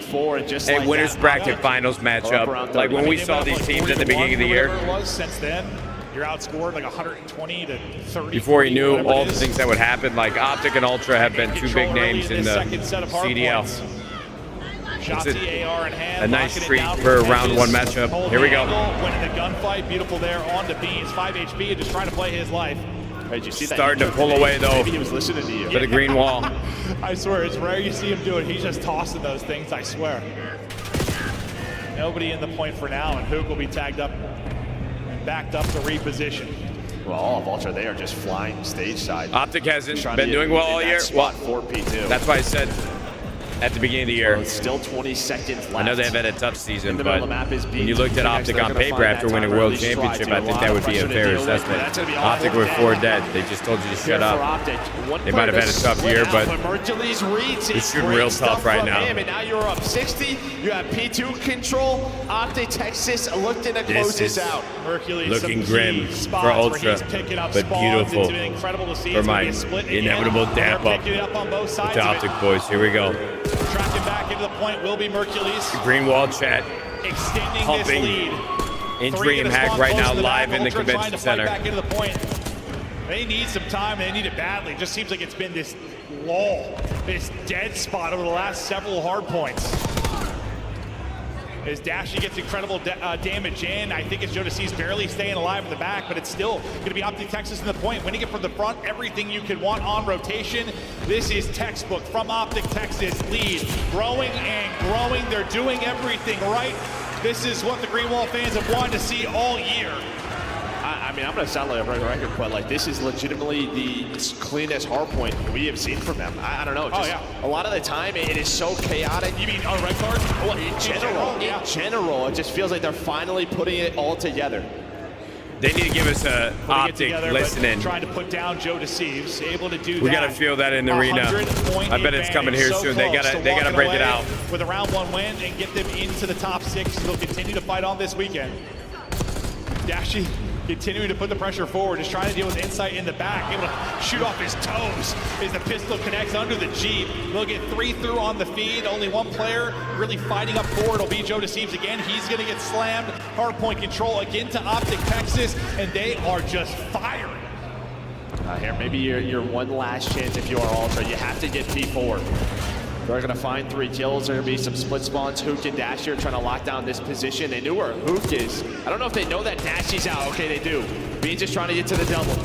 P4 and just A like winners that, bracket finals matchup. Like when we saw these teams at the beginning of the year. Whatever it was since then, you're outscored like 120 to 30. Before he knew whatever all it the is. things that would happen, like Optic and Ultra have been two big names in the Second set of hard CDL. points. Shot the AR in hand. A nice treat for a round one matchup. Here we go. Winning the gunfight. Beautiful there on the Beans. 5 HP and just trying to play his life. Did you see that? Starting to pull away, though, Maybe he was listening to you. for the green wall. I swear, it's rare you see him do it. He's just tossing those things, I swear. Nobody in the point for now, and Hook will be tagged up and backed up to reposition. Well, all of Ultra, they are just flying stage side. Optic hasn't been doing well all year. Spot for P2. That's why I said at the beginning of the year. Well, it's still 20 seconds left. I know they've had a tough season, but when you Beans. looked at Optic on paper after winning World Championship, I think that would be a fair assessment. Optic were 4 dead. They just told you to shut up. They might have had a tough year, but they're shooting real tough right now. And now you're up 60. You have P2 control. Optic Texas looking to close this out. Looking grim for Ultra, but beautiful for my inevitable damp up with the Optic boys. Here we go. Tracking back into the point will be Mercules. Green wall chat. Extending Pumping. this lead. In Dream Hack right now, live in the convention center. Back into the point. They need some time. They need it badly. It just seems like it's been this lull, this dead spot over the last several hard points. As Dashy gets incredible damage in, I think it's Jodeci's barely staying alive in the back, but it's still going to be Optic Texas in the point, winning it from the front, everything you could want on rotation. This is textbook from Optic Texas, lead, growing and growing. They're doing everything right. This is what the Green Wall fans have wanted to see all year. I mean, I'm going to sound like a broken record, but like this is legitimately the cleanest hardpoint we have seen from them. I don't know. Just a lot of the time, it is so chaotic. You mean on red card? Well, in general, it just feels like they're finally putting it all together. They need to give us a Optic listening. Trying to put down Jodeci, able to do that. We got to feel that in the arena. I bet it's coming here soon. They gotta break it out. With a round one win and get them into the top 6. They'll continue to fight on this weekend. Dashy continuing to put the pressure forward, just trying to deal with insight in the back, able to shoot off his toes as the pistol connects under the Jeep. They'll get 3 through on the feed. Only one player really fighting up forward. It'll be Jodeci again. He's going to get slammed. Hardpoint control again to Optic Texas, and they are just firing. Here, maybe your one last chance if you are Ultra. You have to get P4. They're going to find 3 kills. There are going to be some split spawns. Hook and Dashy are trying to lock down this position. They knew where Hook is. I don't know if they know that Dashy's out. Okay, they do. Beans just trying to get to the double.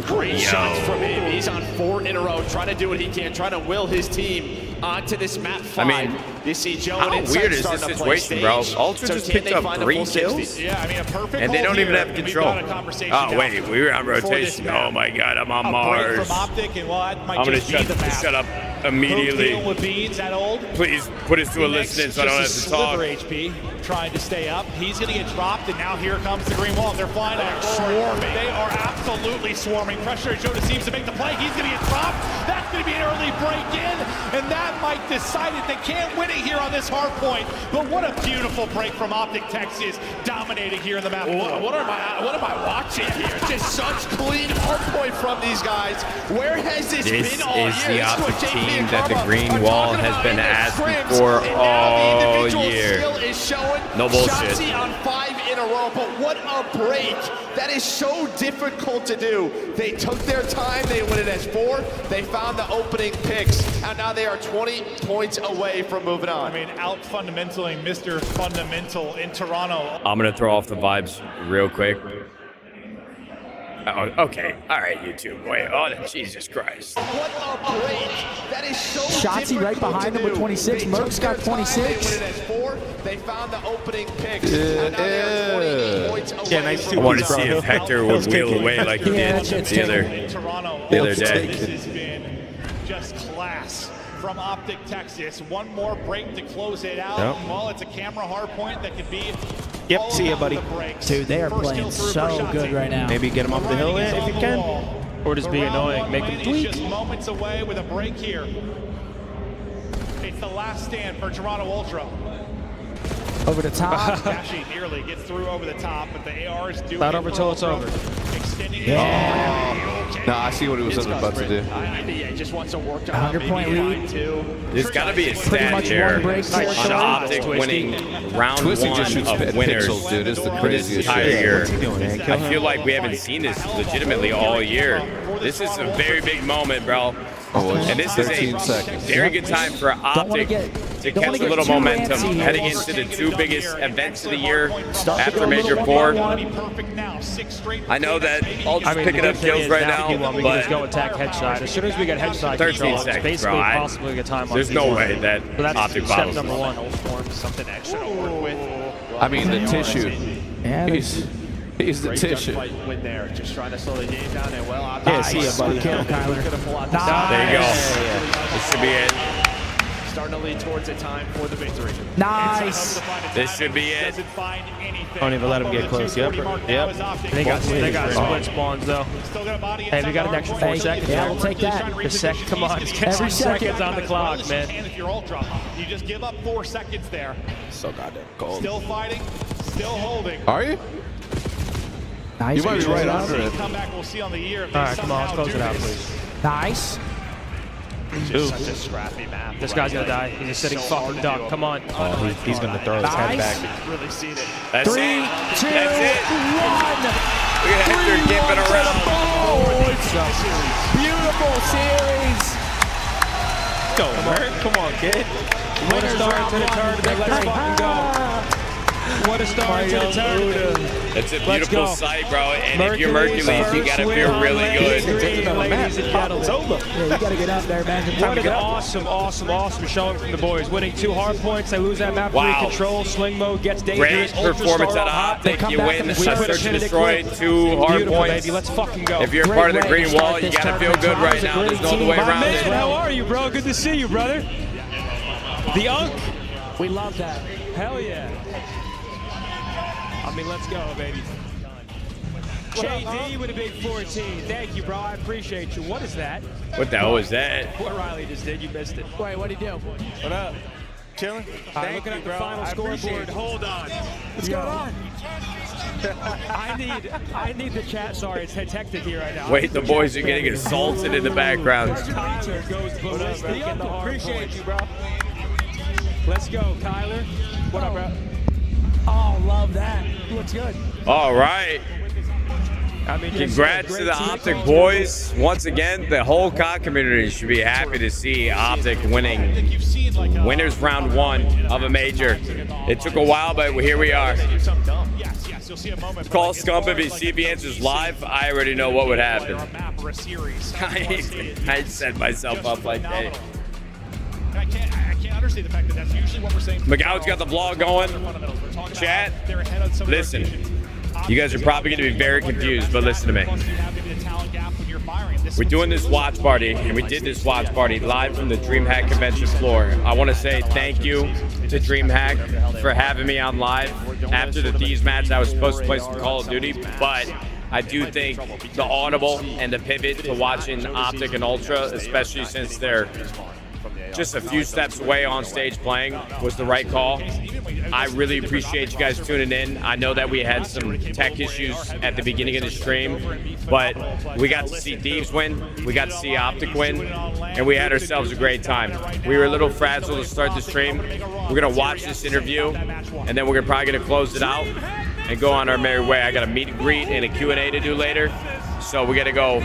Great shots from him. He's on 4 in a row, trying to do what he can, trying to will his team onto this map 5. I mean, you see Joe how and weird is this situation, bro? Ultra just picked up 3 kills, yeah, I mean, a perfect and they don't even have control. Oh, wait, we were on rotation. Oh my God, I'm on Mars. From Optic, and well, that might I'm gonna just shut up immediately. With Beans, that old. Please put us to a listening so I don't have to talk. HP trying to stay up. He's going to get dropped, and now here comes the green wall. They're flying out. Swarming. They are absolutely swarming. Pressure Jodeci seems to make the play. He's going to get dropped. That's going to be an early break in, and that might decide it. They can't win it here on this hard point, but what a beautiful break from Optic Texas, dominating here in the map. What am I watching here? Just such clean hard point from these guys. Where has this been all year? This is the Optic team that the green wall has been asking for all year. Is showing. No bullshit. Shotzi on 5 in a row, but what a break. That is so difficult to do. They took their time. They win it as 4. They found the opening picks, and now they are 20 points away from moving on. I mean, out fundamentaling Mr. Fundamental in Toronto. I'm gonna throw off the vibes real quick. Oh, okay, all right, YouTube. Wait, oh, Jesus Christ. What a break. That is so Shotzi right behind him with 26. Merck's got 26. They found the opening picks. And now they are 20 points away. Yeah, nice. I want to see if Hector would wheel away like he did the other day. This has been just class from Optic Texas. One more break to close it out. Yep. Well, it's a camera hard point that could be. Yep, see ya, buddy. Dude, they are playing so good right now. Maybe get them off the hill if you can. Or just be annoying, make them tweak. Just moments away with a break here. It's the last stand for Toronto Ultra. Over the top. Dashy nearly gets through over the top, but the ARs do. Not over till it's over. Extending it. No, I see what he was about to do. Yeah, just wants to work 100-point lead. There's got to be a stat here on Optic winning round Twisty 1 just shoots of winners pixels, dude. It's the this craziest entire shit. year. I feel like we haven't seen this legitimately all year. This is a very big moment, bro. And this is 13 seconds. a very good time for Optic to catch a little momentum heading into the two biggest events of the year after Major 4. I know that Ultra's picking up kills right now, we can but just go attack head side. As soon as we get head side 13 control, seconds, it's basically bro. impossible to get time on There's no T1. way that So that's Optic step bottles number this. one. Something extra to work with. I mean, the tissue. He's the Great tissue. gunfight win there. Just trying to slow the game down and well out. Yeah, see ya, buddy. Kill him, Kyler. There you go. This should be it. Starting to lead towards a time for the victory. Nice. This should be it. Don't even let him get close. Yep. They got split spawns though. Hey, we got an extra 4 seconds. Yeah, we'll take that. The second, come on, get some seconds on the clock, man. And if you're Ultra, you just give up 4 seconds there. So goddamn cold. Still fighting, still holding. Are you? Nice. You might be right under it. Comeback we'll see on the year. If All they right, come on, let's somehow close do it out, this. please. Nice. Just such a scrappy map. This guy's gonna die. He's a sitting fucking duck. Come on. Oh, he's gonna throw his head back. Really seen it. That's 3, 2, 1. it. Look at Hector gimping around. Beautiful series. Go, man. Come on, kid. What a start to the tournament. Let's fucking go. What a start to the tournament. It's a beautiful sight, bro. And if you're Mercules, you gotta feel really good. Ladies and gentlemen. Yeah, you gotta get out there, man. What an awesome showing from the boys. Winning 2 hard points. They lose that map 3 control. Swing mode gets dangerous. Great performance out of Optic. You win a search and destroy 2 hard points. Baby. Let's fucking go. If you're part of the green wall, you gotta feel good right now. There's no other way around it. Man, how are you, bro? Good to see you, brother. The Unk. We love that. Hell yeah. I mean, let's go, baby. JD with a big 14. Thank you, bro. I appreciate you. What is that? What the hell was that? What Riley just did, you missed it. Wait, what'd he do? What up? Chilling? Looking at the final scoreboard. Hold on. What's going on? I need the chat. Sorry, it's hectic here right now. Wait, the boys are getting assaulted in the background. Tyler goes ballistic in the hard Appreciate points. you, bro. Let's go, Kyler. What up, bro? Oh, love that. Looks good. All right. I mean, Congrats to the Optic boys. Once again, the whole COD community should be happy to see Optic winning winners round 1 of a major. It took a while, but here we are. Call Scump if he answers live. I already know what would happen. I set myself up like that. I can't understate the fact that that's usually what we're saying. McGowan's got the vlog going. Chat, listen. You guys are probably going to be very confused, but listen to me. We're doing this watch party, and we did this watch party live from the DreamHack convention floor. I want to say thank you to DreamHack for having me on live. After the Thieves match, I was supposed to play some Call of Duty, but I do think the audible and the pivot to watching Optic and Ultra, especially since they're just a few steps away on stage playing, was the right call. I really appreciate you guys tuning in. I know that we had some tech issues at the beginning of the stream, but we got to see Thieves win, we got to see Optic win, and we had ourselves a great time. We were a little fragile to start the stream. We're gonna watch this interview, and then we're probably gonna close it out and go on our merry way. I got a meet and greet and a Q&A to do later, so we gotta go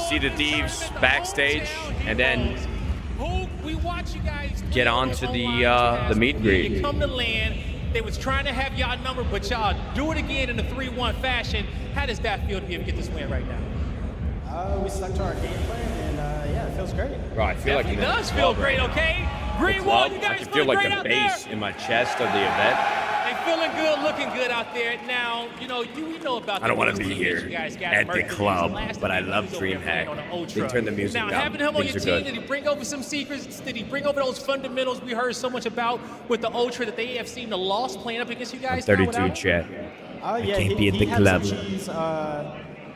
see the Thieves backstage, and then get on to the meet and greet. Come to land. They was trying to have y'all number, but y'all do it again in a 3-1 fashion. How does that feel to be able to get this win right now? We stuck to our game plan, and yeah, it feels great. Bro, I feel like It does feel great, okay? Green wall, you guys I can feel like great the out bass there. in my chest of the event. And feeling good, looking good out there. Now, you know, we know about I don't the want to be teams here you guys got at the Mercury. club, Last but I time he love was over there playing on the DreamHack. Ultra. They turn the music now, down. having him on Things your are team, good. did he bring over some secrets? Did he bring over those fundamentals we heard so much about with the Ultra that they have seemed to lost playing up against you guys? 32 chat. Yeah, can't he, be at the he club. had some cheese,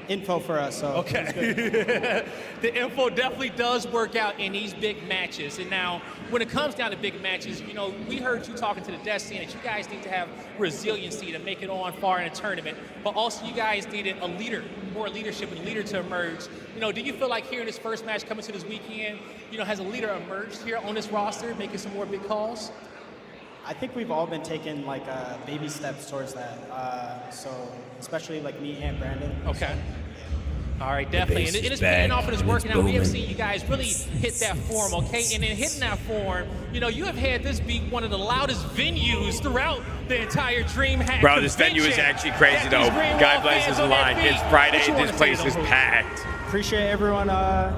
info for us, so okay. The info definitely does work out in these big matches. And now, when it comes down to big matches, you know, we heard you talking to the Destiny that you guys need to have resiliency to make it on far in a tournament, but also you guys needed a leader, more leadership, and a leader to emerge. You know, do you feel like here in this first match coming to this weekend, you know, has a leader emerged here on this roster, making some more big calls? I think we've all been taking like baby steps towards that. So especially like me and Brandon. Okay. All right, definitely. And it's paying off and it's working out. We have seen you guys really hit that form, okay? And in hitting that form, you know, you have had this be one of the loudest venues throughout the entire DreamHack Bro, this venue is actually crazy, though. God bless his line. It's Friday. This place is packed. Appreciate everyone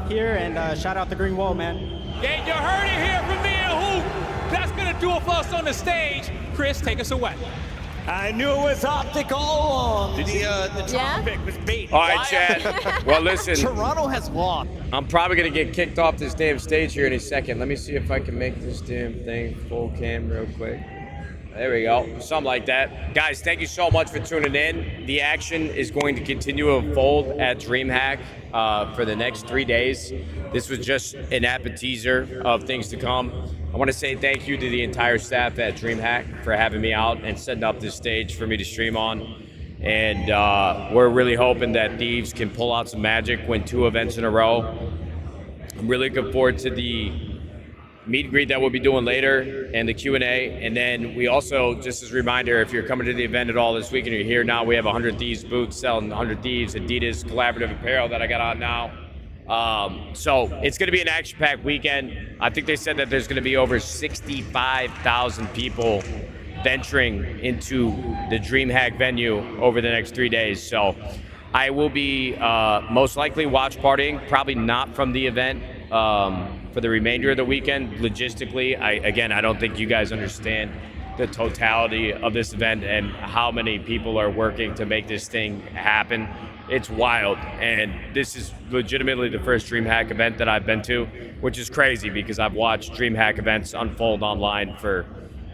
here, and shout out the Green Wall, man. Yeah, you heard it here from me and Hoop. That's going to do it for us on the stage. Chris, take us away. I knew it was Optic all along. Did he, the Toronto pick was bait. All right, Chad. Well, listen. Toronto has lost. I'm probably going to get kicked off this damn stage here in a second. Let me see if I can make this damn thing full cam real quick. There we go. Something like that. Guys, thank you so much for tuning in. The action is going to continue to unfold at DreamHack for the next 3 days. This was just an appetizer of things to come. I want to say thank you to the entire staff at DreamHack for having me out and setting up this stage for me to stream on. And we're really hoping that Thieves can pull out some magic, win 2 events in a row. I'm really looking forward to the meet and greet that we'll be doing later and the Q&A. And then we also, just as a reminder, if you're coming to the event at all this weekend, you're here now, we have 100 Thieves booths selling 100 Thieves Adidas collaborative apparel that I got on now. So it's going to be an action-packed weekend. I think they said that there's going to be over 65,000 people venturing into the DreamHack venue over the next 3 days. So I will be most likely watch partying, probably not from the event for the remainder of the weekend. Logistically, I don't think you guys understand the totality of this event and how many people are working to make this thing happen. It's wild, and this is legitimately the first DreamHack event that I've been to, which is crazy because I've watched DreamHack events unfold online for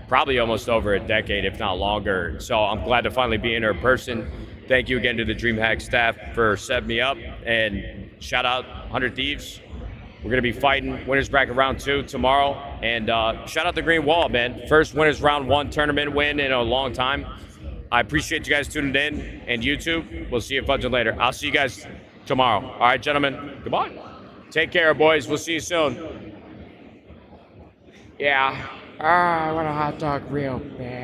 probably almost over a decade, if not longer. So I'm glad to finally be in person. Thank you again to the DreamHack staff for setting me up, and shout out 100 Thieves. We're going to be fighting Winners Bracket Round 2 tomorrow, and shout out the Green Wall, man. First Winners Round 1 tournament win in a long time. I appreciate you guys tuning in, and YouTube. We'll see you fudging later. I'll see you guys tomorrow. All right, gentlemen. Goodbye. Take care, boys. We'll see you soon. Yeah. I want a hot dog real bad.